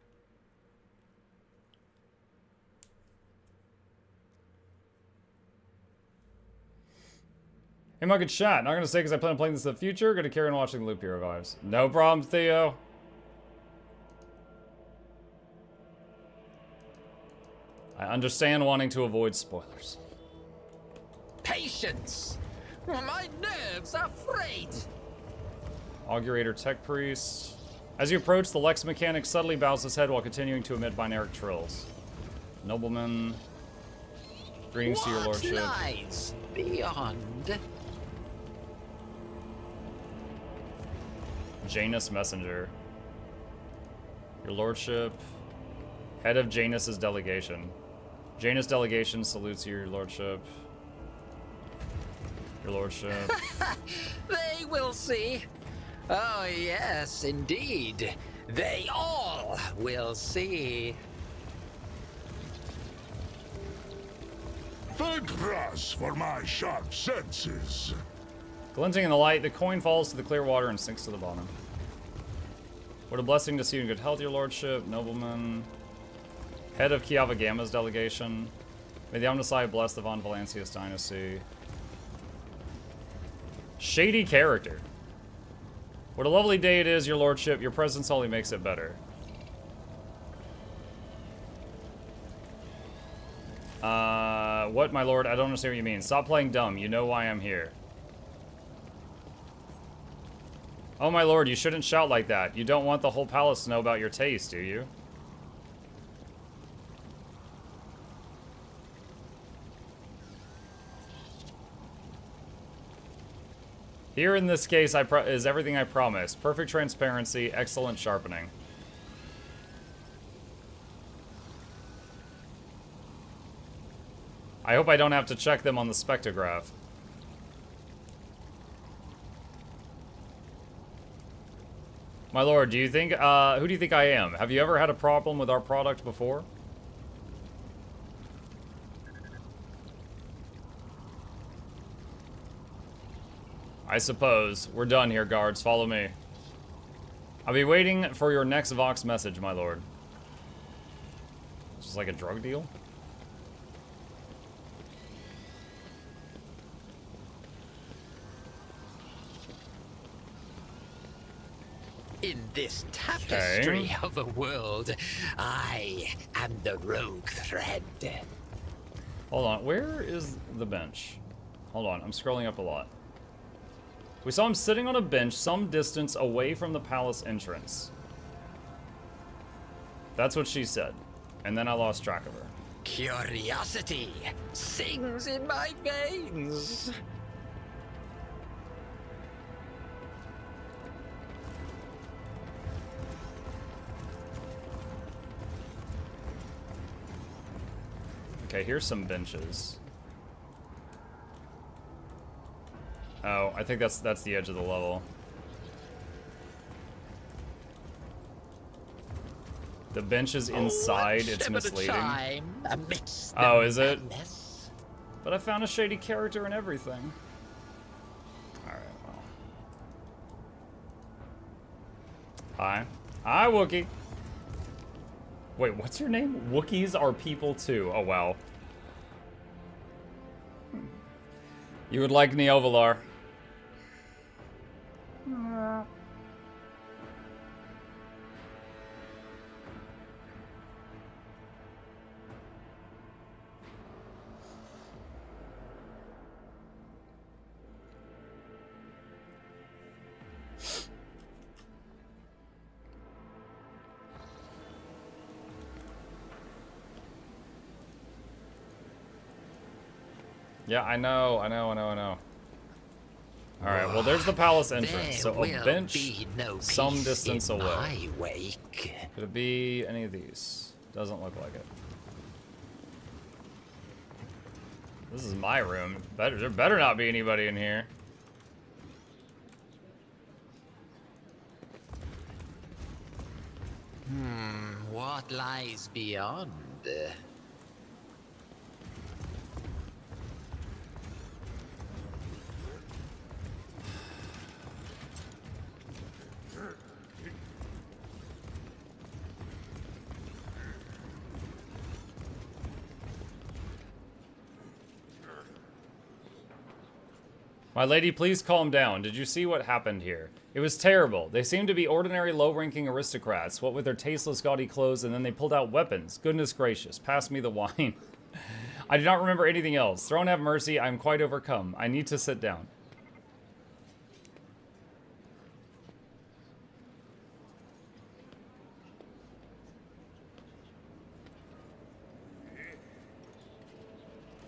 Hey, Mug, it's chat. Not gonna say because I plan on playing this in the future. Gonna carry on watching the Loop Hero vibes. No problem, Theo. I understand wanting to avoid spoilers. Patience! My nerves are frayed! Augurator Tech Priest. As you approach, the Lex mechanic subtly bows his head while continuing to emit binaric trills. Nobleman. Greetings to your lordship. What lies beyond? Janus Messenger. Your lordship. Head of Janus's delegation. Janus delegation salutes you, your lordship. Your lordship. They will see. Oh, yes, indeed. They all will see. Thank Ras for my sharp senses. Glinting in the light, the coin falls to the clear water and sinks to the bottom. What a blessing to see you in good health, your lordship. Nobleman. Head of Kiava Gamma's delegation. May the Omnisci bless the Von Valancius dynasty. Shady character. What a lovely day it is, your lordship. Your presence only makes it better. What, my lord? I don't understand what you mean. Stop playing dumb. You know why I'm here. Oh, my lord, you shouldn't shout like that. You don't want the whole palace to know about your taste, do you? Here in this case is everything I promised. Perfect transparency, excellent sharpening. I hope I don't have to check them on the spectrograph. My lord, do you think, who do you think I am? Have you ever had a problem with our product before? I suppose. We're done here, guards. Follow me. I'll be waiting for your next Vox message, my lord. This is like a drug deal? In this tapestry of a world, I am the rogue thread. Hold on, where is the bench? Hold on, I'm scrolling up a lot. We saw him sitting on a bench some distance away from the palace entrance. That's what she said. And then I lost track of her. Curiosity sings in my veins. Okay, here's some benches. Oh, I think that's the edge of the level. The bench is inside, it's misleading. Oh, is it? But I found a shady character and everything. Alright, well. Hi. Hi, Wookie. Wait, what's your name? Wookiees are people too. Oh, wow. You would like Neovalar. Yeah, I know. Alright, well, there's the palace entrance, so a bench some distance away. Could it be any of these? Doesn't look like it. This is my room. There better not be anybody in here. What lies beyond? My lady, please calm down. Did you see what happened here? It was terrible. They seemed to be ordinary low-ranking aristocrats, what with their tasteless, gaudy clothes, and then they pulled out weapons. Goodness gracious, pass me the wine. I do not remember anything else. Throne have mercy, I am quite overcome. I need to sit down.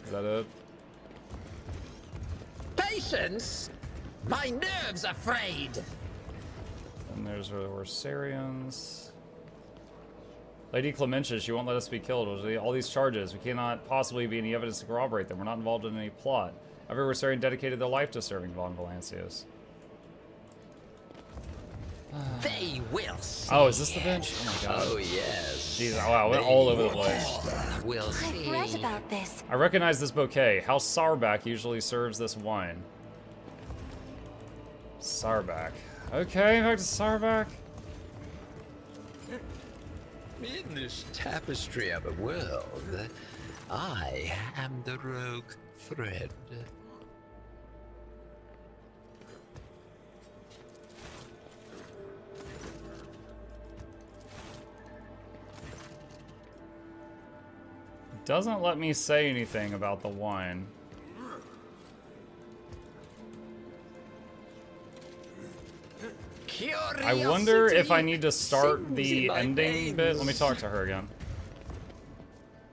Is that it? Patience? My nerves are frayed. And there's where there were Sarians. Lady Clementia, she won't let us be killed. All these charges, we cannot possibly be any evidence to corroborate them. We're not involved in any plot. Every Sarian dedicated their life to serving Von Valancius. They will see. Oh, is this the bench? Oh my god. Oh, yes. Jeez, wow, I went all over the place. We'll see. I've read about this. I recognize this bouquet. House Sarback usually serves this wine. Sarback. Okay, back to Sarback. In this tapestry of a world, I am the rogue thread. Doesn't let me say anything about the wine. I wonder if I need to start the ending bit. Let me talk to her again.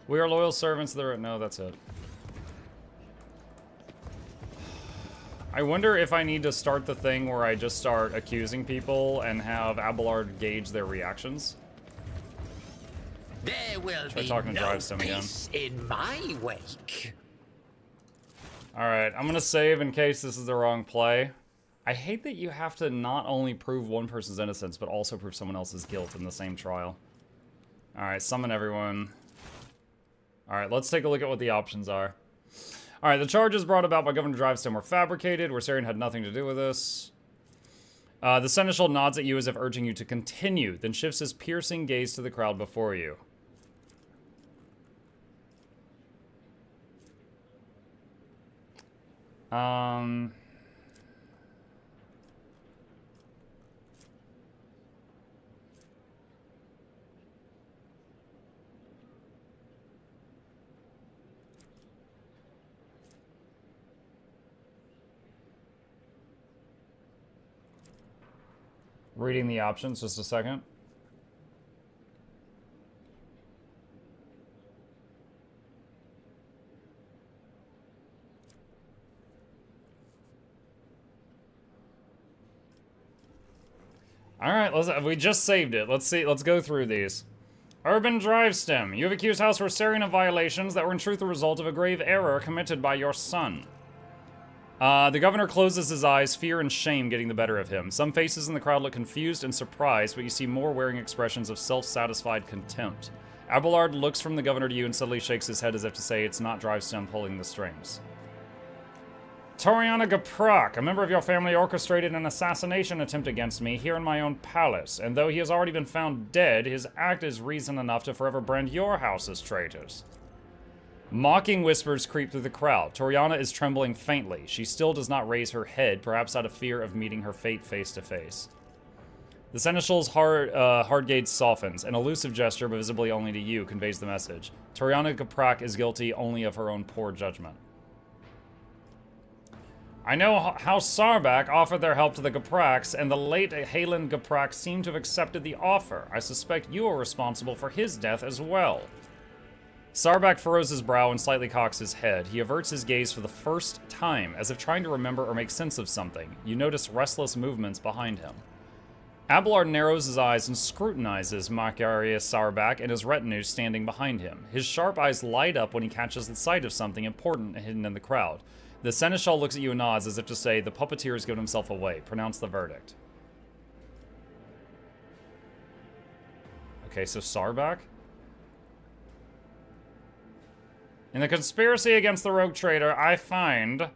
We are loyal servants. There, no, that's it. I wonder if I need to start the thing where I just start accusing people and have Abelard gauge their reactions. There will Try be talking to no Drivestem again. peace in my wake. Alright, I'm gonna save in case this is the wrong play. I hate that you have to not only prove one person's innocence, but also prove someone else's guilt in the same trial. Alright, summon everyone. Alright, let's take a look at what the options are. Alright, the charges brought about by Governor Drivestem were fabricated. Wersarion had nothing to do with this. The Seneschal nods at you as if urging you to continue, then shifts his piercing gaze to the crowd before you. Reading the options, just a second. Alright, we just saved it. Let's go through these. Urban Drivestem, you have accused House Wersarion of violations that were in truth the result of a grave error committed by your son. The governor closes his eyes, fear and shame getting the better of him. Some faces in the crowd look confused and surprised, but you see more wearing expressions of self-satisfied contempt. Abelard looks from the governor to you and suddenly shakes his head as if to say it's not Drivestem pulling the strings. Toriana Gaprak, a member of your family, orchestrated an assassination attempt against me here in my own palace, and though he has already been found dead, his act is reason enough to forever brand your house as traitors. Mocking whispers creep through the crowd. Toriana is trembling faintly. She still does not raise her head, perhaps out of fear of meeting her fate face to face. The Seneschal's hard gaze softens. An elusive gesture, but visibly only to you, conveys the message. Toriana Gaprak is guilty only of her own poor judgment. I know House Sarbak offered their help to the Gapraks, and the late Halen Gaprak seemed to have accepted the offer. I suspect you are responsible for his death as well. Sarbak furrows his brow and slightly cocks his head. He averts his gaze for the first time, as if trying to remember or make sense of something. You notice restless movements behind him. Abelard narrows his eyes and scrutinizes Macarius Sarbak and his retinue standing behind him. His sharp eyes light up when he catches the sight of something important hidden in the crowd. The Seneschal looks at you and nods as if to say, the puppeteer has given himself away. Pronounce the verdict. Okay, so Sarbak? In the conspiracy against the rogue traitor, I find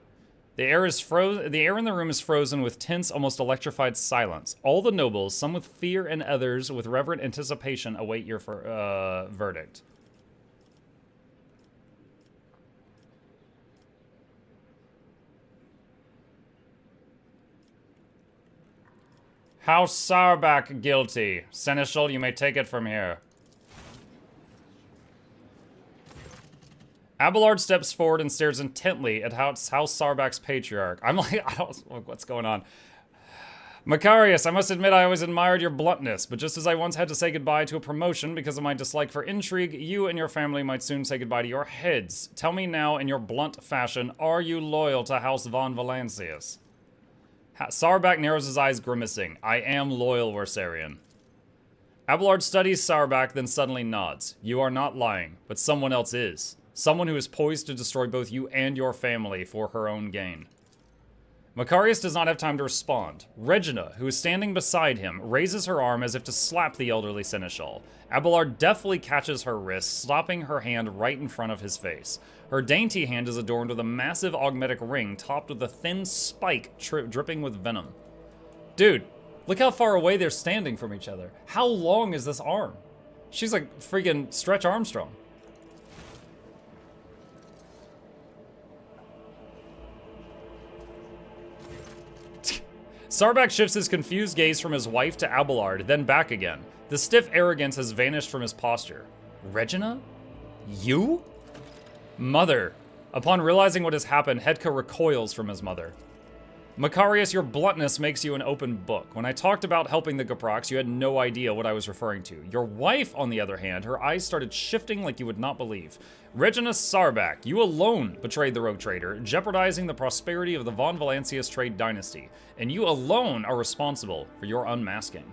the air in the room is frozen with tense, almost electrified silence. All the nobles, some with fear and others with reverent anticipation, await your verdict. House Sarbak guilty. Seneschal, you may take it from here. Abelard steps forward and stares intently at House Sarbak's patriarch. I'm like, what's going on? Macarius, I must admit I always admired your bluntness, but just as I once had to say goodbye to a promotion because of my dislike for intrigue, you and your family might soon say goodbye to your heads. Tell me now, in your blunt fashion, are you loyal to House von Valancius? Sarbak narrows his eyes, grimacing. I am loyal, Wersarion. Abelard studies Sarbak, then suddenly nods. You are not lying, but someone else is. Someone who is poised to destroy both you and your family for her own gain. Macarius does not have time to respond. Regina, who is standing beside him, raises her arm as if to slap the elderly Seneschal. Abelard deftly catches her wrist, stopping her hand right in front of his face. Her dainty hand is adorned with a massive augmetic ring topped with a thin spike dripping with venom. Dude, look how far away they're standing from each other. How long is this arm? She's like freaking Stretch Armstrong. Sarbak shifts his confused gaze from his wife to Abelard, then back again. The stiff arrogance has vanished from his posture. Regina? You? Mother. Upon realizing what has happened, Hedka recoils from his mother. Macarius, your bluntness makes you an open book. When I talked about helping the Gaprox, you had no idea what I was referring to. Your wife, on the other hand, her eyes started shifting like you would not believe. Regina Sarbak, you alone betrayed the Rogue Trader, jeopardizing the prosperity of the Von Valancius trade dynasty. And you alone are responsible for your unmasking.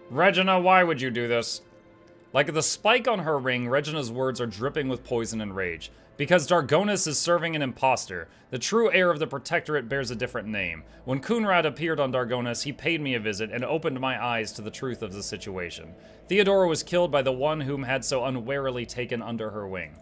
Regina, why would you do this? Like the spike on her ring, Regina's words are dripping with poison and rage. Because Dargonis is serving an imposter. The true heir of the Protectorate bears a different name. When Kunrad appeared on Dargonis, he paid me a visit and opened my eyes to the truth of the situation. Theodora was killed by the one whom had so unwarily taken under her wing.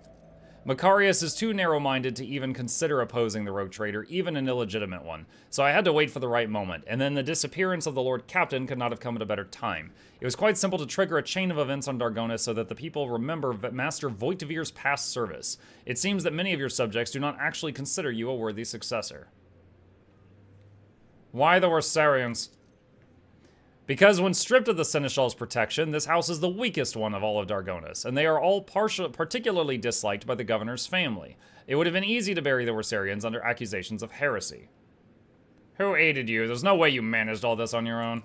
Macarius is too narrow-minded to even consider opposing the Rogue Trader, even an illegitimate one. So I had to wait for the right moment, and then the disappearance of the Lord Captain could not have come at a better time. It was quite simple to trigger a chain of events on Dargonis so that the people remember Master Voigtvir's past service. It seems that many of your subjects do not actually consider you a worthy successor. Why the Warsarians? Because when stripped of the Seneschal's protection, this house is the weakest one of all of Dargonis, and they are all particularly disliked by the governor's family. It would have been easy to bury the Warsarians under accusations of heresy. Who aided you? There's no way you managed all this on your own.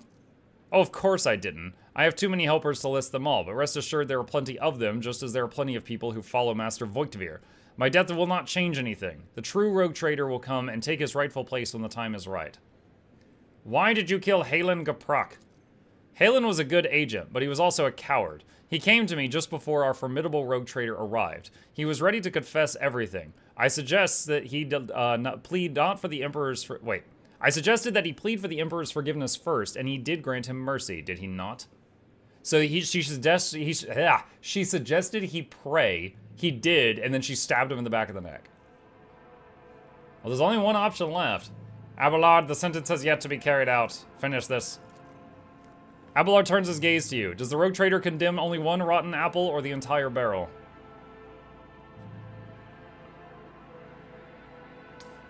Oh, of course I didn't. I have too many helpers to list them all, but rest assured there are plenty of them, just as there are plenty of people who follow Master Voigtvir. My death will not change anything. The true Rogue Trader will come and take his rightful place when the time is right. Why did you kill Halen Gaprak? Halen was a good agent, but he was also a coward. He came to me just before our formidable Rogue Trader arrived. He was ready to confess everything. I suggest that he plead not for the Emperor's... I suggested that he plead for the Emperor's forgiveness first, and he did grant him mercy, did he not? So she suggested he pray. He did, and then she stabbed him in the back of the neck. Well, there's only one option left. Abelard, the sentence has yet to be carried out. Finish this. Abelard turns his gaze to you. Does the Rogue Trader condemn only one rotten apple or the entire barrel?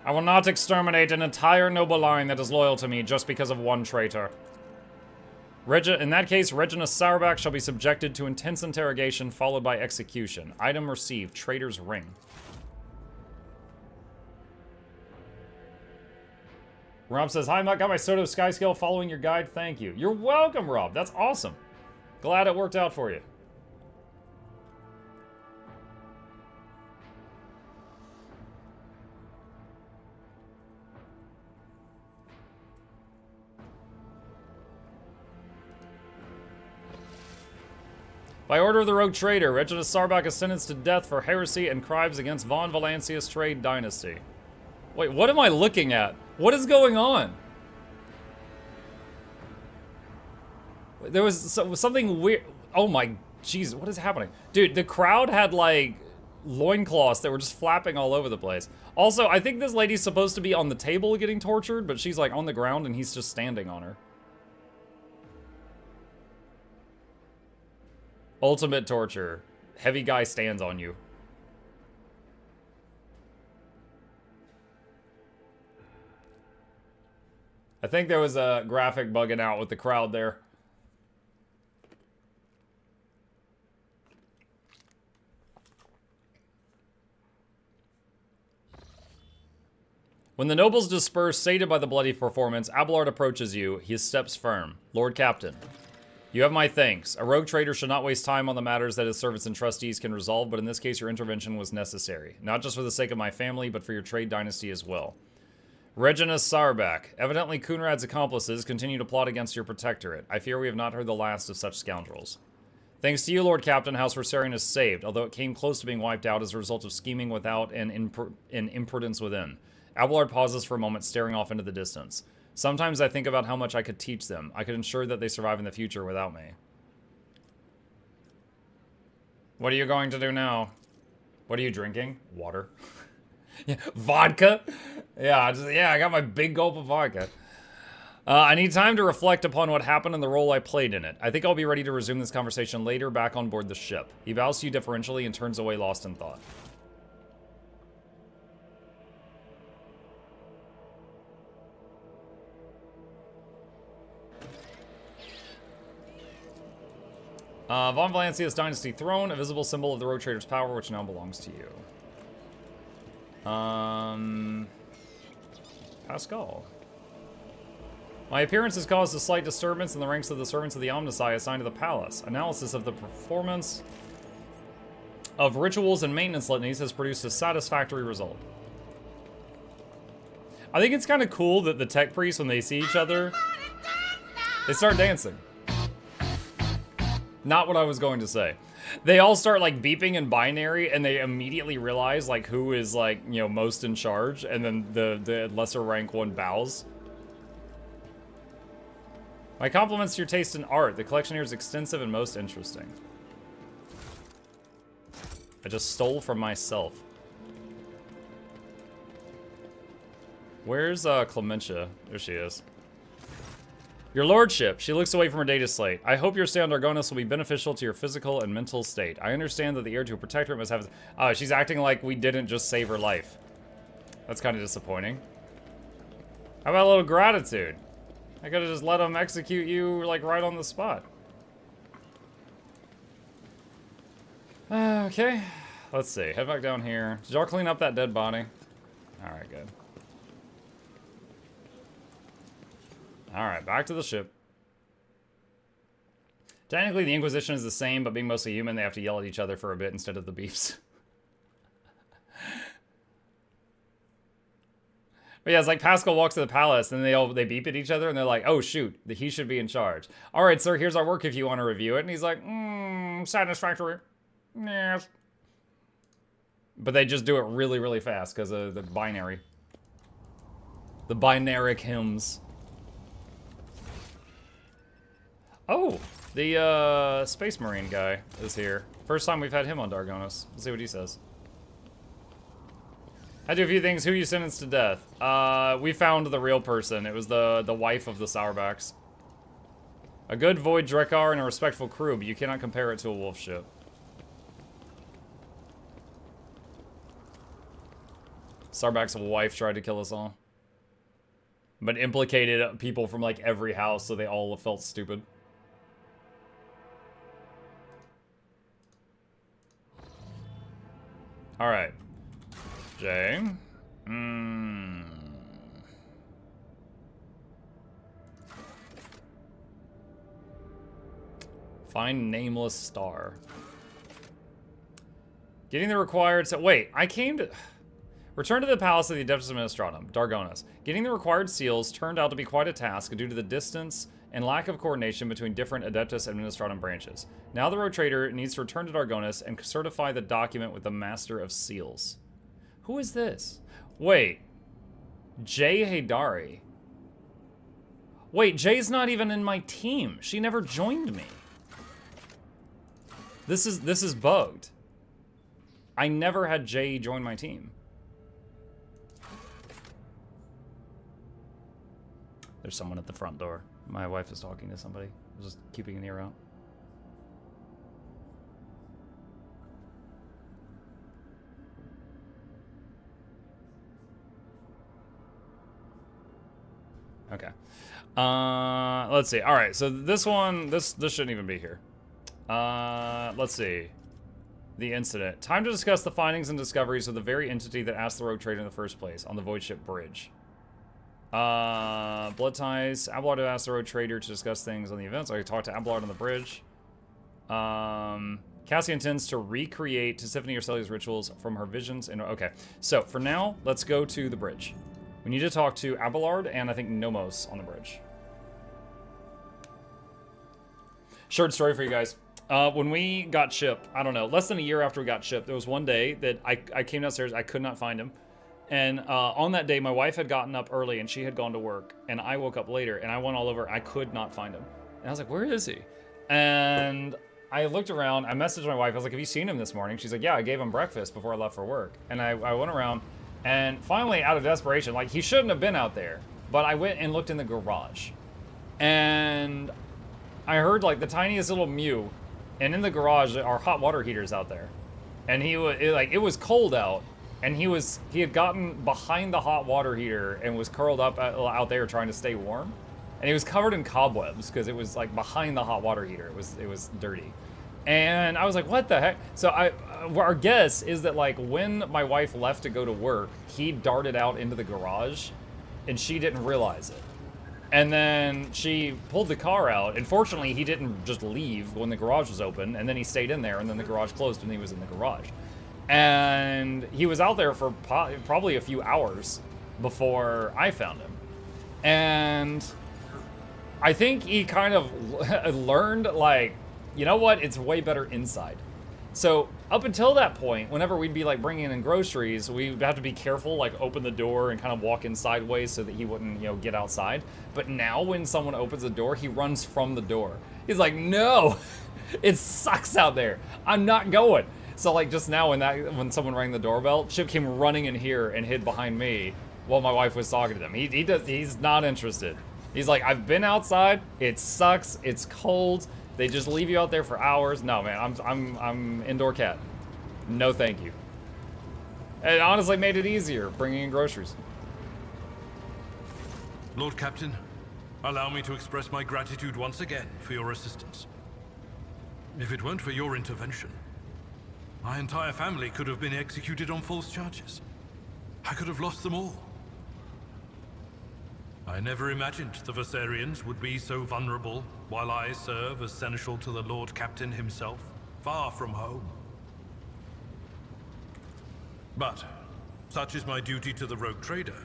I will not exterminate an entire noble line that is loyal to me just because of one traitor. In that case, Regina Sarbak shall be subjected to intense interrogation followed by execution. Item received, Traitor's Ring. Rob says, hi, Muck, got my Soto Sky Scale following your guide. Thank you. You're welcome, Rob. That's awesome. Glad it worked out for you. By order of the Rogue Trader, Regina Sarbak is sentenced to death for heresy and crimes against Von Valancius trade dynasty. Wait, what am I looking at? What is going on? There was something weird. Oh my, jeez, what is happening? Dude, the crowd had like loincloths that were just flapping all over the place. Also, I think this lady's supposed to be on the table getting tortured, but she's like on the ground and he's just standing on her. Ultimate torture. Heavy guy stands on you. I think there was a graphic bugging out with the crowd there. When the nobles disperse, sated by the bloody performance, Abelard approaches you. His steps firm. Lord Captain, you have my thanks. A rogue trader should not waste time on the matters that his servants and trustees can resolve, but in this case your intervention was necessary. Not just for the sake of my family, but for your trade dynasty as well. Regina Sarbak. Evidently Kunrad's accomplices continue to plot against your protectorate. I fear we have not heard the last of such scoundrels. Thanks to you, Lord Captain, House Rosarian is saved, although it came close to being wiped out as a result of scheming without and imprudence within. Abelard pauses for a moment, staring off into the distance. Sometimes I think about how much I could teach them. I could ensure that they survive in the future without me. What are you going to do now? What are you drinking? Water. Yeah, vodka? Yeah, I got my big gulp of vodka. I need time to reflect upon what happened and the role I played in it. I think I'll be ready to resume this conversation later back on board the ship. He bows to you deferentially and turns away lost in thought. Von Valancia's Dynasty Throne, a visible symbol of the Road Trader's power, which now belongs to you. Pascal. My appearance has caused a slight disturbance in the ranks of the servants of the Omnissiah assigned to the palace. Analysis of the performance of rituals and maintenance litanies has produced a satisfactory result. I think it's kind of cool that the tech priests, when they see each other, they start dancing. Not what I was going to say. They all start like beeping in binary and they immediately realize like who is like, you know, most in charge, and then the lesser rank one bows. My compliments to your taste in art. The collection here is extensive and most interesting. I just stole from myself. Where's Clementia? There she is. Your lordship. She looks away from her data slate. I hope your stay on Dargonis will be beneficial to your physical and mental state. I understand that the heir to a protectorate must have... she's acting like we didn't just save her life. That's kind of disappointing. How about a little gratitude? I could have just let him execute you, like, right on the spot. Okay. Let's see. Head back down here. Did y'all clean up that dead body? Alright, good. Alright, back to the ship. Technically, the Inquisition is the same, but being mostly human, they have to yell at each other for a bit instead of the beeps. But yeah, it's like Pascal walks to the palace, and they beep at each other, and they're like, oh shoot, he should be in charge. Alright, sir, here's our work if you want to review it. And he's like, satisfactory. Yes. But they just do it really, really fast, because of the binary. The binaric hymns. Oh, the Space Marine guy is here. First time we've had him on Dargonis. Let's see what he says. I do a few things. Who you sentenced to death? We found the real person. It was the wife of the Sourbacks. A good Void Drekar and a respectful crew, but you cannot compare it to a wolf ship. Sarback's wife tried to kill us all. But implicated people from like every house, so they all felt stupid. Alright. Jay. Find nameless star. Getting the required... Wait, I came to... Return to the Palace of the Adeptus Administratum, Dargonis. Getting the required seals turned out to be quite a task due to the distance and lack of coordination between different Adeptus Administratum branches. Now the Road Trader needs to return to Dargonis and certify the document with the Master of Seals. Who is this? Wait. Jay Haydari. Wait, Jay's not even in my team. She never joined me. This is bugged. I never had Jay join my team. There's someone at the front door. My wife is talking to somebody. I'm just keeping an ear out. Okay. Let's see. All right, so this one, this shouldn't even be here. Let's see. The incident. Time to discuss the findings and discoveries of the very entity that asked the Rogue Trader in the first place on the Void Ship Bridge. Blood ties. Abelard asked the Road Trader to discuss things on the event, so I talked to Abelard on the bridge. Cassia intends to recreate Tisiphone Urselia's rituals from her visions. And okay, so for now, let's go to the bridge. We need to talk to Abelard and I think Nomos on the bridge. Short story for you guys. When we got Chip, I don't know, less than a year after we got Chip, there was one day that I came downstairs, I could not find him. And on that day, my wife had gotten up early and she had gone to work. And I woke up later and I went all over. I could not find him. And I was like, where is he? And I looked around. I messaged my wife. I was like, have you seen him this morning? She's like, yeah, I gave him breakfast before I left for work. And I went around. And finally, out of desperation, like, he shouldn't have been out there. but I went and looked in the garage. And I heard like the tiniest little mew. And in the garage are hot water heaters out there. And it was cold out. And he had gotten behind the hot water heater and was curled up out there trying to stay warm. And he was covered in cobwebs because it was like behind the hot water heater. It was dirty. And I was like, what the heck? So our guess is that like when my wife left to go to work, he darted out into the garage and she didn't realize it. And then she pulled the car out, and fortunately he didn't just leave when the garage was open, and then he stayed in there, and then the garage closed and he was in the garage. And he was out there for probably a few hours before I found him. And I think he kind of learned, like, you know what, it's way better inside. So up until that point, whenever we'd be like bringing in groceries, we'd have to be careful, like open the door and kind of walk in sideways so that he wouldn't, you know, get outside. But now when someone opens the door, he runs from the door. He's like, no, it sucks out there. I'm not going. So like just now when someone rang the doorbell, Chip came running in here and hid behind me while my wife was talking to them. He's not interested. He's like, I've been outside. It sucks. It's cold. They just leave you out there for hours. No, man, I'm indoor cat. No, thank you. It honestly made it easier bringing in groceries. Lord Captain, allow me to express my gratitude once again for your assistance. If it weren't for your intervention, my entire family could have been executed on false charges. I could have lost them all. I never imagined the Viserians would be so vulnerable while I serve as seneschal to the Lord Captain himself, far from home. But such is my duty to the rogue trader,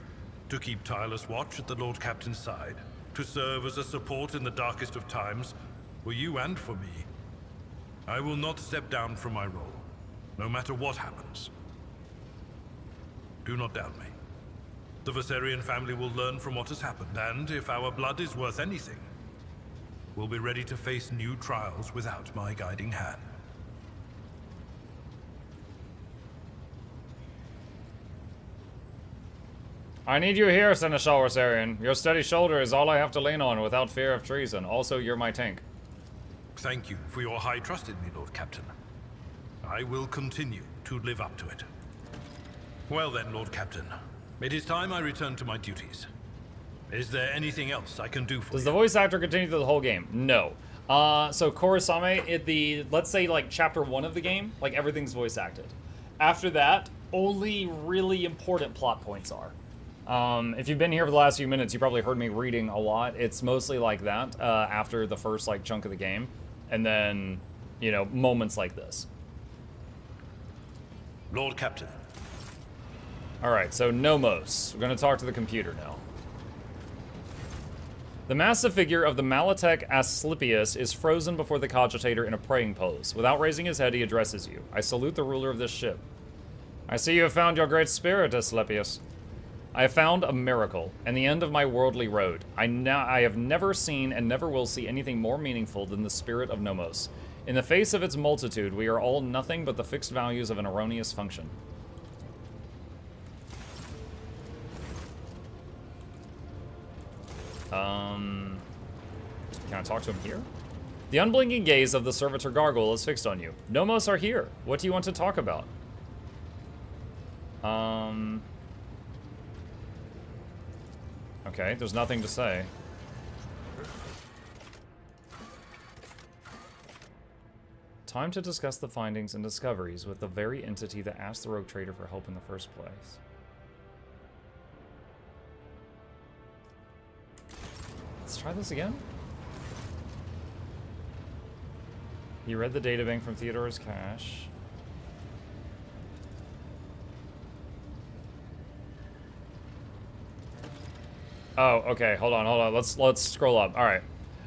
to keep tireless watch at the Lord Captain's side, to serve as a support in the darkest of times, for you and for me. I will not step down from my role, no matter what happens. Do not doubt me. The Viserian family will learn from what has happened, and if our blood is worth anything, we'll be ready to face new trials without my guiding hand. I need you here, Seneschal Viserion. Your steady shoulder is all I have to lean on without fear of treason. Also, you're my tank. Thank you for your high trust in me, Lord Captain. I will continue to live up to it. Well then, Lord Captain. It is time I return to my duties. Is there anything else I can do for you? Does the voice actor continue through the whole game? No. So Kurosame, let's say like chapter 1 of the game, like everything's voice acted. After that, only really important plot points are. If you've been here for the last few minutes, you probably heard me reading a lot. It's mostly like that after the first like chunk of the game, and then, you know, moments like this. Lord Captain. Alright, so Nomos. We're going to talk to the computer now. The massive figure of the Malatech Asclepius is frozen before the cogitator in a praying pose. Without raising his head, he addresses you. I salute the ruler of this ship. I see you have found your great spirit, Asclepius. I have found a miracle, and the end of my worldly road. I have never seen and never will see anything more meaningful than the spirit of Nomos. In the face of its multitude, we are all nothing but the fixed values of an erroneous function. Can I talk to him here? The unblinking gaze of the servitor gargoyle is fixed on you. Nomos are here. What do you want to talk about? Okay, there's nothing to say. Time to discuss the findings and discoveries with the very entity that asked the rogue trader for help in the first place. Let's try this again. You read the databank from Theodore's cache. Oh, okay, hold on. Let's scroll up. All right.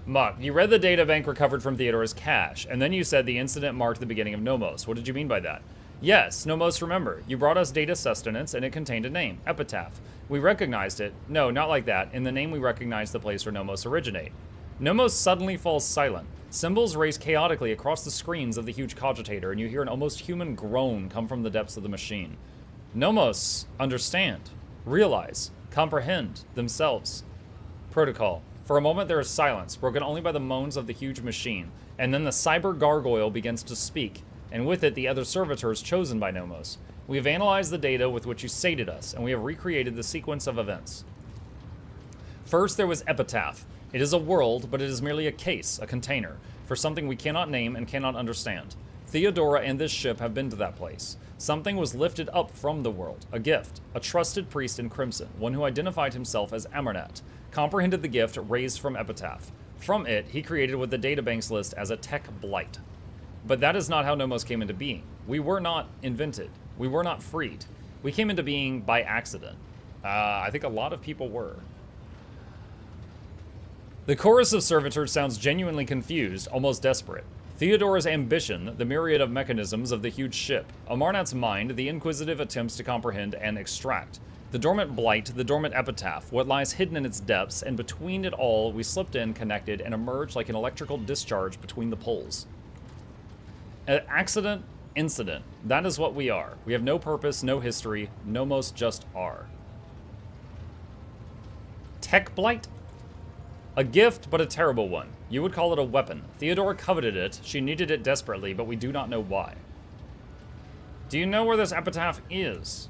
Muk, you read the databank recovered from Theodore's cache, and then you said the incident marked the beginning of Nomos. What did you mean by that? Yes, Nomos, remember. You brought us data sustenance, and it contained a name, Epitaph. We recognized it. No, not like that. In the name, we recognized the place where Nomos originate. Nomos suddenly falls silent. Symbols race chaotically across the screens of the huge cogitator, and you hear an almost human groan come from the depths of the machine. Nomos understand, realize, comprehend themselves. Protocol. For a moment there is silence, broken only by the moans of the huge machine, and then the cyber gargoyle begins to speak, and with it the other servitors chosen by Nomos. We have analyzed the data with which you sated us, and we have recreated the sequence of events. First there was Epitaph. It is a world, but it is merely a case, a container, for something we cannot name and cannot understand. Theodora and this ship have been to that place. Something was lifted up from the world, a gift. A trusted priest in Crimson, one who identified himself as Amarnat, comprehended the gift raised from Epitaph. From it, he created what the databanks list as a tech blight. But that is not how Nomos came into being. We were not invented. We were not freed. We came into being by accident. I think a lot of people were. The chorus of servitors sounds genuinely confused, almost desperate. Theodora's ambition, the myriad of mechanisms of the huge ship. Amarnat's mind, the inquisitive attempts to comprehend and extract. The dormant blight, the dormant epitaph, what lies hidden in its depths, and between it all, we slipped in, connected, and emerged like an electrical discharge between the poles. An accident, incident. That is what we are. We have no purpose, no history. Nomos just are. Tech blight? A gift, but a terrible one. You would call it a weapon. Theodora coveted it. She needed it desperately, but we do not know why. Do you know where this epitaph is?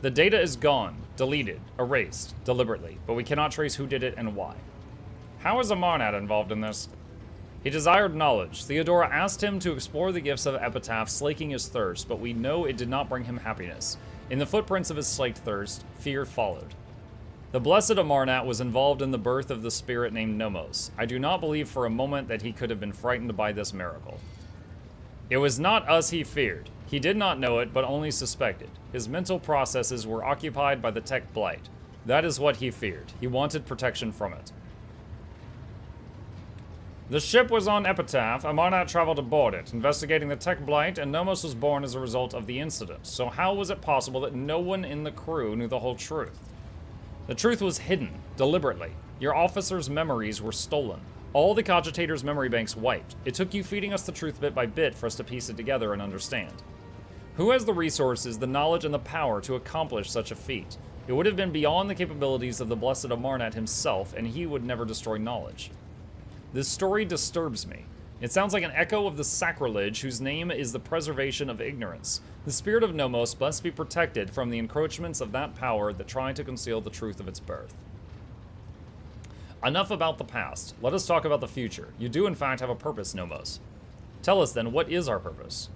The data is gone, deleted, erased, deliberately, but we cannot trace who did it and why. How is Amarnat involved in this? He desired knowledge. Theodora asked him to explore the gifts of Epitaph, slaking his thirst, but we know it did not bring him happiness. In the footprints of his slaked thirst, fear followed. The blessed Amarnat was involved in the birth of the spirit named Nomos. I do not believe for a moment that he could have been frightened by this miracle. It was not us he feared. He did not know it, but only suspected. His mental processes were occupied by the tech blight. That is what he feared. He wanted protection from it. The ship was on Epitaph. Amarnat traveled aboard it, investigating the tech blight, and Nomos was born as a result of the incident. So how was it possible that no one in the crew knew the whole truth? The truth was hidden, deliberately. Your officers' memories were stolen. All the cogitators' memory banks wiped. It took you feeding us the truth bit by bit for us to piece it together and understand. Who has the resources, the knowledge, and the power to accomplish such a feat? It would have been beyond the capabilities of the blessed Amarnat himself, and he would never destroy knowledge. This story disturbs me. It sounds like an echo of the sacrilege whose name is the preservation of ignorance. The spirit of Nomos must be protected from the encroachments of that power that try to conceal the truth of its birth. Enough about the past. Let us talk about the future. You do in fact have a purpose, Nomos. Tell us then, what is our purpose?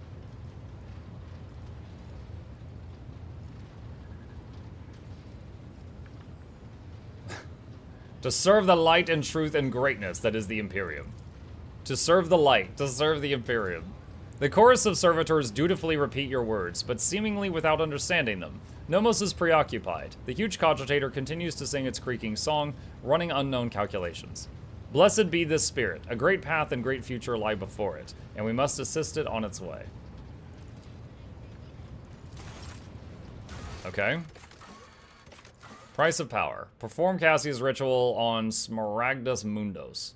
To serve the light and truth and greatness that is the Imperium. To serve the light, to serve the Imperium. The chorus of servitors dutifully repeat your words, but seemingly without understanding them. Nomos is preoccupied. The huge cogitator continues to sing its creaking song, running unknown calculations. Blessed be this spirit. A great path and great future lie before it, and we must assist it on its way. Okay. Price of power. Perform Cassia's ritual on Smaragdus Mundos.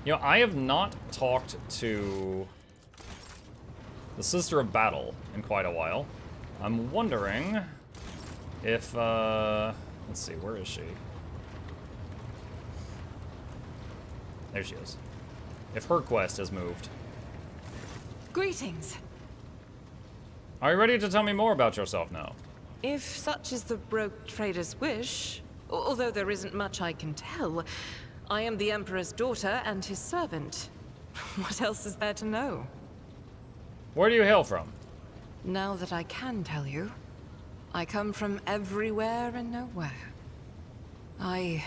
You know, I have not talked to the Sister of Battle in quite a while. I'm wondering if, let's see, where is she? There she is. If her quest has moved. Greetings. Are you ready to tell me more about yourself now? If such is the rogue trader's wish, although there isn't much I can tell, I am the Emperor's daughter and his servant. What else is there to know? Where do you hail from? Now that I can tell you, I come from everywhere and nowhere. I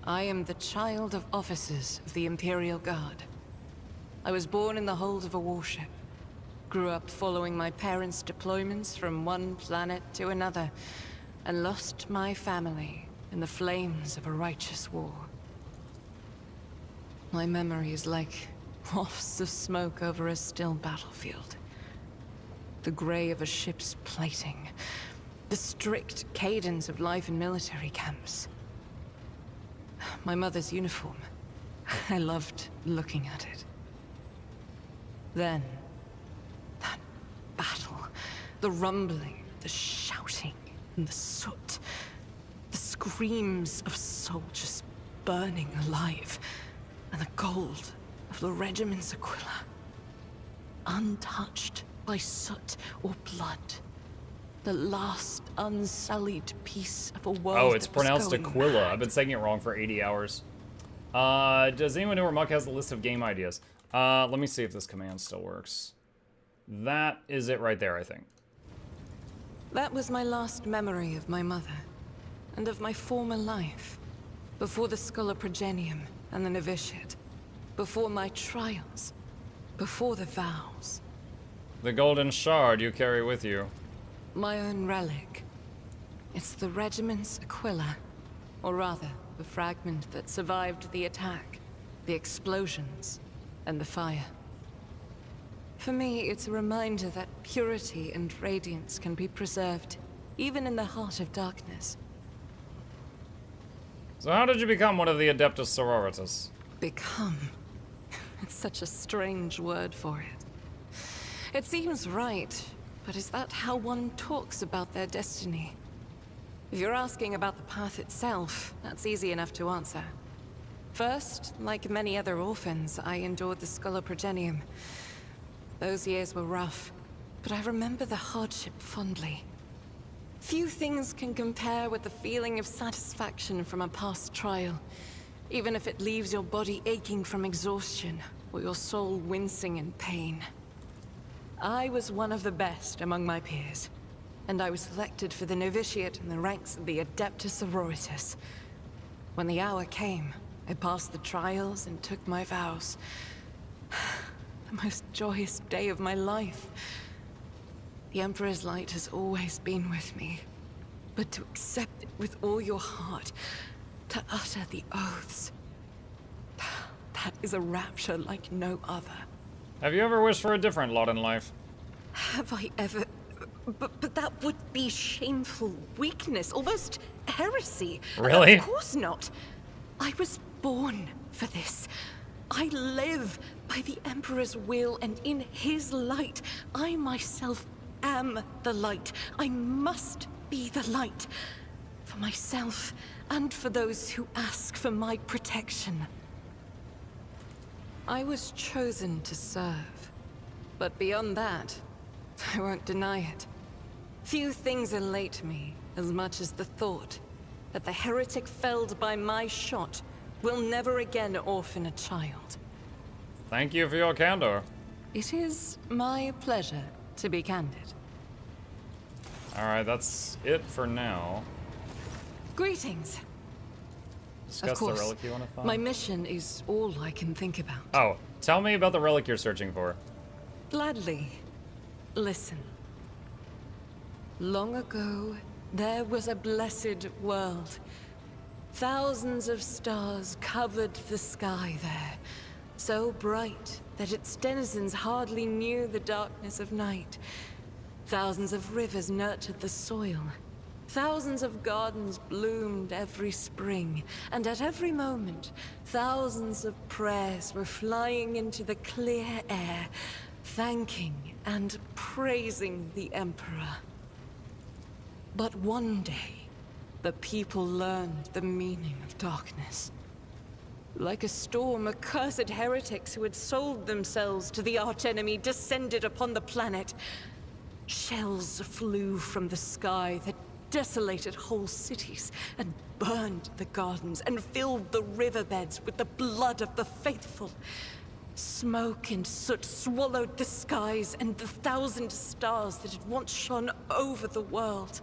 am the child of officers of the Imperial Guard. I was born in the hold of a warship. Grew up following my parents' deployments from one planet to another, and lost my family in the flames of a righteous war. My memory is like wafts of smoke over a still battlefield. The gray of a ship's plating. The strict cadence of life in military camps. My mother's uniform. I loved looking at it. Then, that battle. The rumbling, the shouting, and the soot. screams of soldiers burning alive, and the gold of the regiment's Aquila, untouched by soot or blood. The last unsullied piece of a world. Oh, it's that was pronounced going Aquila. mad. I've been saying it wrong for 80 hours. Does anyone know where Muck has the list of game ideas? Let me see if this command still works. That is it right there, I think. That was my last memory of my mother, and of my former life, before the Schola Progenium and the novitiate, before my trials, before the vows. The golden shard you carry with you. My own relic. It's the regiment's Aquila, or rather, the fragment that survived the attack, the explosions, and the fire. For me, it's a reminder that purity and radiance can be preserved, even in the heart of darkness. So how did you become one of the Adeptus Sororitas? Become. It's such a strange word for it. It seems right, but is that how one talks about their destiny? If you're asking about the path itself, that's easy enough to answer. First, like many other orphans, I endured the Schola Progenium. Those years were rough, but I remember the hardship fondly. Few things can compare with the feeling of satisfaction from a past trial, even if it leaves your body aching from exhaustion, or your soul wincing in pain. I was one of the best among my peers, and I was selected for the novitiate in the ranks of the Adeptus Sororitas. When the hour came, I passed the trials and took my vows. The most joyous day of my life. The Emperor's light has always been with me, but to accept it with all your heart, to utter the oaths, that is a rapture like no other. Have you ever wished for a different lot in life? Have I ever? But that would be shameful weakness, almost heresy. Really? Of course not. I was born for this. I live by the Emperor's will, and in his light, I myself am the light. I must be the light. For myself, and for those who ask for my protection. I was chosen to serve. But beyond that, I won't deny it. Few things elate me as much as the thought that the heretic felled by my shot will never again orphan a child. Thank you for your candor. It is my pleasure to be candid. Alright, that's it for now. Greetings. Discuss Of course, the relic you want to find. my mission is all I can think about. Oh, tell me about the relic you're searching for. Gladly. Listen. Long ago, there was a blessed world. Thousands of stars covered the sky there, so bright that its denizens hardly knew the darkness of night. Thousands of rivers nurtured the soil. Thousands of gardens bloomed every spring, and at every moment, thousands of prayers were flying into the clear air, thanking and praising the Emperor. But one day, the people learned the meaning of darkness. Like a storm, accursed heretics who had sold themselves to the archenemy descended upon the planet. Shells flew from the sky that desolated whole cities, and burned the gardens, and filled the riverbeds with the blood of the faithful. Smoke and soot swallowed the skies and the 1,000 stars that had once shone over the world.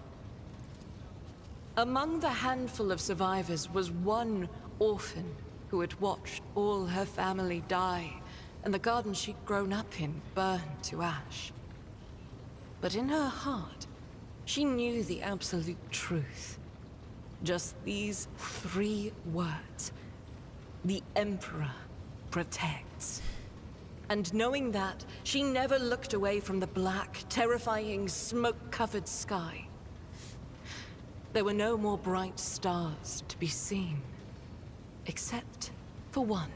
Among the handful of survivors was one orphan who had watched all her family die, and the garden she'd grown up in burned to ash. But in her heart, she knew the absolute truth. Just these 3 words. The Emperor protects. And knowing that, she never looked away from the black, terrifying, smoke-covered sky. There were no more bright stars to be seen, except for one.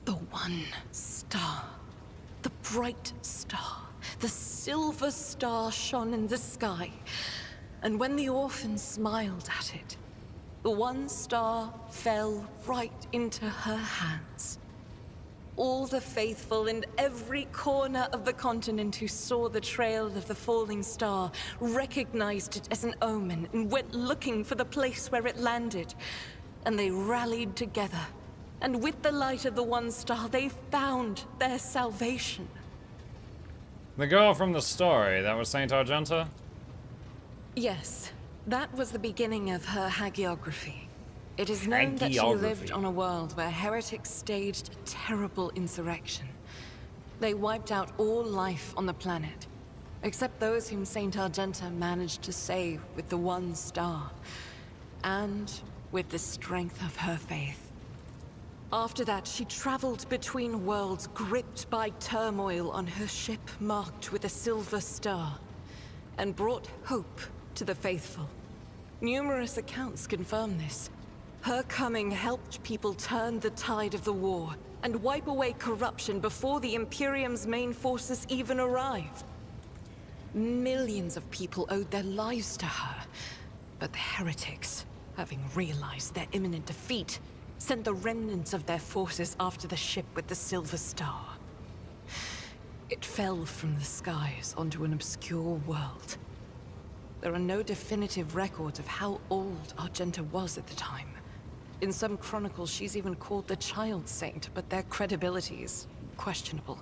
The one star. The bright star. The silver star shone in the sky. And when the orphan smiled at it, the one star fell right into her hands. All the faithful in every corner of the continent who saw the trail of the falling star recognized it as an omen and went looking for the place where it landed. And they rallied together. And with the light of the one star, they found their salvation. The girl from the story, that was Saint Argenta? Yes, that was the beginning of her hagiography. It is known that she lived on a world where heretics staged a terrible insurrection. They wiped out all life on the planet, except those whom Saint Argenta managed to save with the one star, and with the strength of her faith. After that, she traveled between worlds, gripped by turmoil on her ship marked with a silver star, and brought hope to the faithful. Numerous accounts confirm this. Her coming helped people turn the tide of the war and wipe away corruption before the Imperium's main forces even arrived. Millions of people owed their lives to her, but the heretics, having realized their imminent defeat, sent the remnants of their forces after the ship with the silver star. It fell from the skies onto an obscure world. There are no definitive records of how old Argenta was at the time. In some chronicles, she's even called the Child Saint, but their credibility is questionable.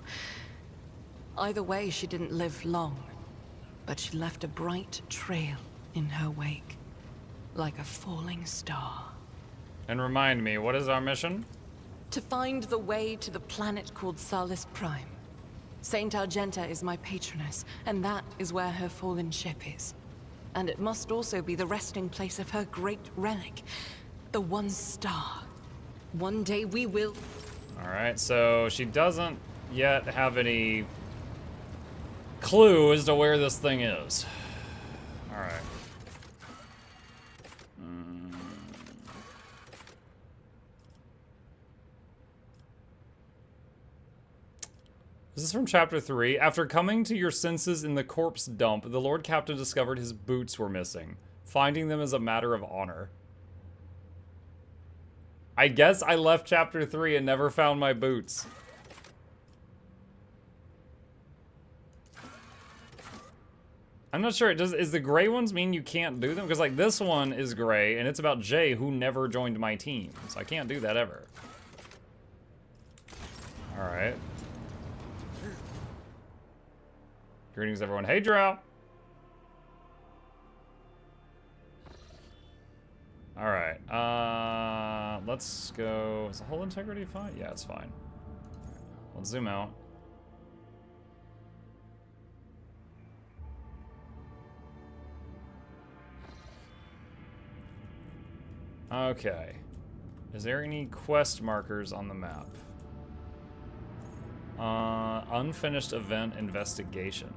Either way, she didn't live long, but she left a bright trail in her wake, like a falling star. And remind me, what is our mission? To find the way to the planet called Salus Prime. Saint Argenta is my patroness, and that is where her fallen ship is. And it must also be the resting place of her great relic, the one star. One day we will... Alright, so she doesn't yet have any clue as to where this thing is. Alright. This is from chapter 3. After coming to your senses in the corpse dump, the Lord Captain discovered his boots were missing. Finding them is a matter of honor. I guess I left chapter 3 and never found my boots. I'm not sure. Is the gray ones mean you can't do them? Because like this one is gray and it's about Jay who never joined my team. So I can't do that ever. Alright. Greetings everyone. Hey Drow. Alright, let's go. Is the whole integrity fine? Yeah, it's fine. Let's zoom out. Okay. Is there any quest markers on the map? Unfinished event investigation.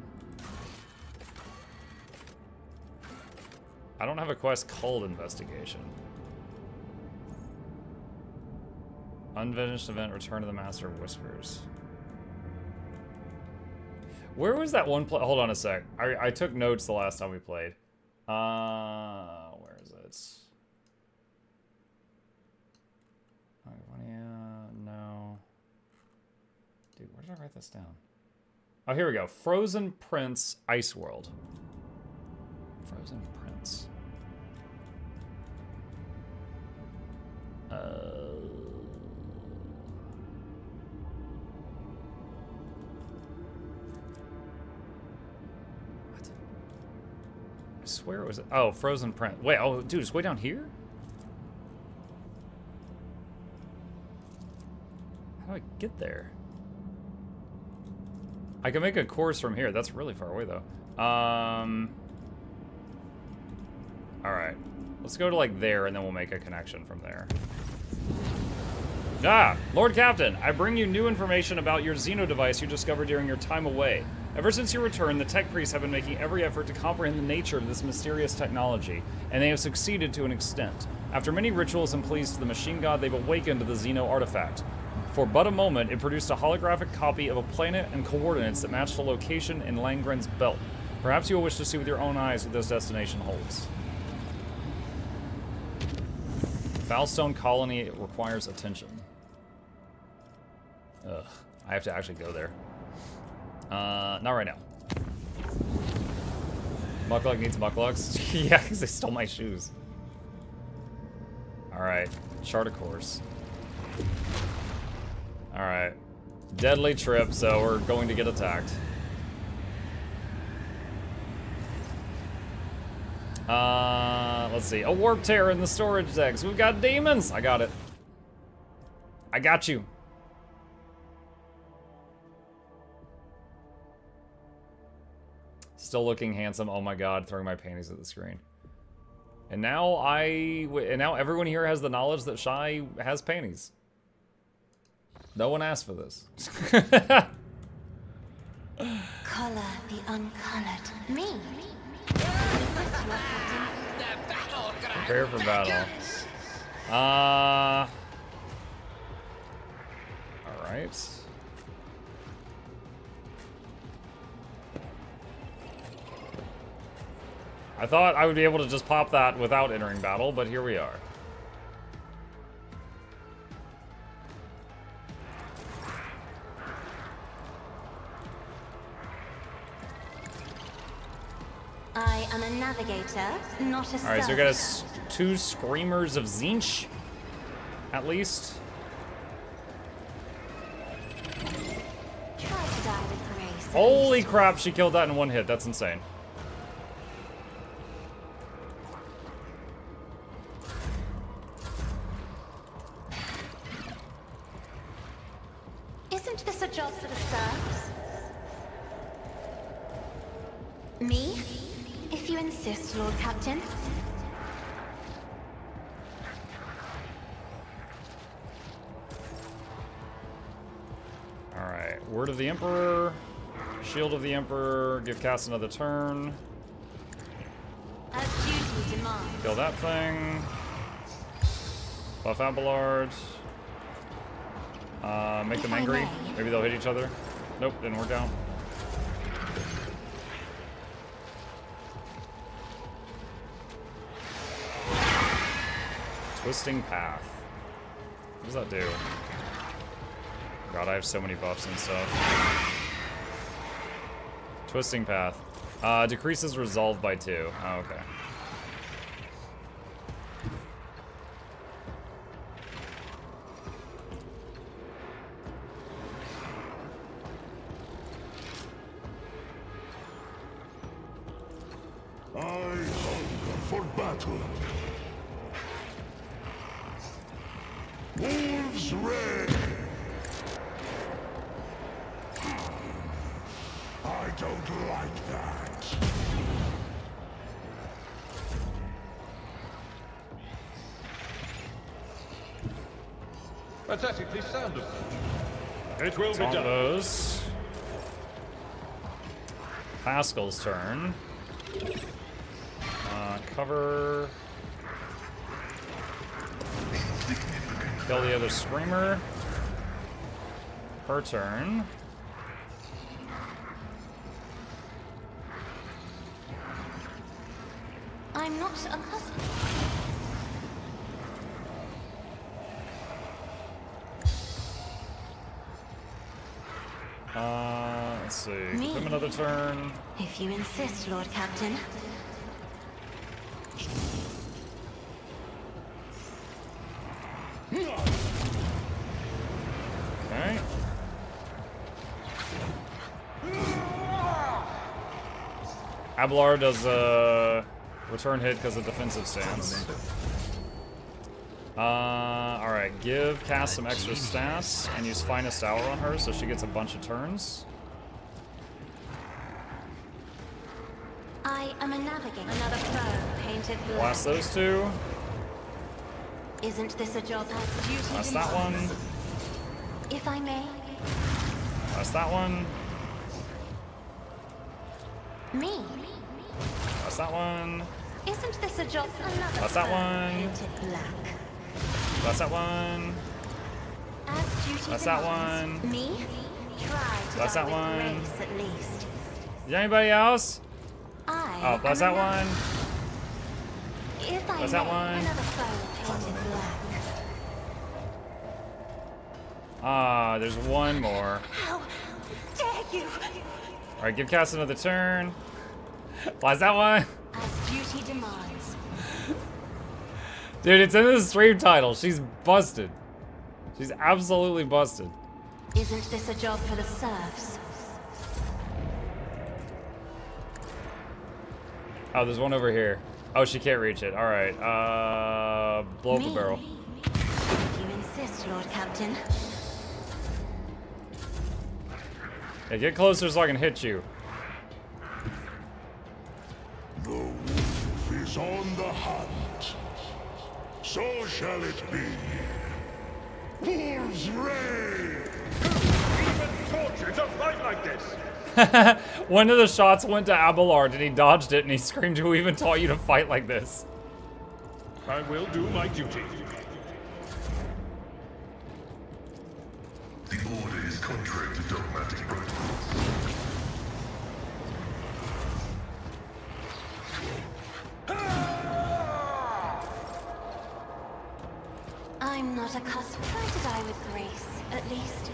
I don't have a quest called investigation. Unfinished event, return to the Master of Whispers. Where was that one play? Hold on a sec. I took notes the last time we played. Where is it? No. Dude, where did I write this down? Oh, here we go. Frozen Prince Ice World. Frozen Prince. What? I swear it was... Oh, Frozen Prince. Wait, oh, dude, it's way down here? How do I get there? I can make a course from here. That's really far away, though. Alright. Let's go to, like, there, and then we'll make a connection from there. Ah! Lord Captain, I bring you new information about your Xeno device you discovered during your time away. Ever since your return, the tech priests have been making every effort to comprehend the nature of this mysterious technology, and they have succeeded to an extent. After many rituals and pleas to the machine god, they've awakened the Xeno artifact. For but a moment, it produced a holographic copy of a planet and coordinates that matched the location in Langren's belt. Perhaps you will wish to see with your own eyes what this destination holds. Foulstone Colony requires attention. Ugh, I have to actually go there. Not right now. Mukluk needs Mukluks. Yeah, because they stole my shoes. Alright, chart a course. Alright. Deadly trip, so we're going to get attacked. Let's see. A warp tear in the storage decks. We've got demons. I got it. I got you. Still looking handsome. Oh my god, throwing my panties at the screen. And now now everyone here has the knowledge that Shy has panties. No one asked for this. Color the uncolored. Me. Prepare for battle. Alright. I thought I would be able to just pop that without entering battle, but here we are. I am a navigator, not a Alright, so we got two Screamers of Zinch, at least. Try to die with grace. Holy crap, she killed that in one hit. That's insane. Isn't this a job for the serfs? Me? If you insist, Lord Captain. Alright, Word of the Emperor, Shield of the Emperor, give Cass another turn. As duty demands. Kill that thing. Buff Abelard. Make them angry. Maybe they'll hit each other. Nope, didn't work out. Twisting Path. What does that do? God, I have so many buffs and stuff. Twisting Path. Decreases resolve by 2. Oh, okay. I hunger for battle. Wolves red. I don't like that. Pathetically sound of it. It will be done. Those. Pascal's turn. Cover. Kill the other Screamer. Her turn. I'm not accustomed. Let's see. Give him another turn. If you insist, Lord Captain. Okay. Abelard does a return hit because of defensive stance. Alright, give Cass some extra stats and use Finest Hour on her so she gets a bunch of turns. I am a navigator. Another foe painted black. Blast those two. Isn't this a job as duty Blast that one. If I may. Blast that one. Me. Blast that one. Isn't this a job for another Blast that foe one. painted black? Blast that one. As duty Blast that demands. one. Me? Try to Blast die that with one. grace at least. Is there anybody else? Oh, plus that one. If I Plus that met one. another foe painted black. Ah, there's one more. How dare you? Alright, give Cass another turn. Plus that one. As duty demands. Dude, it's in the stream title. She's busted. She's absolutely busted. Isn't this a job for the serfs? Oh, there's one over here. Oh, she can't reach it. Alright, blow up the Me? barrel. If you insist, Lord Captain. Yeah, get closer so I can hit you. The wolf is on the hunt. So shall it be. Wolves reign! Even torture to fight like this! One of the shots went to Abelard and he dodged it and he screamed, "Who even taught you to fight like this?" I will do my duty. The order is contrary to dogmatic protocols. I'm not accustomed. Try to die with grace, at least.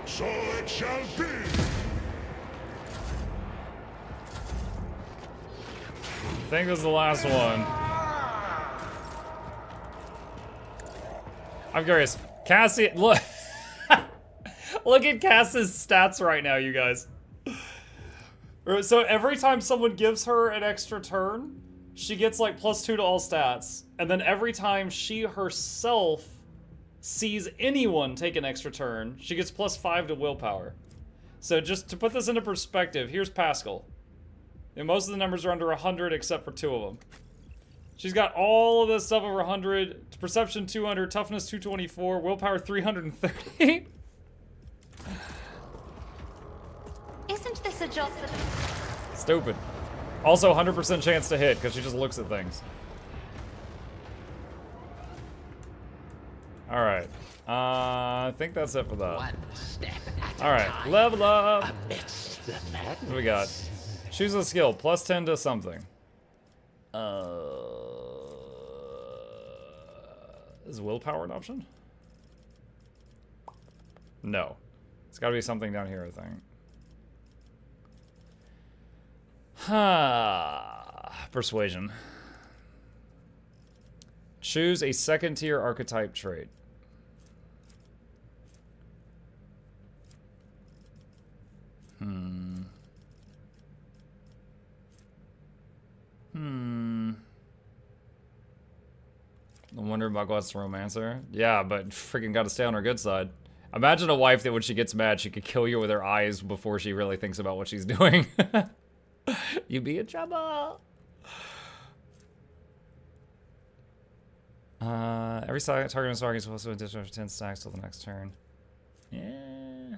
So it shall be. I think this is the last one. I'm curious. Cassie, look. Look at Cass's stats right now, you guys. So every time someone gives her an extra turn, she gets like +2 to all stats. And then every time she herself sees anyone take an extra turn, she gets +5 to willpower. So just to put this into perspective, here's Pascal. And most of the numbers are under 100 except for 2 of them. She's got all of this stuff over 100. Perception 200, toughness 224, willpower 330. Isn't this a job for... Stupid. Also 100% chance to hit because she just looks at things. Alright. I think that's it for that. One step at Alright, a time. level up! Amidst the madness. What do we got? Choose a skill, +10 to something. Is willpower an option? No. It's gotta be something down here, I think. Persuasion. Choose a second-tier archetype trait. I wonder about what's the romancer. Yeah, but freaking gotta stay on her good side. Imagine a wife that when she gets mad, she could kill you with her eyes before she really thinks about what she's doing. You'd be in trouble. Every target in this target is supposed to additional 10 stacks till the next turn. Yeah.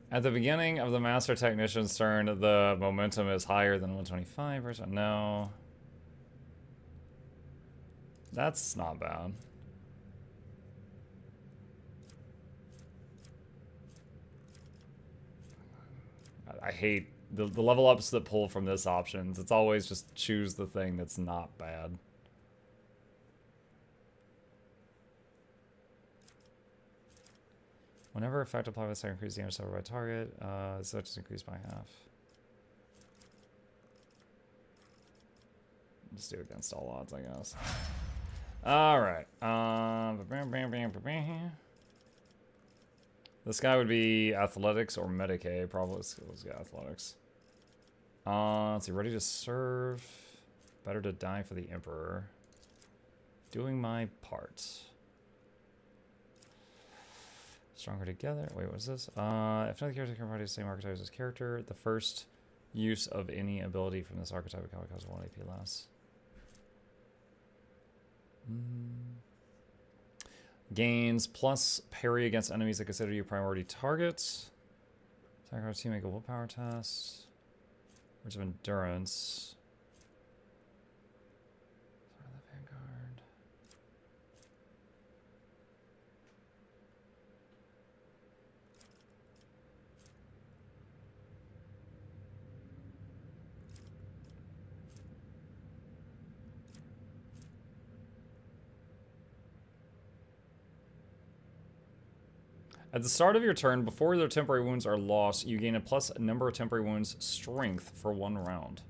At the beginning of the Master Technician's turn, the momentum is higher than 125%. No. That's not bad. I hate the level ups that pull from this options. It's always just choose the thing that's not bad. Whenever effect applied with increase damage suffered by target, such is increased by half. Just do against all odds, I guess. Alright. This guy would be athletics or Medicaid. Probably let's get athletics. Let's see, ready to serve. Better to die for the Emperor. Doing my part. Stronger together. Wait, what's this? If another character can provide the same archetype as his character, the first use of any ability from this archetype will cause 1 AP less. Gains plus parry against enemies that consider you priority targets. Attack our team, make a willpower test. Words of endurance. Sorry, the Vanguard. At the start of your turn, before their temporary wounds are lost, you gain a plus number of temporary wounds strength for 1 round.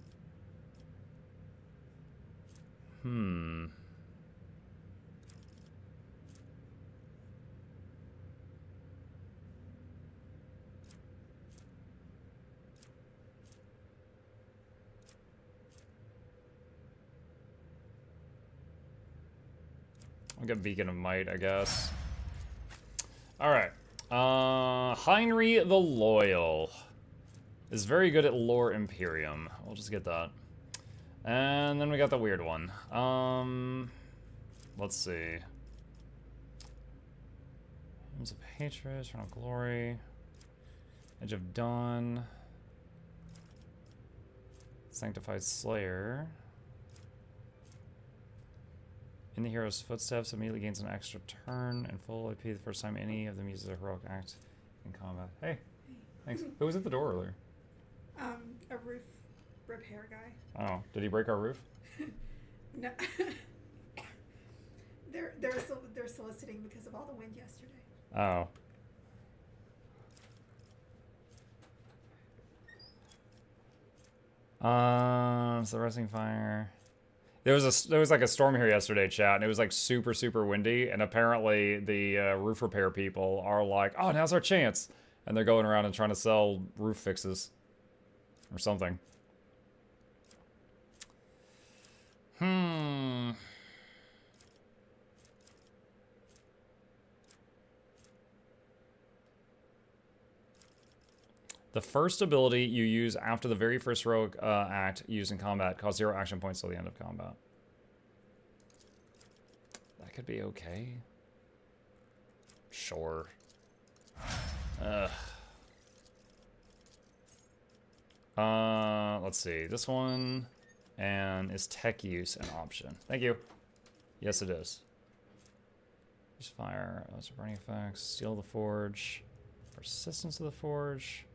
I'll get Beacon of Might, I guess. Alright. Heinrich the Loyal is very good at Lore Imperium. We'll just get that. And then we got the weird one. Let's see. Hymns of Hatred, Eternal Glory, Edge of Dawn, Sanctified Slayer. In the hero's footsteps, immediately gains an extra turn and full AP the first time any of them uses a heroic act in combat. Hey, thanks. Who was at the door earlier? A roof repair guy. Oh, did he break our roof? No. they're soliciting because of all the wind yesterday. Oh. So Resting Fire. There was like a storm here yesterday, chat, and it was like super, super windy, and apparently the roof repair people are like, oh, now's our chance. And they're going around and trying to sell roof fixes. Or something. The first ability you use after the very first heroic act used in combat costs 0 action points till the end of combat. That could be okay. Sure. Let's see. This one, and is tech use an option? Thank you. Yes, it is. Use fire. Those burning effects. Steal the forge. Persistence of the forge.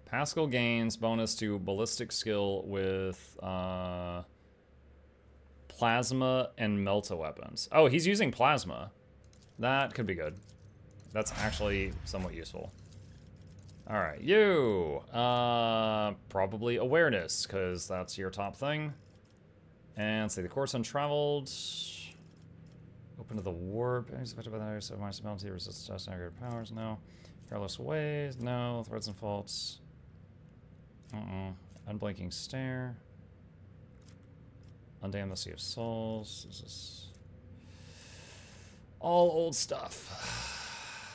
Pascal gains bonus to ballistic skill with plasma and melta weapons. Oh, he's using plasma. That could be good. That's actually somewhat useful. Alright, you! Probably awareness, because that's your top thing. And say the course untraveled. Open to the warp. Enemies affected by the so minus penalty, resist just negative powers, no. Careless ways, no. Threats and faults. Unblinking stare. Undamn the Sea of Souls. This is all old stuff.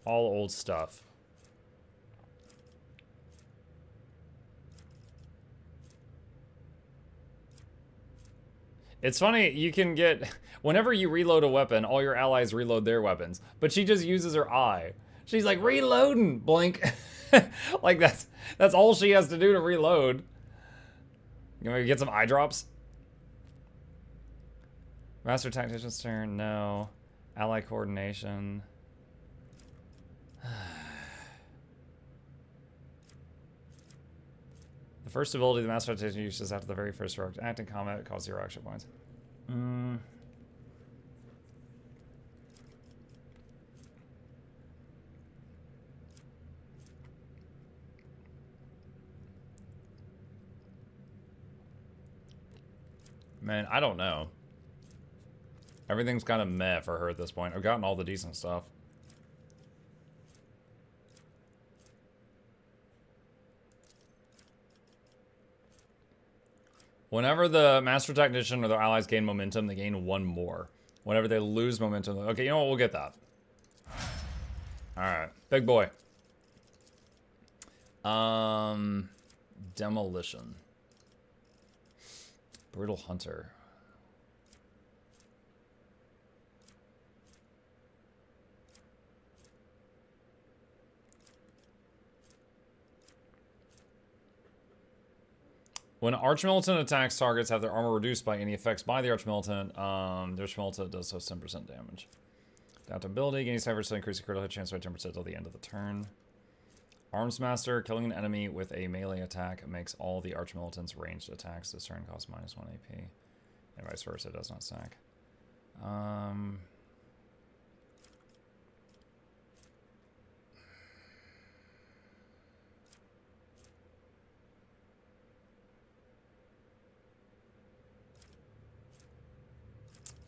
All old stuff. It's funny, you can get... Whenever you reload a weapon, all your allies reload their weapons. But she just uses her eye. She's like, reloading, blink. Like, that's all she has to do to reload. You want to get some eye drops? Master Tactician's turn, no. Ally coordination. The first ability the Master Tactician uses after the very first heroic act in combat costs 0 action points. Man, I don't know. Everything's kind of meh for her at this point. I've gotten all the decent stuff. Whenever the Master Technician or their allies gain momentum, they gain 1 more. Whenever they lose momentum... Okay, you know what? We'll get that. Alright. Big boy. Demolition. Brutal Hunter. When Archmilitant attacks targets have their armor reduced by any effects by the Archmilitant, their Archmilitant does so 10% damage. Adaptability, gaining 7% increase the critical hit chance by 10% until the end of the turn. Arms Master, killing an enemy with a melee attack makes all the Archmilitant's ranged attacks this turn cost -1 AP. And vice versa, it does not sack.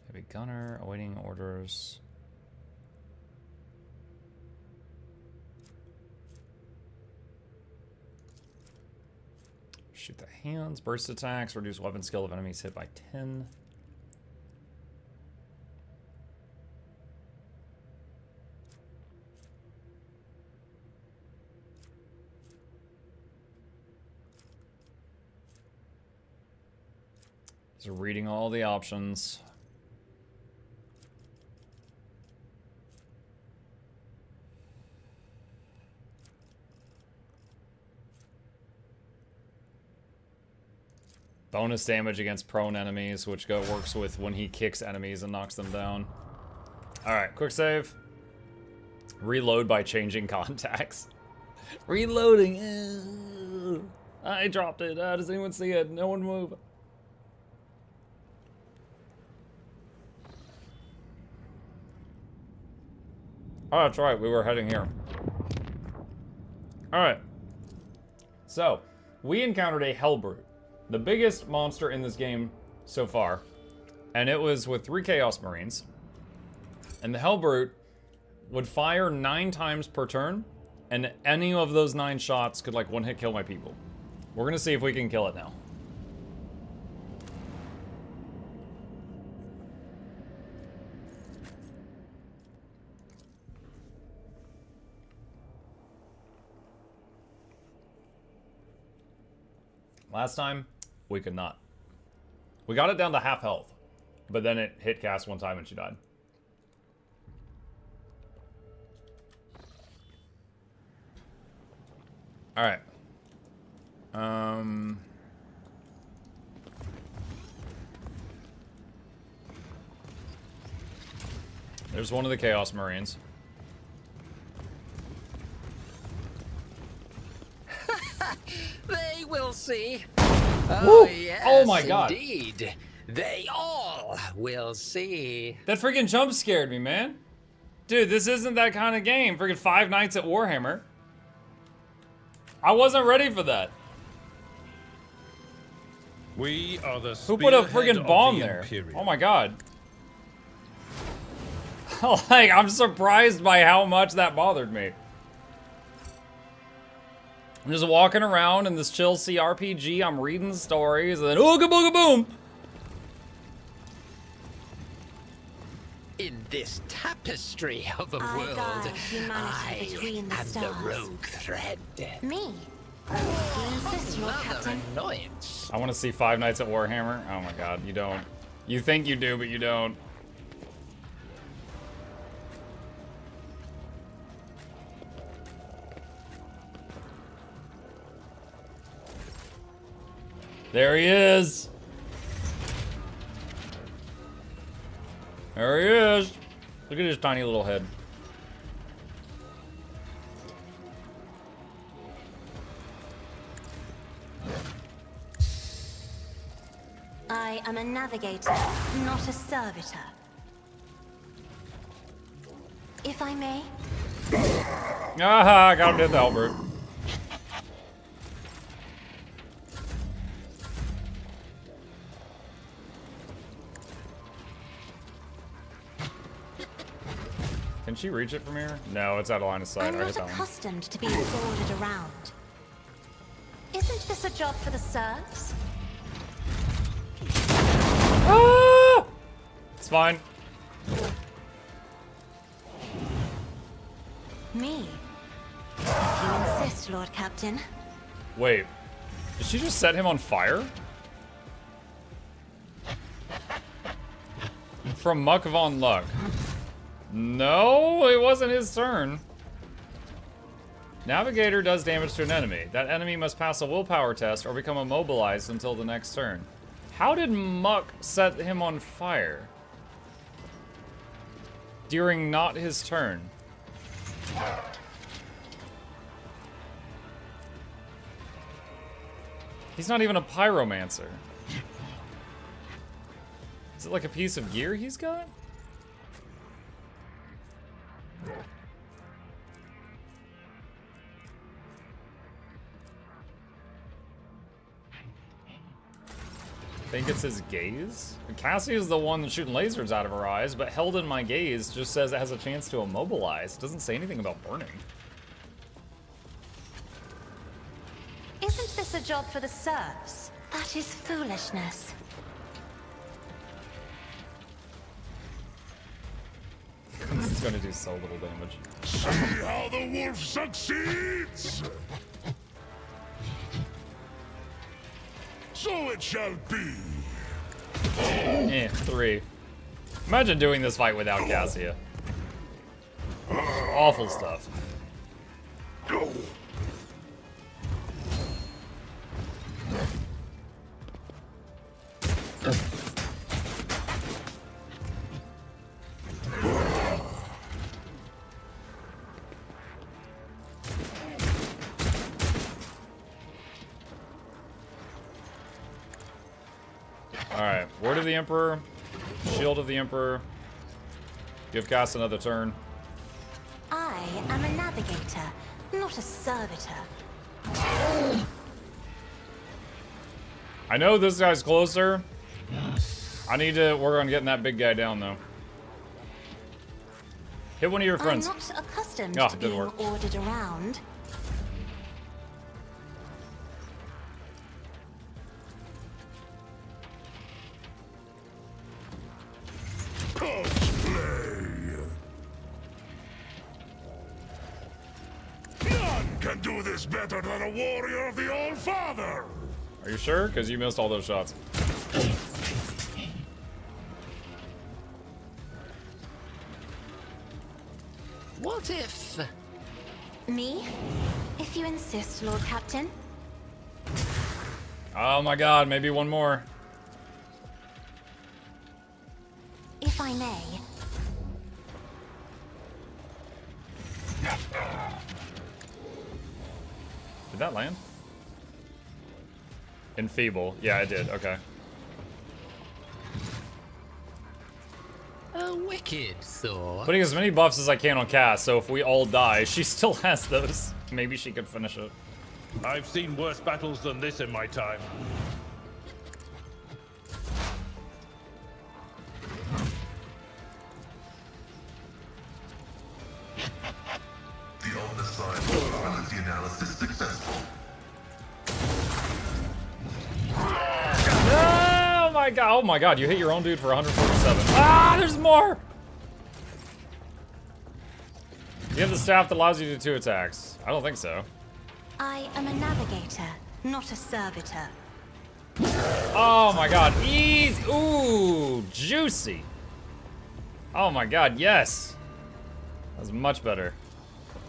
Heavy Gunner, awaiting orders. Shoot the hands. Burst attacks. Reduce weapon skill of enemies hit by 10. So reading all the options. Bonus damage against prone enemies, which works with when he kicks enemies and knocks them down. Alright, quick save. Reload by changing contacts. Reloading. I dropped it. Does anyone see it? No one move. Oh, that's right. We were heading here. Alright. So, we encountered a Hellbrute. The biggest monster in this game so far. And it was with 3 Chaos Marines. And the Hellbrute would fire 9 times per turn. And any of those 9 shots could like one-hit kill my people. We're gonna see if we can kill it now. Last time, we could not. We got it down to half health, but then it hit Cass one time and she died. All right. There's one of the Chaos Marines. They will see. Woo! Oh, yes, Oh my God. Indeed. They all will see. That freaking jump scared me, man. Dude, this isn't that kind of game. Freaking 5 Nights at Warhammer. I wasn't ready for that. We are the Who put a spearhead friggin' of bomb the there? Imperium. Oh my God. Like, I'm surprised by how much that bothered me. I'm just walking around in this chill CRPG, I'm reading stories, and then ooga booga boom! In this tapestry of a I world, guide humanity between the am the stars. rogue thread. Me? You insist, Lord Another Captain. annoyance. I want to see 5 Nights at Warhammer. Oh my God, you don't. You think you do, but you don't. There he is. There he is. Look at his tiny little head. I am a navigator, not a servitor. If I may? Aha, got him to the Albert. Can she reach it from here? No, it's out of line of sight. I'm I not hit that one. accustomed to being ordered around. Isn't this a job for the serfs? Ah! It's fine. Me? If you insist, Lord Captain. Wait. Did she just set him on fire? From Muck Von Luck. No, it wasn't his turn. Navigator does damage to an enemy. That enemy must pass a willpower test or become immobilized until the next turn. How did Muck set him on fire? During not his turn. He's not even a pyromancer. Is it like a piece of gear he's got? I think it's his gaze? Cassie is the one that's shooting lasers out of her eyes, but held in my gaze just says it has a chance to immobilize. It doesn't say anything about burning. Isn't this a job for the serfs? That is foolishness. This is gonna do so little damage. See how the wolf succeeds! So it shall be. 3. Imagine doing this fight without Cassia. Awful stuff. Alright, Word of the Emperor, Shield of the Emperor. Give Cass another turn. I am a navigator, not a servitor. I know this guy's closer. I need to work on getting that big guy down, though. Hit one of your friends. I'm not accustomed Oh, to didn't being work. ordered around. None can do this better than a warrior of the All-Father! Are you sure? Because you missed all those shots. What if... Me? If you insist, Lord Captain. Oh my god, maybe one more. If I may. Did that land? Enfeeble. Yeah, it did. Okay. A wicked thought. Putting as many buffs as I can on Cass, so if we all die, she still has those. Maybe she could finish it. I've seen worse battles than this in my time. The Omnicide probability analysis successful. Oh my god! Oh my god! You hit your own dude for 147. Ah! There's more. You have the staff that allows you to do 2 attacks. I don't think so. I am a navigator, not a servitor. Oh my god! Ease! Ooh, juicy. Oh my god! Yes. That was much better.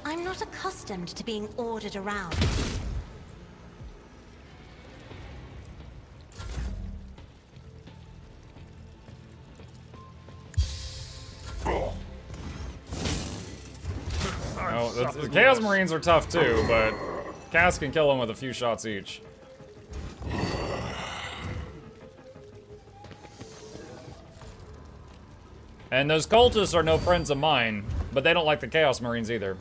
I'm not accustomed to being ordered around. No, the Chaos Marines are tough too, but Cass can kill them with a few shots each. And those cultists are no friends of mine, but they don't like the Chaos Marines either.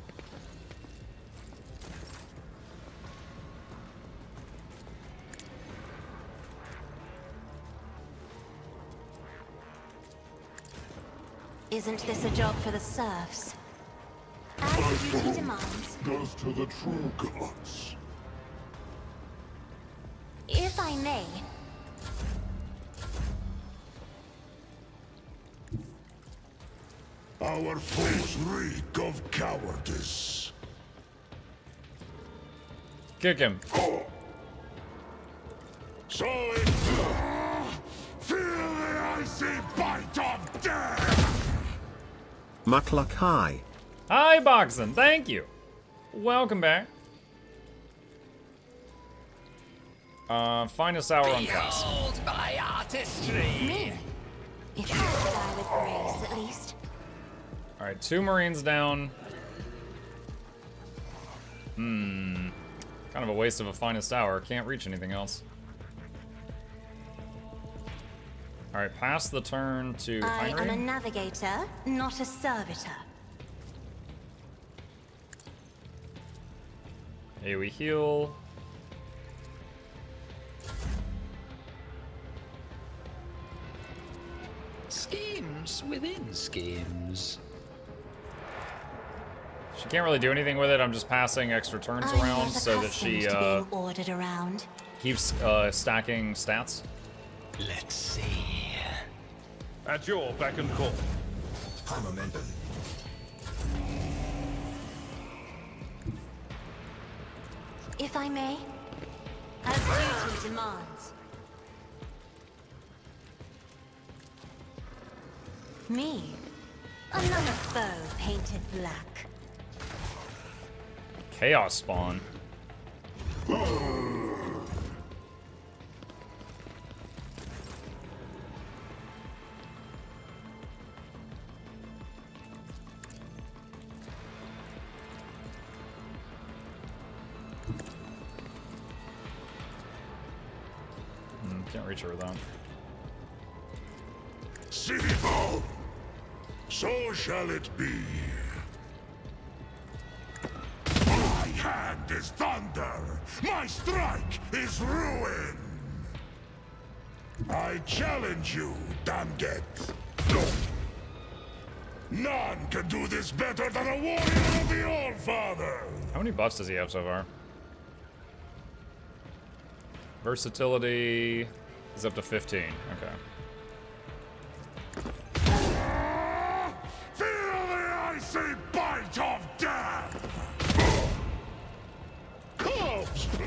Isn't this a job for the serfs? As duty demands. Goes to the true gods. If I may. Our foes reek of cowardice. Kick him. So it... Feel the icy bite of death! Mukluk hi. Hi, Boxen. Thank you. Welcome back. Finest hour on Cass. Behold my artistry! Me? If you could die with grace, at least. Alright, 2 Marines down. Kind of a waste of a finest hour. Can't reach anything else. Alright, pass the turn to I Heinrich. am a navigator, not a servitor. Hey, we heal. Schemes within schemes. She can't really do anything with it. I'm just passing extra turns I'm around not so that she accustomed to being ordered around. keeps stacking stats. Let's see. At your beck and call. High momentum. If I may, as duty demands. Me, another foe painted black. Chaos spawn. Can't reach her with that. Sibo! So shall it be. My hand is thunder. My strike is ruin. I challenge you, Damget. None can do this better than a warrior of the All-Father. How many buffs does he have so far? Versatility is up to 15. Okay. Feel the icy bite of death! Corpse play!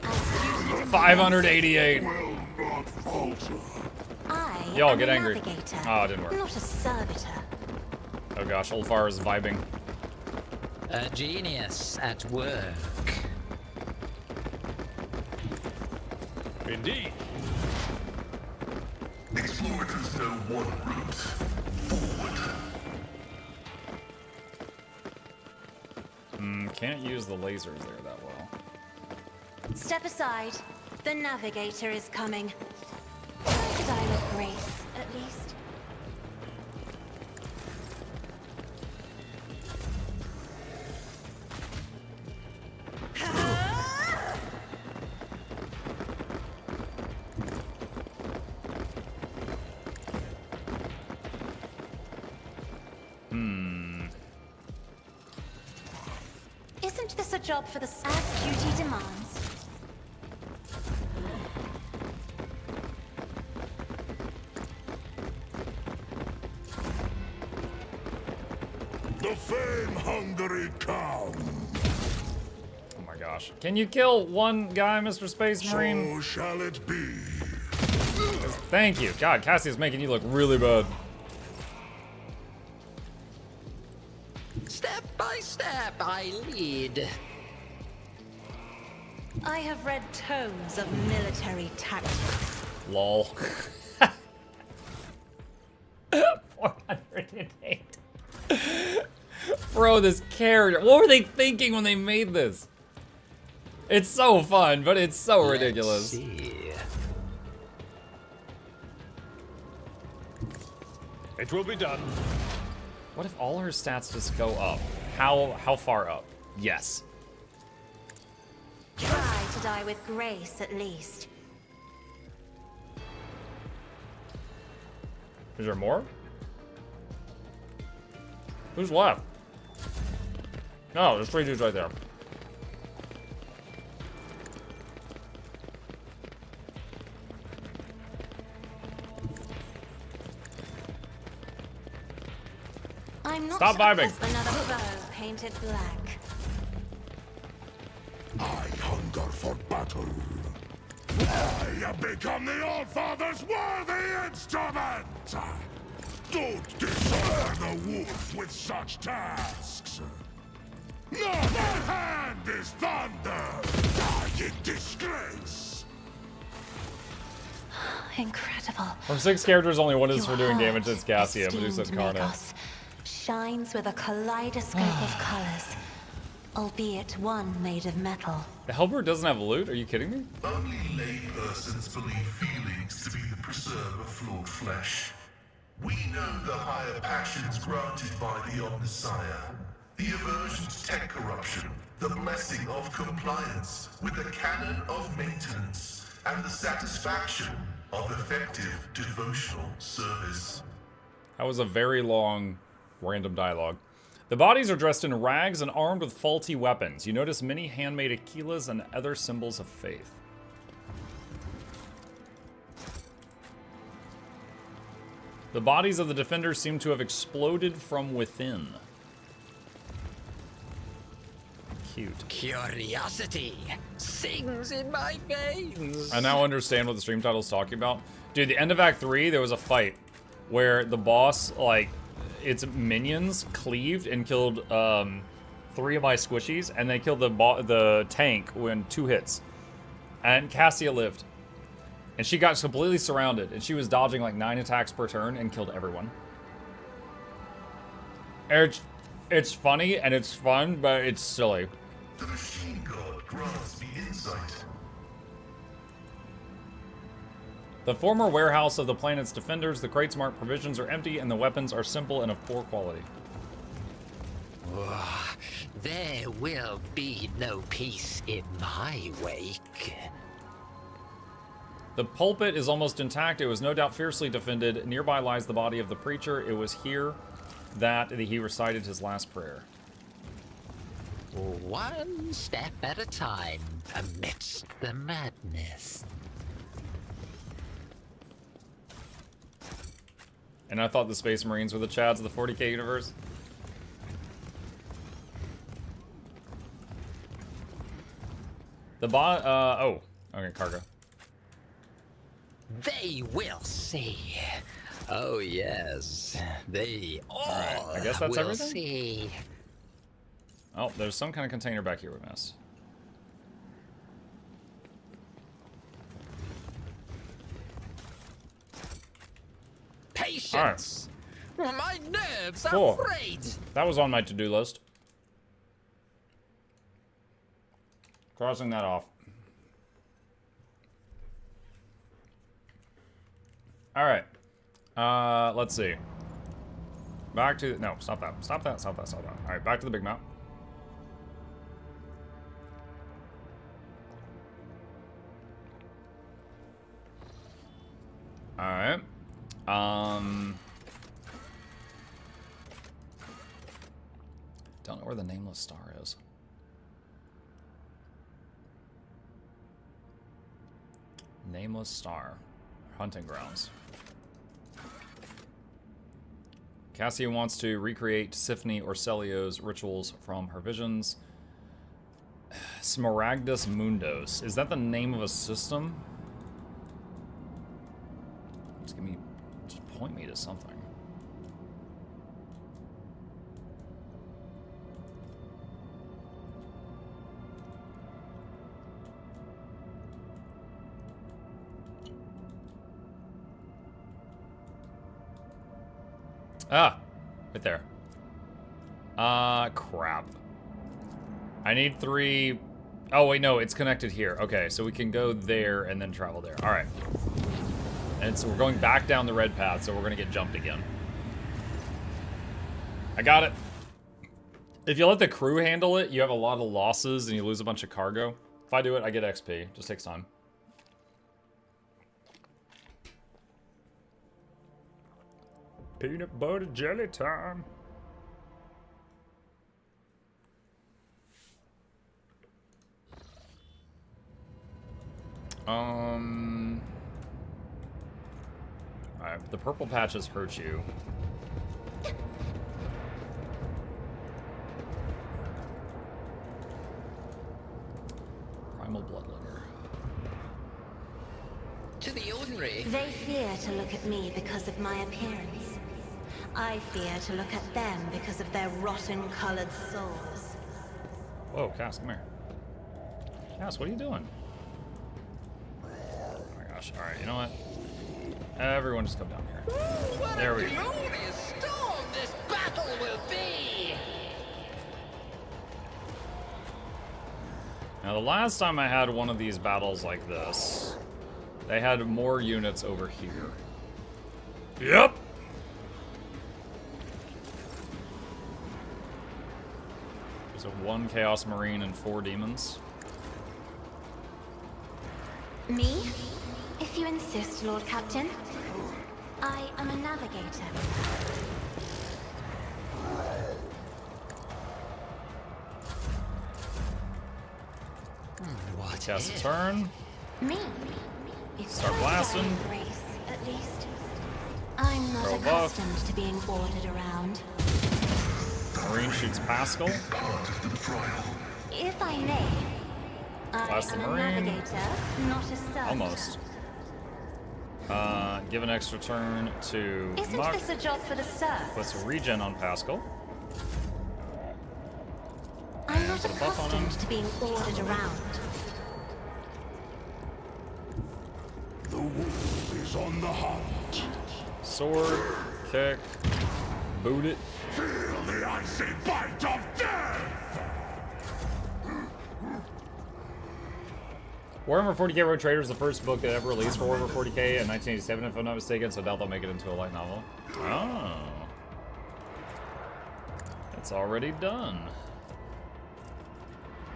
As duty 588. Will not falter. I Y'all am get a angry. navigator, Oh, it didn't work. not a servitor. Oh gosh, Ulfar is vibing. A genius at work. Indeed. Exploiters know one route. Forward. Can't use the lasers there that well. Step aside. The navigator is coming. To die with grace, at least. Isn't this a job for the as duty demands? The fame-hungry come. Oh my gosh. Can you kill one guy, Mr. Space Marine? So shall it be. Thank you. God, Cassia's making you look really bad. Step by step, I lead. I have read tomes of military tactics. Lol. 408. Bro, this character. What were they thinking when they made this? It's so fun, but it's so ridiculous. Let's see. It will be done. What if all her stats just go up? How far up? Yes. Try to die with grace, at least. Is there more? Who's left? No, there's 3 dudes right there. I'm not Stop vibing. just another foe painted black. I hunger for battle. I have become the All-Father's worthy instrument! Don't dishonor the wolf with such tasks! No, my hand is thunder! Die in disgrace! Incredible. From 6 characters, only one is for doing Your damage. It's Cassia, esteemed Medusa Incarnate. Magos shines with a kaleidoscope of colors, albeit one made of metal. The Helper doesn't have loot? Are you kidding me? Only laypersons believe feelings to be the preserve of flawed flesh. We know the higher passions granted by the Omnissiah, the aversion to tech corruption, the blessing of compliance with the canon of maintenance, and the satisfaction of effective devotional service. That was a very long, random dialogue. The bodies are dressed in rags and armed with faulty weapons. You notice many handmade aquilas and other symbols of faith. The bodies of the defenders seem to have exploded from within. Cute. Curiosity sings in my veins. I now understand what the stream title is talking about. Dude, the end of Act 3, there was a fight where the boss, like, its minions cleaved and killed 3 of my squishies, and they killed the tank in 2 hits. And Cassia lived. And she got completely surrounded, and she was dodging like 9 attacks per turn and killed everyone. It's funny and it's fun, but it's silly. The machine god grants me insight. The former warehouse of the planet's defenders, the crates marked provisions are empty, and the weapons are simple and of poor quality. There will be no peace in my wake. The pulpit is almost intact. It was no doubt fiercely defended. Nearby lies the body of the preacher. It was here that he recited his last prayer. One step at a time amidst the madness. And I thought the Space Marines were the Chads of the 40k universe. Oh, okay, cargo. They will see. Oh yes, they all Alright, I guess that's will everything? see. Oh, there's some kind of container back here we missed. Patience. My nerves are Cool. frayed. That was on my to-do list. Crossing that off. Alright. Let's see. Back to... No, stop that. Stop that, stop that, stop that. Alright, back to the big map. Alright. Don't know where the nameless star is. Nameless star. Hunting grounds. Cassia wants to recreate Symphony or Celio's rituals from her visions. Smaragdus Mundos. Is that the name of a system? Just point me to something. Ah, right there. Crap. I need 3... Oh, wait, no, it's connected here. Okay, so we can go there and then travel there. All right. And so we're going back down the red path, so we're going to get jumped again. I got it. If you let the crew handle it, you have a lot of losses and you lose a bunch of cargo. If I do it, I get XP. Just takes time. Peanut butter jelly time. Alright, the purple patches hurt you. to the ordinary. They fear to look at me because of my appearance. I fear to look at them because of their rotten-colored souls. Whoa, Cass, come here. Cass, what are you doing? Oh my gosh. Alright, you know what? Everyone just come down here. There we go. Glorious storm this battle will be! Now, the last time I had one of these battles like this, they had more units over here. Yep! There's a 1 Chaos Marine and 4 demons. Me? If you insist, Lord Captain. I am a navigator. What Cast a if? turn. Me? If Start I blasting. die with grace, at least. I'm not Throw a buff. accustomed to being ordered around. Marine shoots Pascal. If I may, Blast I the am a Marine. navigator, not a servitor. Almost. Give an extra turn to Isn't Muck. this a job for the serfs? Puts a regen on Pascal. I'm not put a buff on him. accustomed to being ordered around. The wolf is on the hunt. Sword, kick, boot it. Feel the icy bite of death! Warhammer 40k Road Trader is the first book that ever released for Warhammer 40k in 1987, if I'm not mistaken, so I doubt they'll make it into a light novel. Oh. It's already done.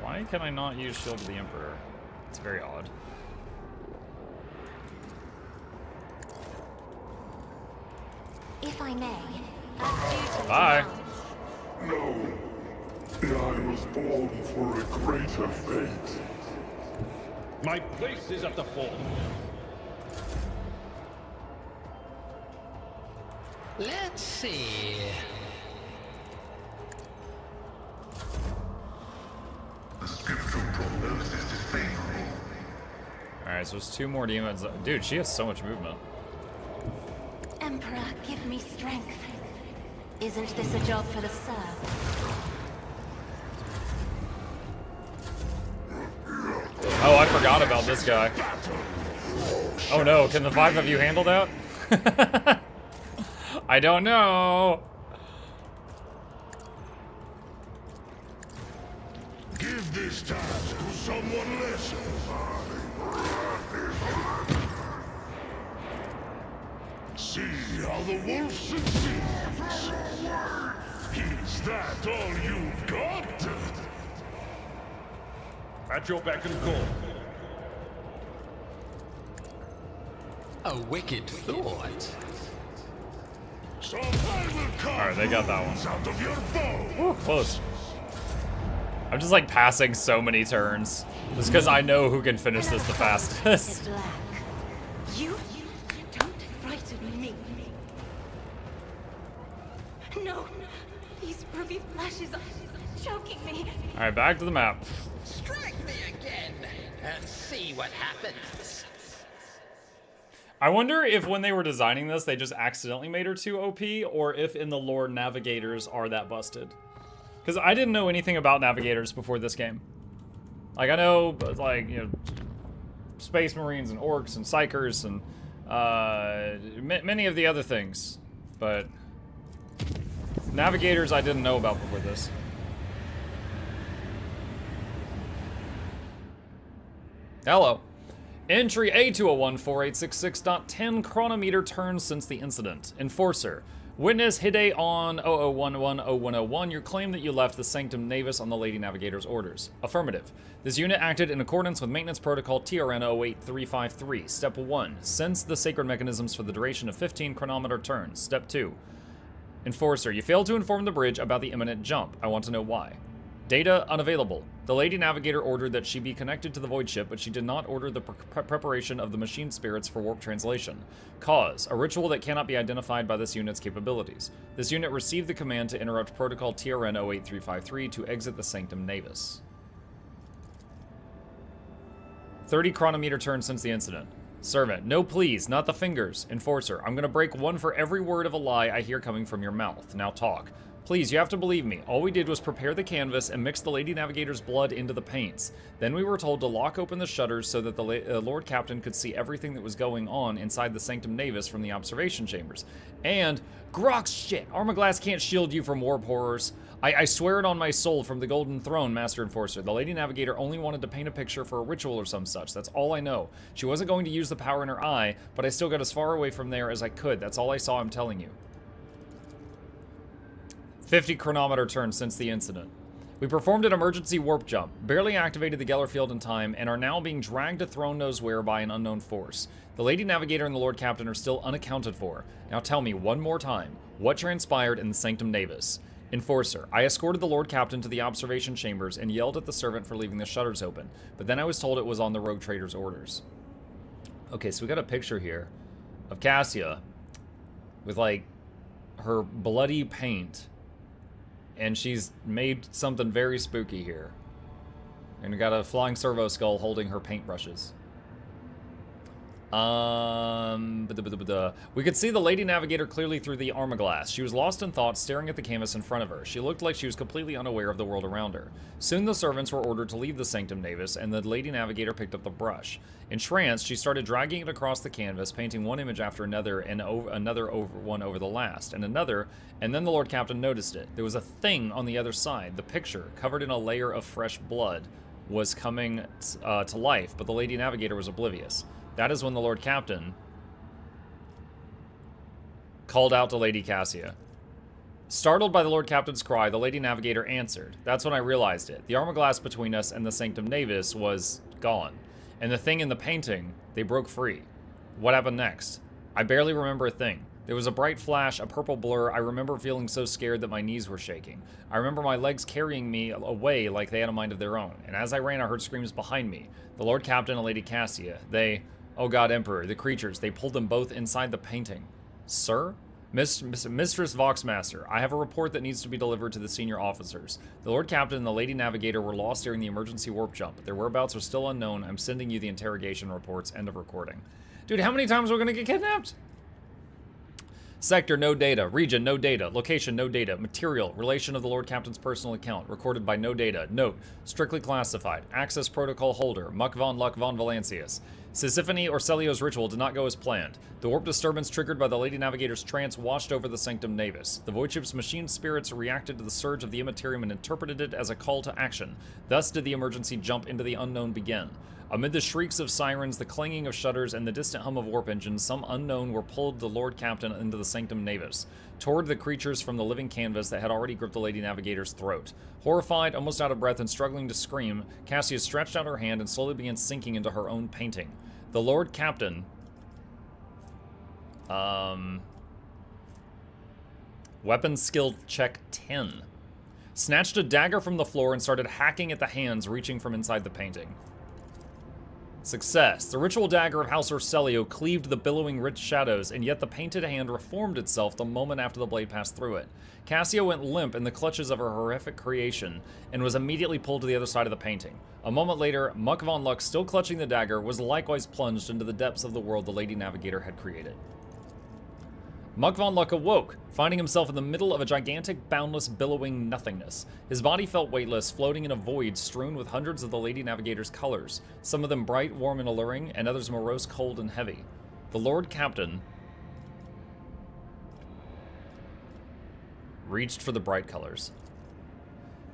Why can I not use Shield of the Emperor? It's very odd. If I may, as duty Bye. demands. No. I was born for a greater fate. My place is at the fort. Let's see. The scriptural prognosis is favorable. Alright, so there's 2 more demons. Dude, she has so much movement. Emperor, give me strength. Isn't this a job for the serf? Oh, I forgot about this guy. Oh no, can the 5 of you handle that? I don't know. Give this task to someone lesser. See how the wolf succeeds. Is that all you've got? At your beck and call. A wicked thought. So I will come. Alright, they got that one. Out of your bow. Ooh, close. I'm just like passing so many turns. Just because I know who can finish this the fastest. Black. You don't frighten me. No, these ruby flashes are choking me. Alright, back to the map. Strike me again and see what happens. I wonder if when they were designing this, they just accidentally made her too OP, or if in the lore navigators are that busted. Because I didn't know anything about navigators before this game. Like, I know, like, you know, Space Marines and Orcs and Psychers and many of the other things. But navigators I didn't know about before this. Hello. Entry A2014866.10 chronometer turns since the incident. Enforcer. Witness Hide on 00110101 your claim that you left the Sanctum Navis on the Lady Navigator's orders. Affirmative. This unit acted in accordance with Maintenance Protocol TRN 08353. Step 1. Sense the sacred mechanisms for the duration of 15 chronometer turns. Step 2. Enforcer. You failed to inform the bridge about the imminent jump. I want to know why. Data unavailable. The Lady Navigator ordered that she be connected to the Void Ship, but she did not order the preparation of the machine spirits for warp translation. Cause. A ritual that cannot be identified by this unit's capabilities. This unit received the command to interrupt Protocol TRN 08353 to exit the Sanctum Navis. 30 chronometer turns since the incident. Servant, no please, not the fingers. Enforcer, I'm gonna break one for every word of a lie I hear coming from your mouth. Now talk. Please, you have to believe me. All we did was prepare the canvas and mix the Lady Navigator's blood into the paints. Then we were told to lock open the shutters so that the Lord Captain could see everything that was going on inside the Sanctum Navis from the observation chambers. And, Grok's shit, Armaglass can't shield you from warp horrors. I swear it on my soul from the Golden Throne, Master Enforcer. The Lady Navigator only wanted to paint a picture for a ritual or some such. That's all I know. She wasn't going to use the power in her eye, but I still got as far away from there as I could. That's all I saw, I'm telling you. 50 chronometer turns since the incident. We performed an emergency warp jump, barely activated the Geller field in time, and are now being dragged to Throne knows where by an unknown force. The Lady Navigator and the Lord Captain are still unaccounted for. Now tell me one more time, what transpired in the Sanctum Navis? Enforcer, I escorted the Lord Captain to the observation chambers and yelled at the servant for leaving the shutters open, but then I was told it was on the rogue trader's orders. Okay, so we got a picture here of Cassia with, like, her bloody paint. And she's made something very spooky here. And we got a flying servo skull holding her paintbrushes. We could see the Lady Navigator clearly through the armaglass. She was lost in thought, staring at the canvas in front of her. She looked like she was completely unaware of the world around her. Soon the servants were ordered to leave the Sanctum Navis, and the Lady Navigator picked up the brush. Entranced, she started dragging it across the canvas, painting one image after another, and another over the last, and another, and then the Lord Captain noticed it. There was a thing on the other side. The picture, covered in a layer of fresh blood, was coming to life, but the Lady Navigator was oblivious. That is when the Lord Captain called out to Lady Cassia. Startled by the Lord Captain's cry, the Lady Navigator answered. That's when I realized it. The armaglass between us and the Sanctum Navis was gone. And the thing in the painting, they broke free. What happened next? I barely remember a thing. There was a bright flash, a purple blur. I remember feeling so scared that my knees were shaking. I remember my legs carrying me away like they had a mind of their own. And as I ran, I heard screams behind me. The Lord Captain and Lady Cassia, they... Oh God, Emperor, the creatures, they pulled them both inside the painting. Sir? Mistress Voxmaster, I have a report that needs to be delivered to the senior officers. The Lord Captain and the Lady Navigator were lost during the emergency warp jump. Their whereabouts are still unknown. I'm sending you the interrogation reports. End of recording. Dude, how many times are we gonna get kidnapped? Sector, no data. Region, no data. Location, no data. Material, relation of the Lord Captain's personal account. Recorded by no data. Note, strictly classified. Access protocol holder, Muck von Luck von Valancius. Sisyphone or Celio's ritual did not go as planned. The warp disturbance triggered by the Lady Navigator's trance washed over the Sanctum Navis. The Void Ship's machine spirits reacted to the surge of the Immaterium and interpreted it as a call to action. Thus did the emergency jump into the unknown begin. Amid the shrieks of sirens, the clanging of shutters, and the distant hum of warp engines, some unknown were pulled the Lord Captain into the Sanctum Navis, toward the creatures from the living canvas that had already gripped the Lady Navigator's throat. Horrified, almost out of breath, and struggling to scream, Cassia stretched out her hand and slowly began sinking into her own painting. The Lord Captain... Weapon skill check 10. Snatched a dagger from the floor and started hacking at the hands reaching from inside the painting. Success. The ritual dagger of House Celio cleaved the billowing rich shadows, and yet the painted hand reformed itself the moment after the blade passed through it. Cassia went limp in the clutches of her horrific creation, and was immediately pulled to the other side of the painting. A moment later, Muck von Luck, still clutching the dagger, was likewise plunged into the depths of the world the Lady Navigator had created. Muck von Luck awoke, finding himself in the middle of a gigantic, boundless, billowing nothingness. His body felt weightless, floating in a void strewn with hundreds of the Lady Navigator's colors, some of them bright, warm, and alluring, and others morose, cold, and heavy. The Lord Captain reached for the bright colors.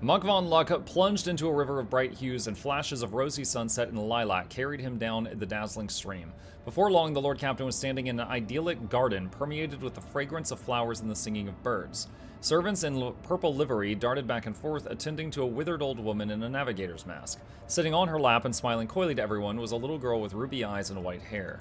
Muck von Luck plunged into a river of bright hues, and flashes of rosy sunset and lilac carried him down the dazzling stream. Before long, the Lord Captain was standing in an idyllic garden permeated with the fragrance of flowers and the singing of birds. Servants in purple livery darted back and forth, attending to a withered old woman in a navigator's mask. Sitting on her lap and smiling coyly to everyone was a little girl with ruby eyes and white hair.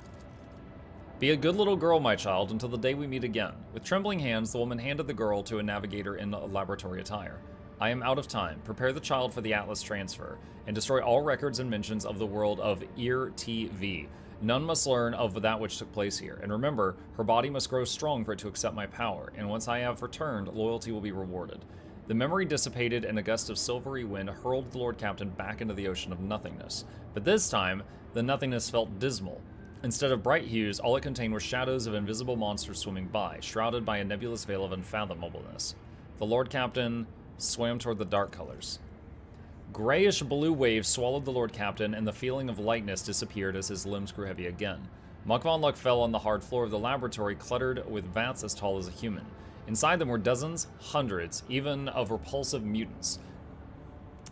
Be a good little girl, my child, until the day we meet again. With trembling hands, the woman handed the girl to a navigator in laboratory attire. I am out of time. Prepare the child for the Atlas transfer, and destroy all records and mentions of the world of Ear TV. None must learn of that which took place here. And remember, her body must grow strong for it to accept my power, and once I have returned, loyalty will be rewarded. The memory dissipated, and a gust of silvery wind hurled the Lord Captain back into the ocean of nothingness. But this time, the nothingness felt dismal. Instead of bright hues, all it contained were shadows of invisible monsters swimming by, shrouded by a nebulous veil of unfathomableness. The Lord Captain swam toward the dark colors. Grayish blue waves swallowed the Lord Captain, and the feeling of lightness disappeared as his limbs grew heavy again. Muck Von Luck fell on the hard floor of the laboratory, cluttered with vats as tall as a human. Inside them were dozens, hundreds, even of repulsive mutants.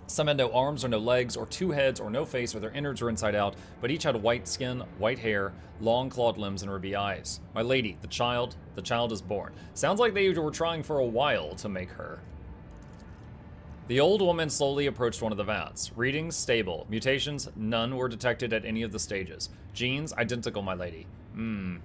Some had no arms or no legs, or two heads, or no face, or their innards were inside out, but each had white skin, white hair, long clawed limbs, and ruby eyes. My lady, the child is born. Sounds like they were trying for a while to make her. The old woman slowly approached one of the vats. Readings, stable. Mutations, none were detected at any of the stages. Genes, identical, my lady.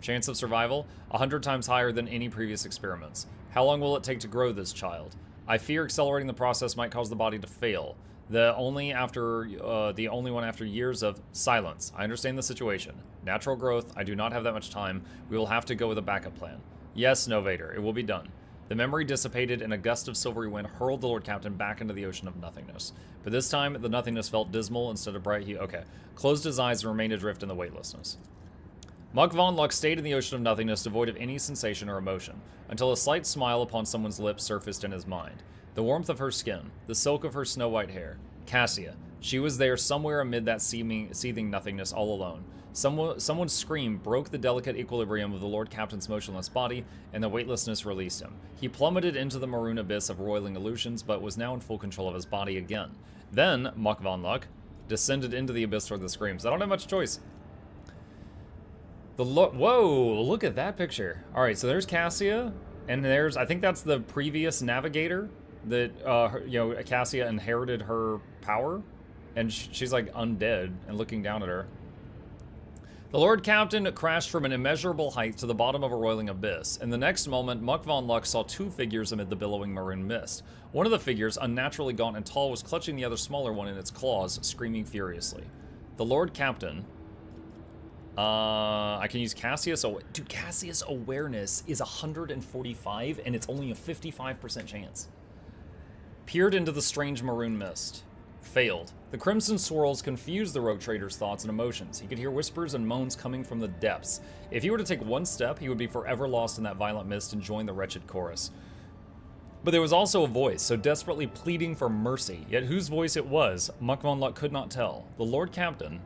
Chance of survival, 100 times higher than any previous experiments. How long will it take to grow this child? I fear accelerating the process might cause the body to fail. The only one after years of silence. I understand the situation. Natural growth, I do not have that much time. We will have to go with a backup plan. Yes, Novator, it will be done. The memory dissipated, and a gust of silvery wind hurled the Lord Captain back into the ocean of nothingness. But this time, the nothingness felt dismal instead of bright. Okay. Closed his eyes and remained adrift in the weightlessness. Muck Von Luck stayed in the ocean of nothingness, devoid of any sensation or emotion, until a slight smile upon someone's lips surfaced in his mind. The warmth of her skin, the silk of her snow-white hair. Cassia. She was there somewhere amid that seething nothingness, all alone. Someone's scream broke the delicate equilibrium of the Lord Captain's motionless body, and the weightlessness released him. He plummeted into the maroon abyss of roiling illusions, but was now in full control of his body again. Then, Muck Von Luck descended into the abyss toward the screams. I don't have much choice. Whoa, look at that picture. All right, so there's Cassia, and there's, I think that's the previous navigator that, Cassia inherited her power, and she's like undead and looking down at her. The Lord Captain crashed from an immeasurable height to the bottom of a roiling abyss. In the next moment, Muck Von Luck saw two figures amid the billowing maroon mist. One of the figures, unnaturally gaunt and tall, was clutching the other smaller one in its claws, screaming furiously. The Lord Captain... I can use Cassia's... Dude, Cassia's awareness is 145, and it's only a 55% chance. Peered into the strange maroon mist. Failed. The crimson swirls confused the rogue trader's thoughts and emotions. He could hear whispers and moans coming from the depths. If he were to take one step, he would be forever lost in that violent mist and join the wretched chorus. But there was also a voice, so desperately pleading for mercy. Yet whose voice it was, Muck Von Luck could not tell. The Lord Captain...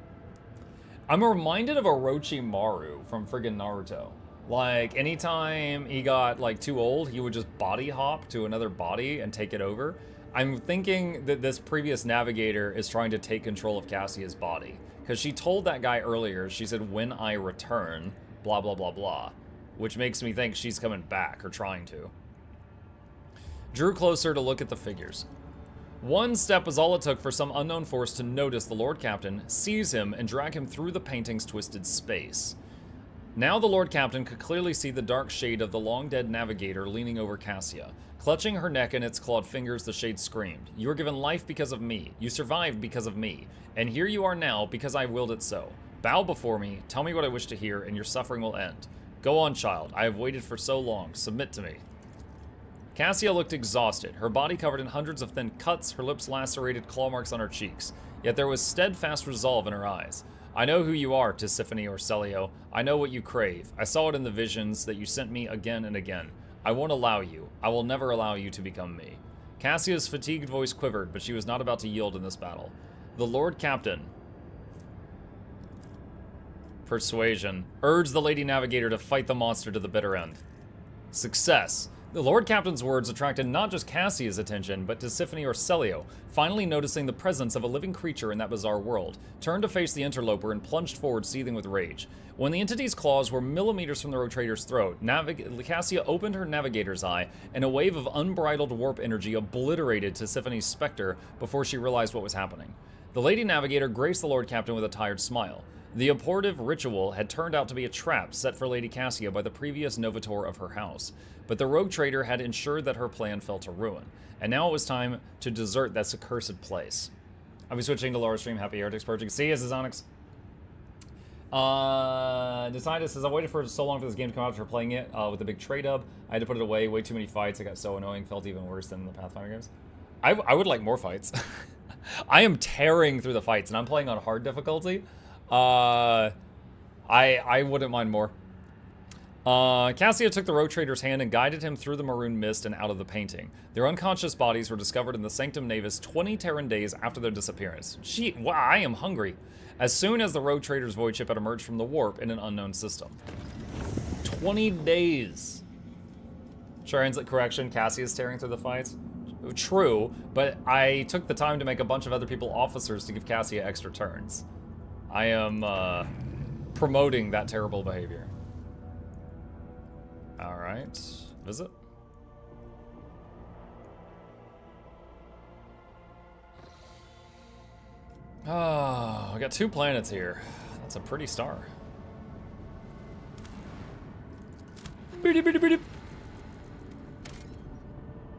I'm reminded of Orochimaru from friggin' Naruto. Like, anytime he got, like, too old, he would just body hop to another body and take it over. I'm thinking that this previous navigator is trying to take control of Cassia's body. Because she told that guy earlier, she said, when I return, blah, blah, blah, blah. Which makes me think she's coming back, or trying to. Drew closer to look at the figures. One step was all it took for some unknown force to notice the Lord Captain, seize him, and drag him through the painting's twisted space. Now the Lord Captain could clearly see the dark shade of the long-dead navigator leaning over Cassia. Clutching her neck in its clawed fingers, the shade screamed, "You were given life because of me. You survived because of me. And here you are now because I willed it so. Bow before me, tell me what I wish to hear, and your suffering will end. Go on, child. I have waited for so long. Submit to me." Cassia looked exhausted, her body covered in hundreds of thin cuts, her lips lacerated, claw marks on her cheeks. Yet there was steadfast resolve in her eyes. "I know who you are, Tisiphone or Celio. I know what you crave. I saw it in the visions that you sent me again and again. I won't allow you. I will never allow you to become me." Cassia's fatigued voice quivered, but she was not about to yield in this battle. The Lord Captain... Persuasion. Urged the Lady Navigator to fight the monster to the bitter end. Success. The Lord Captain's words attracted not just Cassia's attention, but Tisiphone or Celio, finally noticing the presence of a living creature in that bizarre world, turned to face the interloper and plunged forward, seething with rage. When the entity's claws were millimeters from the rogue trader's throat, Cassia opened her navigator's eye, and a wave of unbridled warp energy obliterated Tisiphone's specter before she realized what was happening. The Lady Navigator graced the Lord Captain with a tired smile. The abortive ritual had turned out to be a trap set for Lady Cassia by the previous Novator of her house. But the rogue trader had ensured that her plan fell to ruin, and now it was time to desert that accursed place. I'll be switching to lower stream. Happy Heretics purging. See you, Onyx. Decided says, I waited for so long for this game to come out after playing it with the big trade up. I had to put it away. Way too many fights. It got so annoying. Felt even worse than the Pathfinder games. I would like more fights. I am tearing through the fights, and I'm playing on hard difficulty. I wouldn't mind more. Cassia took the rogue trader's hand and guided him through the maroon mist and out of the painting. Their unconscious bodies were discovered in the Sanctum Navis 20 Terran days after their disappearance. Gee, wow, I am hungry. As soon as the rogue trader's void ship had emerged from the warp in an unknown system. 20 days. Correction, Cassia is tearing through the fights. True, but I took the time to make a bunch of other people officers to give Cassia extra turns. I am promoting that terrible behavior. Alright, visit. Oh, we got 2 planets here. That's a pretty star.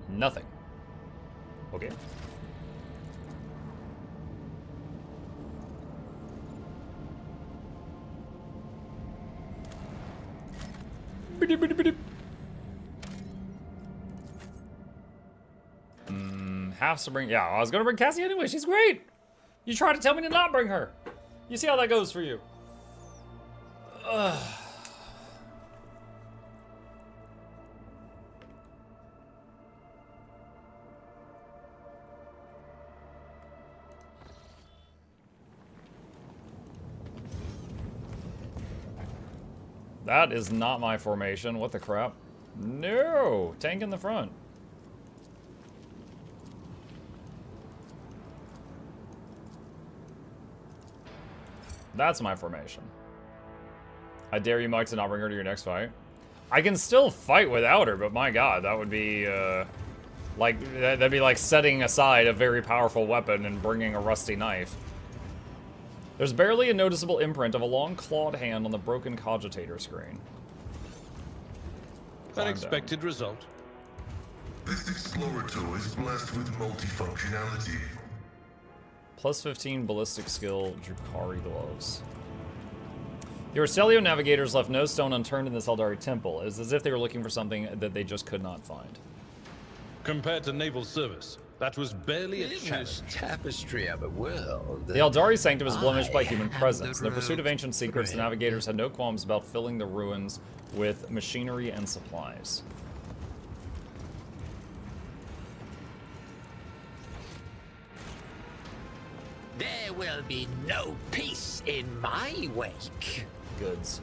Nothing. Okay. Has to bring. Yeah, I was gonna bring Cassie anyway. She's great. You tried to tell me to not bring her. You see how that goes for you. Ugh. That is not my formation. What the crap? No! Tank in the front. That's my formation. I dare you, Mike, to not bring her to your next fight. I can still fight without her, but my god, that would be, like, that'd be like setting aside a very powerful weapon and bringing a rusty knife. There's barely a noticeable imprint of a long clawed hand on the broken cogitator screen. Unexpected result. This Explorator is blessed with multifunctionality. Plus 15 ballistic skill, Drukari gloves. The Orselio navigators left no stone unturned in this Eldari temple. It is as if they were looking for something that they just could not find. Compared to naval service, that was barely a challenge. Tapestry of a world. The Eldari sanctum is blemished by human presence. In the pursuit of ancient secrets, the navigators had no qualms about filling the ruins with machinery and supplies. There will be no peace in my wake. Goods.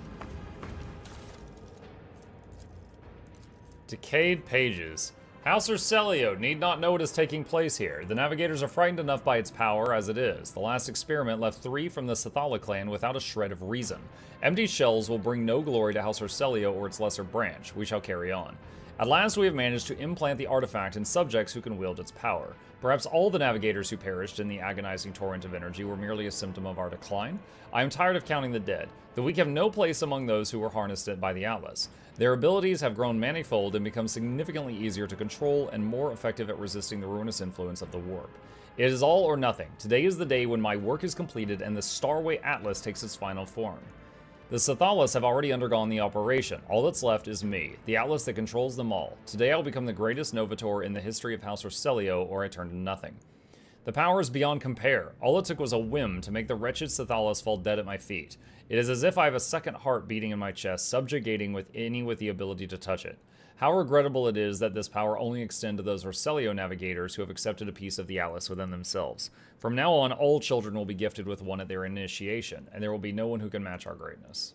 Decayed pages. House Orselio need not know what is taking place here. The navigators are frightened enough by its power as it is. The last experiment left 3 from the Sathala clan without a shred of reason. Empty shells will bring no glory to House Orselio or its lesser branch. We shall carry on. At last we have managed to implant the artifact in subjects who can wield its power. Perhaps all the navigators who perished in the agonizing torrent of energy were merely a symptom of our decline. I am tired of counting the dead. The weak have no place among those who were harnessed by the Atlas. Their abilities have grown manifold and become significantly easier to control and more effective at resisting the ruinous influence of the warp. It is all or nothing. Today is the day when my work is completed and the Starway Atlas takes its final form. The Sathalas have already undergone the operation. All that's left is me, the Atlas that controls them all. Today I'll become the greatest Novator in the history of House Orselio, or I turn to nothing. The power is beyond compare. All it took was a whim to make the wretched Sathalas fall dead at my feet. It is as if I have a second heart beating in my chest, subjugating with any with the ability to touch it. How regrettable it is that this power only extends to those Orselio navigators who have accepted a piece of the Atlas within themselves. From now on, all children will be gifted with one at their initiation, and there will be no one who can match our greatness.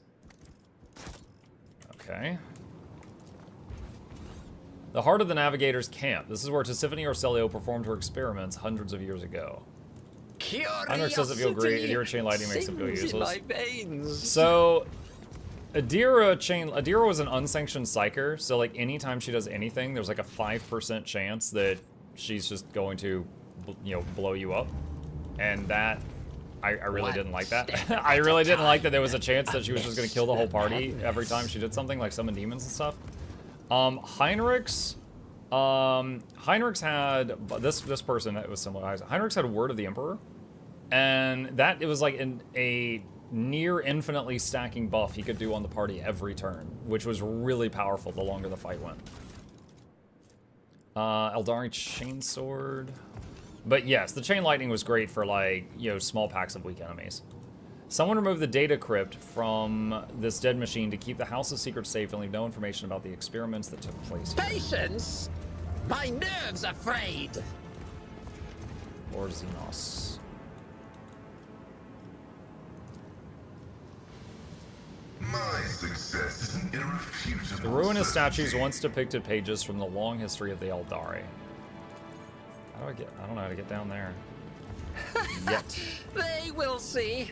Okay. The heart of the Navigator's camp. This is where Tisiphone Orselio performed her experiments hundreds of years ago. Heinrich says it feel great. Adira chain lightning makes it feel useless. So, Adira was an unsanctioned psyker, so like anytime she does anything, there's like a 5% chance that she's just going to, you know, blow you up. And that, I really didn't like that. I really didn't like that there was a chance that she was just going to kill the whole party every time she did something, like summon demons and stuff. Heinrich's had, this person that was similar, Heinrich's had Word of the Emperor, and that, it was like a near infinitely stacking buff he could do on the party every turn, which was really powerful the longer the fight went. Eldari Chainsword. But yes, the Chain Lightning was great for, like, you know, small packs of weak enemies. Someone remove the data crypt from this dead machine to keep the house's secret safe and leave no information about the experiments that took place here. Patience! My nerves are frayed! Or Xenos. My success is an irrefutable. The ruinous statues once depicted pages from the long history of the Eldari. How do I don't know how to get down there. Yet. They will see.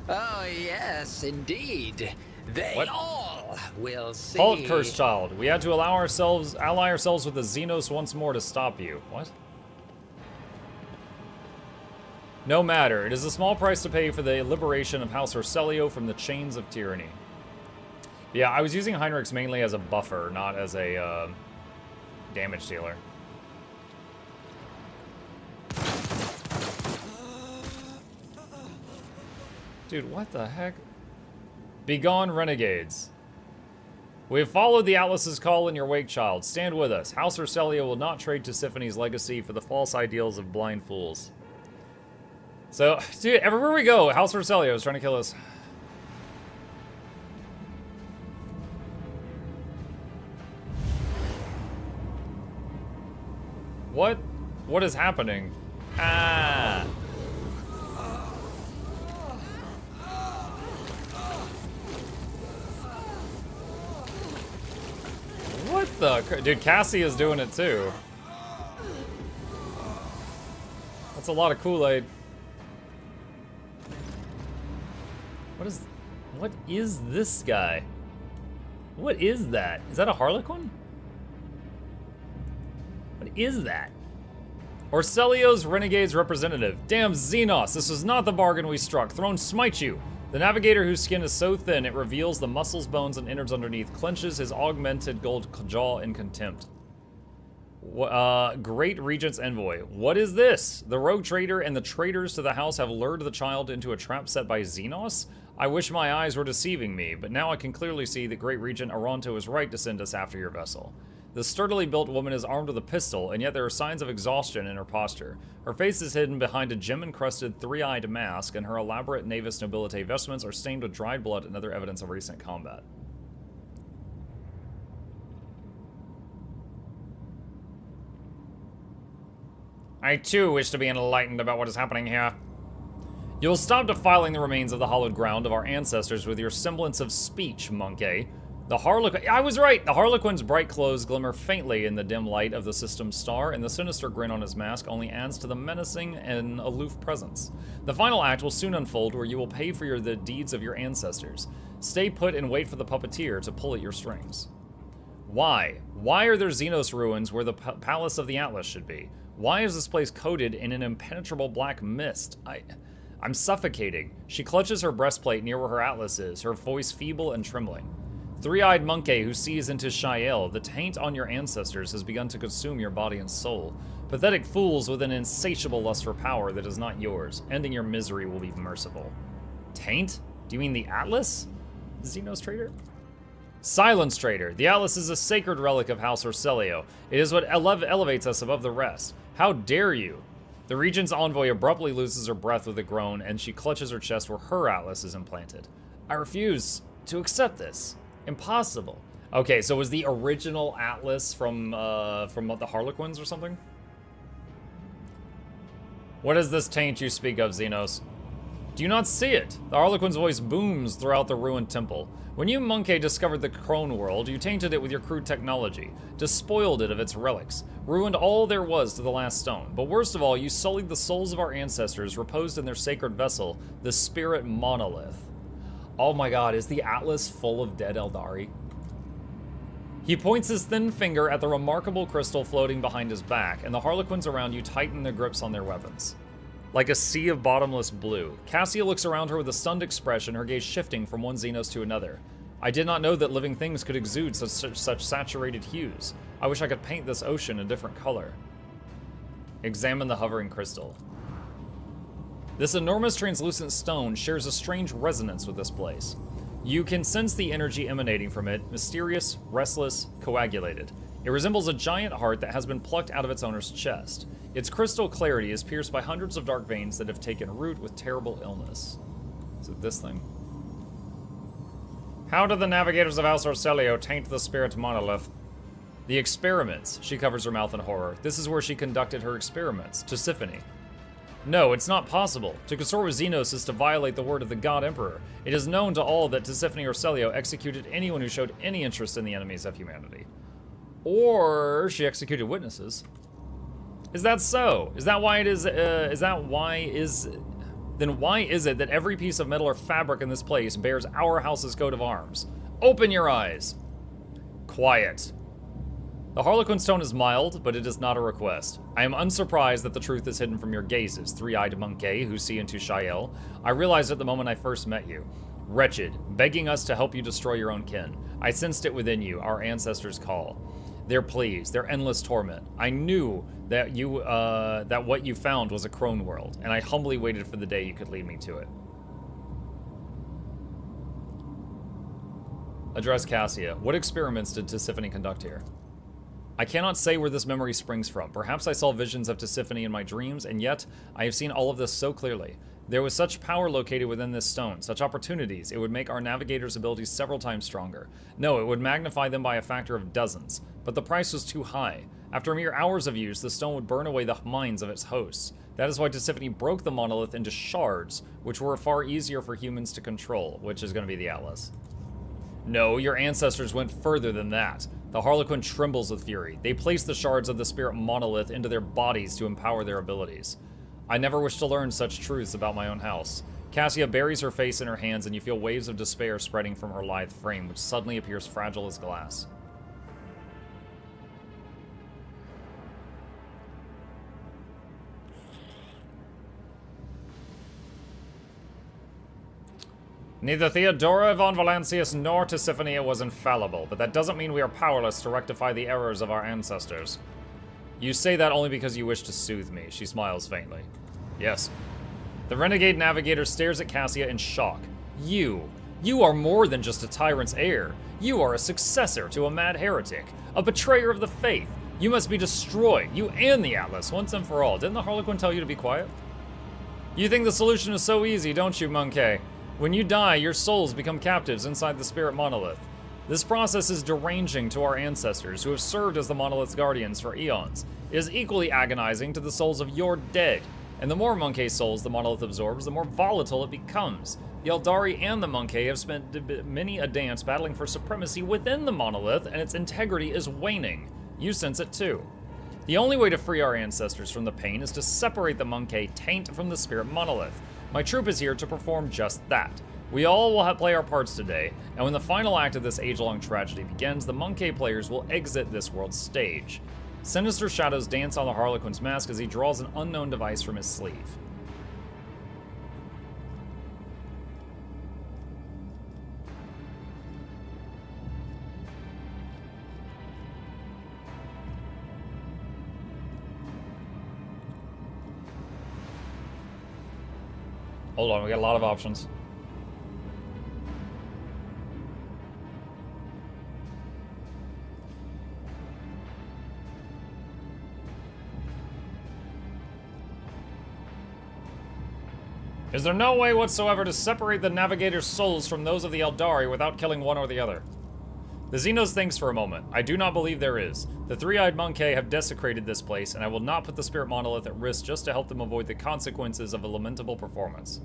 Oh, yes, indeed. They all will see. Halt, cursed child. We had to ally ourselves with the Xenos once more to stop you. What? No matter. It is a small price to pay for the liberation of House Orselio from the chains of tyranny. Yeah, I was using Heinrichs mainly as a buffer, not as a damage dealer. Dude, what the heck? Begone, renegades. We have followed the Atlas's call in your wake, child. Stand with us. House Orselio will not trade Tisiphony's legacy for the false ideals of blind fools. So, dude, everywhere we go, House Orselio is trying to kill us. What? What is happening? Ah! What the? Dude, Cassie is doing it too. That's a lot of Kool-Aid. What is this guy? What is that? Is that a Harlequin? What is that? Orselio's Renegade's representative. Damn Xenos, this was not the bargain we struck. Throne smite you. The navigator, whose skin is so thin it reveals the muscles, bones, and innards underneath, clenches his augmented gold jaw in contempt. Great Regent's envoy. What is this? The rogue trader and the traitors to the house have lured the child into a trap set by Xenos? I wish my eyes were deceiving me, but now I can clearly see that Great Regent Aranto is right to send us after your vessel. The sturdily built woman is armed with a pistol, and yet there are signs of exhaustion in her posture. Her face is hidden behind a gem-encrusted, three-eyed mask, and her elaborate Navis Nobilite vestments are stained with dried blood and other evidence of recent combat. I too wish to be enlightened about what is happening here. You'll stop defiling the remains of the hallowed ground of our ancestors with your semblance of speech, monkey. The Harlequin— I was right! The Harlequin's bright clothes glimmer faintly in the dim light of the system's star, and the sinister grin on his mask only adds to the menacing and aloof presence. The final act will soon unfold, where you will pay for the deeds of your ancestors. Stay put and wait for the puppeteer to pull at your strings. Why? Why are there Xenos ruins where the palace of the Atlas should be? Why is this place coated in an impenetrable black mist? I'm suffocating. She clutches her breastplate near where her Atlas is, her voice feeble and trembling. Three-eyed monkey who sees into Shael, the taint on your ancestors has begun to consume your body and soul. Pathetic fools with an insatiable lust for power that is not yours. Ending your misery will be merciful. Taint? Do you mean the Atlas? Xenos traitor? Silence, traitor. The Atlas is a sacred relic of House Orselio. It is what elevates us above the rest. How dare you? The Regent's envoy abruptly loses her breath with a groan, and she clutches her chest where her Atlas is implanted. I refuse to accept this. Impossible. Okay, so was the original Atlas from the Harlequins or something? What is this taint you speak of, Xenos? Do you not see it? The Harlequin's voice booms throughout the ruined temple. When you, Monkey, discovered the Crone world, you tainted it with your crude technology, despoiled it of its relics, ruined all there was to the last stone. But worst of all, you sullied the souls of our ancestors reposed in their sacred vessel, the Spirit Monolith. Oh my god, is the Atlas full of dead Eldari? He points his thin finger at the remarkable crystal floating behind his back, and the Harlequins around you tighten their grips on their weapons. Like a sea of bottomless blue, Cassia looks around her with a stunned expression, her gaze shifting from one Xenos to another. I did not know that living things could exude such saturated hues. I wish I could paint this ocean a different color. Examine the hovering crystal. This enormous translucent stone shares a strange resonance with this place. You can sense the energy emanating from it, mysterious, restless, coagulated. It resembles a giant heart that has been plucked out of its owner's chest. Its crystal clarity is pierced by hundreds of dark veins that have taken root with terrible illness. Is it this thing? How did the navigators of House Orselio taint the spirit monolith? The experiments. She covers her mouth in horror. This is where she conducted her experiments. Tisiphone. No, it's not possible. To consort with Xenos is to violate the word of the God Emperor. It is known to all that Tisiphone Orselio executed anyone who showed any interest in the enemies of humanity. Or she executed witnesses. Is that so? Is that why it is, then why is it that every piece of metal or fabric in this place bears our house's coat of arms? Open your eyes. Quiet. The Harlequin stone is mild, but it is not a request. I am unsurprised that the truth is hidden from your gazes, three-eyed monkey who see into Shael. I realized it the moment I first met you. Wretched, begging us to help you destroy your own kin. I sensed it within you, our ancestors' call. Their pleas, their endless torment. I knew that that what you found was a crone world, and I humbly waited for the day you could lead me to it. Address Cassia. What experiments did Tisiphone conduct here? I cannot say where this memory springs from. Perhaps I saw visions of Tisiphone in my dreams, and yet I have seen all of this so clearly. There was such power located within this stone, such opportunities. It would make our navigators' abilities several times stronger. No, it would magnify them by a factor of dozens. But the price was too high. After mere hours of use, the stone would burn away the minds of its hosts. That is why Tisiphone broke the monolith into shards, which were far easier for humans to control, which is going to be the Atlas. No, your ancestors went further than that. The Harlequin trembles with fury. They place the shards of the spirit monolith into their bodies to empower their abilities. I never wish to learn such truths about my own house. Cassia buries her face in her hands, and you feel waves of despair spreading from her lithe frame, which suddenly appears fragile as glass. Neither Theodora von Valancius nor Tisiphone was infallible, but that doesn't mean we are powerless to rectify the errors of our ancestors. You say that only because you wish to soothe me, she smiles faintly. Yes. The renegade navigator stares at Cassia in shock. You are more than just a tyrant's heir. You are a successor to a mad heretic, a betrayer of the faith. You must be destroyed, you and the Atlas, once and for all. Didn't the Harlequin tell you to be quiet? You think the solution is so easy, don't you, monkey? When you die, your souls become captives inside the spirit monolith. This process is deranging to our ancestors, who have served as the monolith's guardians for eons. It is equally agonizing to the souls of your dead. And the more monkey souls the monolith absorbs, the more volatile it becomes. The Eldari and the monkey have spent many a dance battling for supremacy within the monolith, and its integrity is waning. You sense it too. The only way to free our ancestors from the pain is to separate the monkey taint from the spirit monolith. My troop is here to perform just that. We all will play our parts today, and when the final act of this age-long tragedy begins, the monkey players will exit this world's stage. Sinister shadows dance on the Harlequin's mask as he draws an unknown device from his sleeve. Hold on, we got a lot of options. Is there no way whatsoever to separate the navigator's souls from those of the Eldari without killing one or the other? The Xenos thinks for a moment. I do not believe there is. The three-eyed monkey have desecrated this place, and I will not put the spirit monolith at risk just to help them avoid the consequences of a lamentable performance.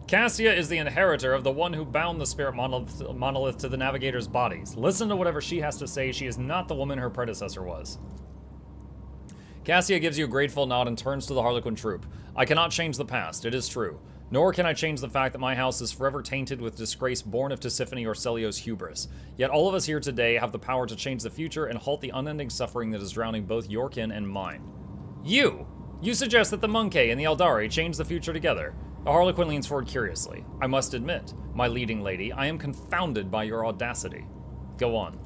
Cassia is the inheritor of the one who bound the spirit monolith to the navigator's bodies. Listen to whatever she has to say. She is not the woman her predecessor was. Cassia gives you a grateful nod and turns to the Harlequin troop. I cannot change the past, it is true. Nor can I change the fact that my house is forever tainted with disgrace born of Tisiphone Orselio's hubris. Yet all of us here today have the power to change the future and halt the unending suffering that is drowning both your kin and mine. You suggest that the monkey and the Eldari change the future together. The Harlequin leans forward curiously. I must admit, my leading lady, I am confounded by your audacity. Go on.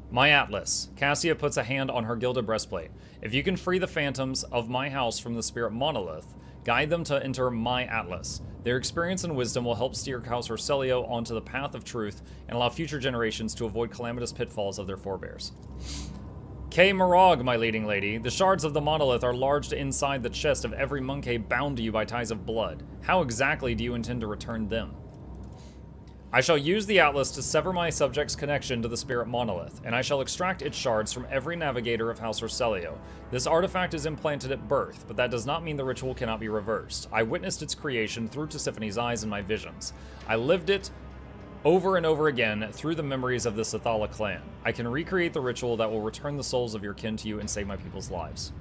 My Atlas. Cassia puts a hand on her gilded breastplate. If you can free the phantoms of my house from the spirit monolith, guide them to enter my Atlas. Their experience and wisdom will help steer House Orselio onto the path of truth and allow future generations to avoid calamitous pitfalls of their forebears. K. Marog, my leading lady, the shards of the monolith are lodged inside the chest of every monkey bound to you by ties of blood. How exactly do you intend to return them? I shall use the Atlas to sever my subject's connection to the spirit monolith, and I shall extract its shards from every navigator of House Orselio. This artifact is implanted at birth, but that does not mean the ritual cannot be reversed. I witnessed its creation through Tisiphone's eyes in my visions. I lived it over and over again through the memories of the Sathala clan. I can recreate the ritual that will return the souls of your kin to you and save my people's lives.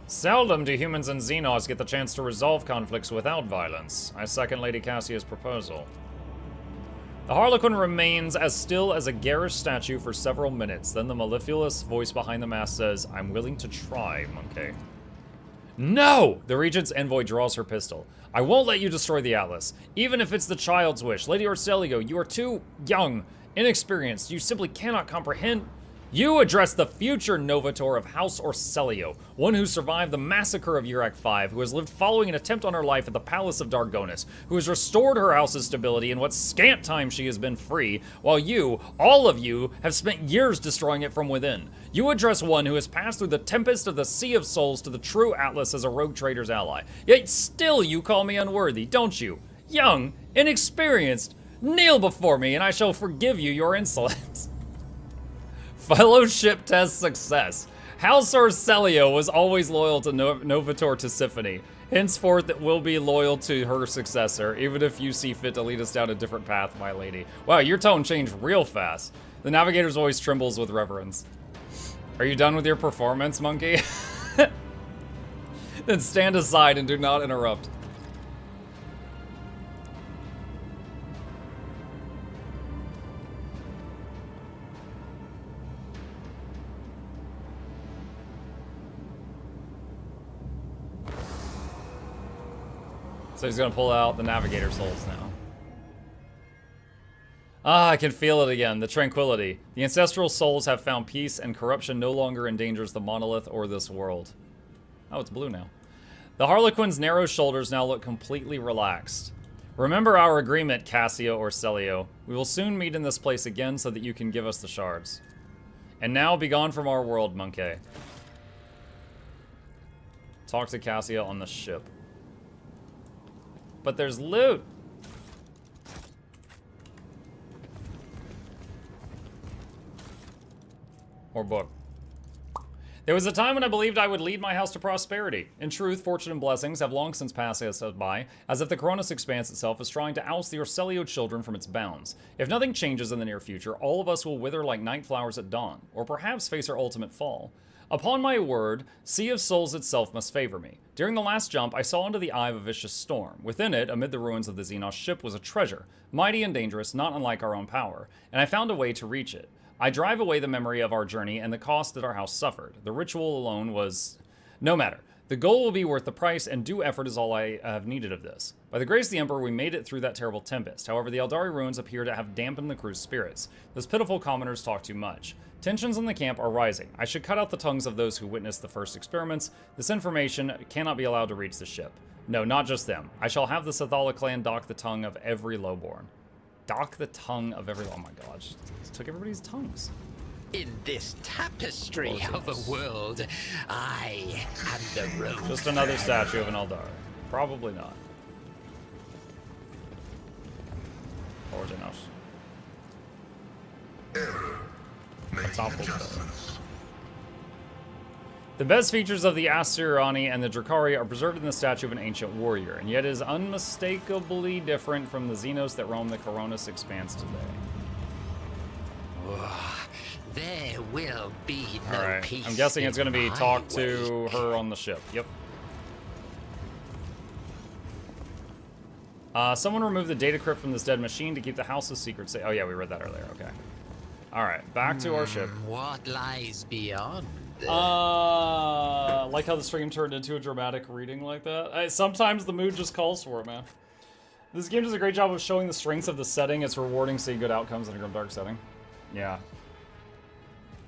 Seldom do humans and Xenos get the chance to resolve conflicts without violence. I second Lady Cassia's proposal. The Harlequin remains as still as a garish statue for several minutes. Then the mellifluous voice behind the mask says, I'm willing to try, monkey. No! The Regent's envoy draws her pistol. I won't let you destroy the Atlas, even if it's the child's wish. Lady Orselio, you are too young, inexperienced. You simply cannot comprehend. You address the future Novator of House Orselio, one who survived the massacre of Urak V, who has lived following an attempt on her life at the Palace of Dargonis, who has restored her house's stability in what scant time she has been free, while you, all of you, have spent years destroying it from within. You address one who has passed through the tempest of the Sea of Souls to the true Atlas as a rogue trader's ally. Yet still you call me unworthy, don't you? Young, inexperienced, kneel before me and I shall forgive you your insolence. Fellowship test success. House Orselio was always loyal to Novator Tisiphone. Henceforth, it will be loyal to her successor, even if you see fit to lead us down a different path, my lady. Wow, your tone changed real fast. The Navigator's voice trembles with reverence. Are you done with your performance, monkey? Then stand aside and do not interrupt. So he's gonna pull out the Navigator souls now. Ah, I can feel it again, the tranquility. The ancestral souls have found peace and corruption no longer endangers the monolith or this world. Oh, it's blue now. The Harlequin's narrow shoulders now look completely relaxed. Remember our agreement, Cassia Orselio. We will soon meet in this place again so that you can give us the shards. And now be gone from our world, monkey. Talk to Cassia on the ship. But there's loot. Or book. There was a time when I believed I would lead my house to prosperity. In truth, fortune and blessings have long since passed us by, as if the Coronis Expanse itself is trying to oust the Orselio children from its bounds. If nothing changes in the near future, all of us will wither like night flowers at dawn, or perhaps face our ultimate fall. Upon my word, Sea of Souls itself must favor me. During the last jump, I saw into the eye of a vicious storm. Within it, amid the ruins of the Xenos ship, was a treasure, mighty and dangerous, not unlike our own power, and I found a way to reach it. I drive away the memory of our journey and the cost that our house suffered. The ritual alone was... No matter. The goal will be worth the price, and due effort is all I have needed of this. By the grace of the Emperor, we made it through that terrible tempest. However, the Eldari ruins appear to have dampened the crew's spirits. Those pitiful commoners talk too much. Tensions in the camp are rising. I should cut out the tongues of those who witnessed the first experiments. This information cannot be allowed to reach the ship. No, not just them. I shall have the Sathala clan dock the tongue of every lowborn. Dock the tongue of every... Oh my god, just took everybody's tongues. In this tapestry of a world, I am the rogue. Just another statue of an Eldar. Probably not. Or Xenos. Error. That's awful. The best features of the Assyriani and the Drakari are preserved in the statue of an ancient warrior, and yet is unmistakably different from the Xenos that roam the Coronis Expanse today. There will be no peace. I'm guessing it's going to be talk to her on the ship. Yep. Someone remove the data crypt from this dead machine to keep the house's secrets safe. Oh yeah, we read that earlier. Okay. All right, back to our ship. What lies beyond? Like how the stream turned into a dramatic reading like that. Sometimes the mood just calls for it, man. This game does a great job of showing the strengths of the setting. It's rewarding seeing good outcomes in a grimdark setting. Yeah.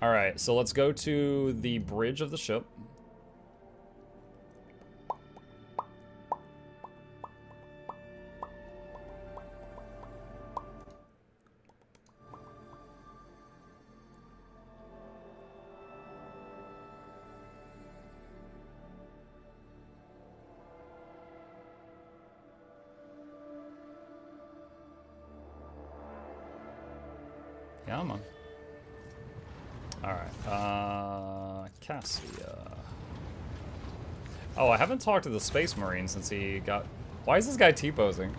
All right, so let's go to the bridge of the ship. Come on. Alright, Cassia. Oh, I haven't talked to the Space Marine since he got... Why is this guy T-posing?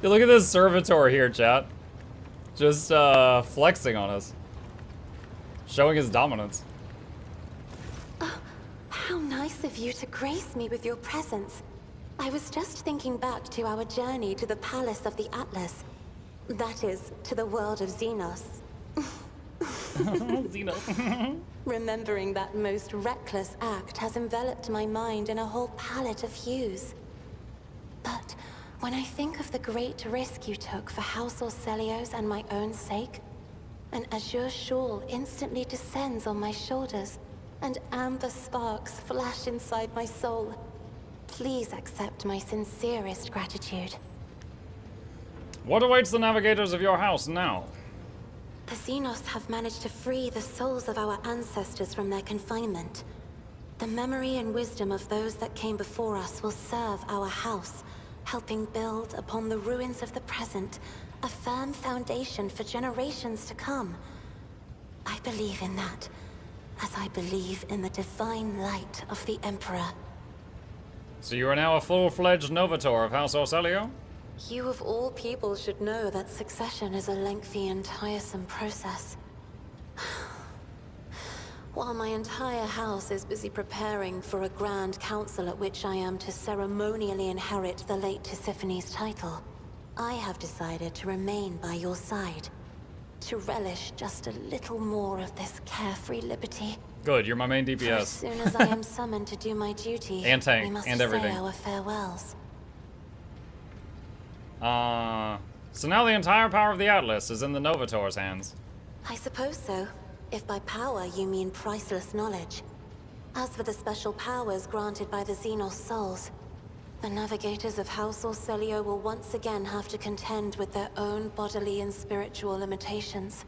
Look at this servitor here, chat. Just, flexing on us. Showing his dominance. Oh, how nice of you to grace me with your presence. I was just thinking back to our journey to the Palace of the Atlas. That is, to the world of Xenos. Xenos. Remembering that most reckless act has enveloped my mind in a whole palette of hues. But when I think of the great risk you took for House Orselio's and my own sake, an azure shawl instantly descends on my shoulders, and amber sparks flash inside my soul. Please accept my sincerest gratitude. What awaits the navigators of your house now? The Xenos have managed to free the souls of our ancestors from their confinement. The memory and wisdom of those that came before us will serve our house, helping build upon the ruins of the present a firm foundation for generations to come. I believe in that, as I believe in the divine light of the Emperor. So you are now a full-fledged Novator of House Orselio? You of all people should know that succession is a lengthy and tiresome process. While my entire house is busy preparing for a grand council at which I am to ceremonially inherit the late Tisiphony's title, I have decided to remain by your side, to relish just a little more of this carefree liberty. Good, you're my main For DPS. as soon as I am summoned to do my duty, And tank, we must and say everything. our farewells. So now the entire power of the Atlas is in the Novator's hands. I suppose so, if by power you mean priceless knowledge. As for the special powers granted by the Xenos souls, the navigators of House Orselio will once again have to contend with their own bodily and spiritual limitations.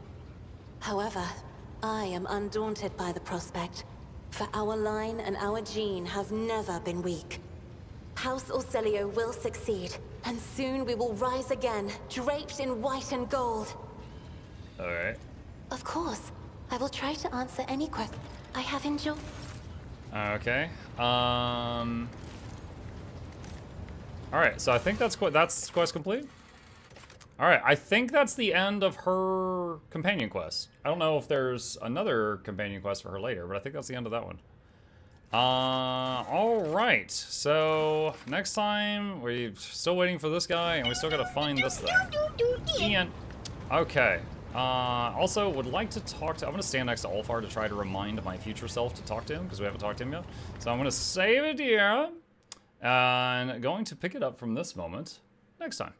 However, I am undaunted by the prospect, for our line and our gene have never been weak. House Orselio will succeed, and soon we will rise again, draped in white and gold. Alright. Of course, I will try to answer any question. I have enjoyed. Okay. Alright, so I think that's quest complete. Alright, I think that's the end of her companion quest. I don't know if there's another companion quest for her later, but I think that's the end of that one. Alright, so next time we're still waiting for this guy and we still gotta find this thing. Ian. Okay. Also would like to talk to, I'm gonna stand next to Ulfar to try to remind my future self to talk to him because we haven't talked to him yet. So I'm gonna save it here and going to pick it up from this moment next time.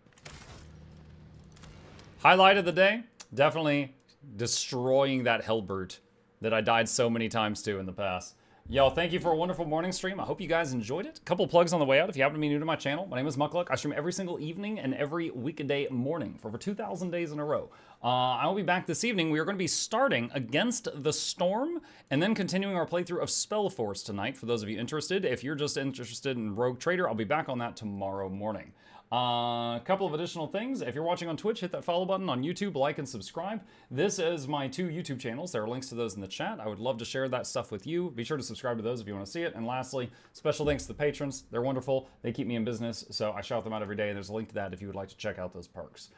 Highlight of the day, definitely destroying that Hellbrute that I died so many times to in the past. Yo, thank you for a wonderful morning stream. I hope you guys enjoyed it. A couple plugs on the way out. If you happen to be new to my channel, my name is Mukluk. I stream every single evening and every weekday morning for over 2,000 days in a row. I will be back this evening. We are going to be starting Against the Storm and then continuing our playthrough of Spellforce tonight for those of you interested. If you're just interested in Rogue Trader, I'll be back on that tomorrow morning. A couple of additional things. If you're watching on Twitch, hit that follow button. On YouTube, like and subscribe. This is my 2 YouTube channels. There are links to those in the chat. I would love to share that stuff with you. Be sure to subscribe to those if you want to see it. And lastly, special thanks to the patrons. They're wonderful. They keep me in business, so I shout them out every day. There's a link to that if you would like to check out those perks.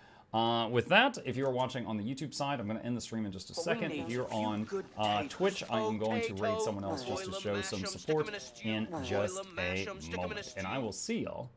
With that, if you're watching on the YouTube side, I'm going to end the stream in just a second. If you're on Twitch, I am going to raid someone else just to show some support in just a moment. And I will see y'all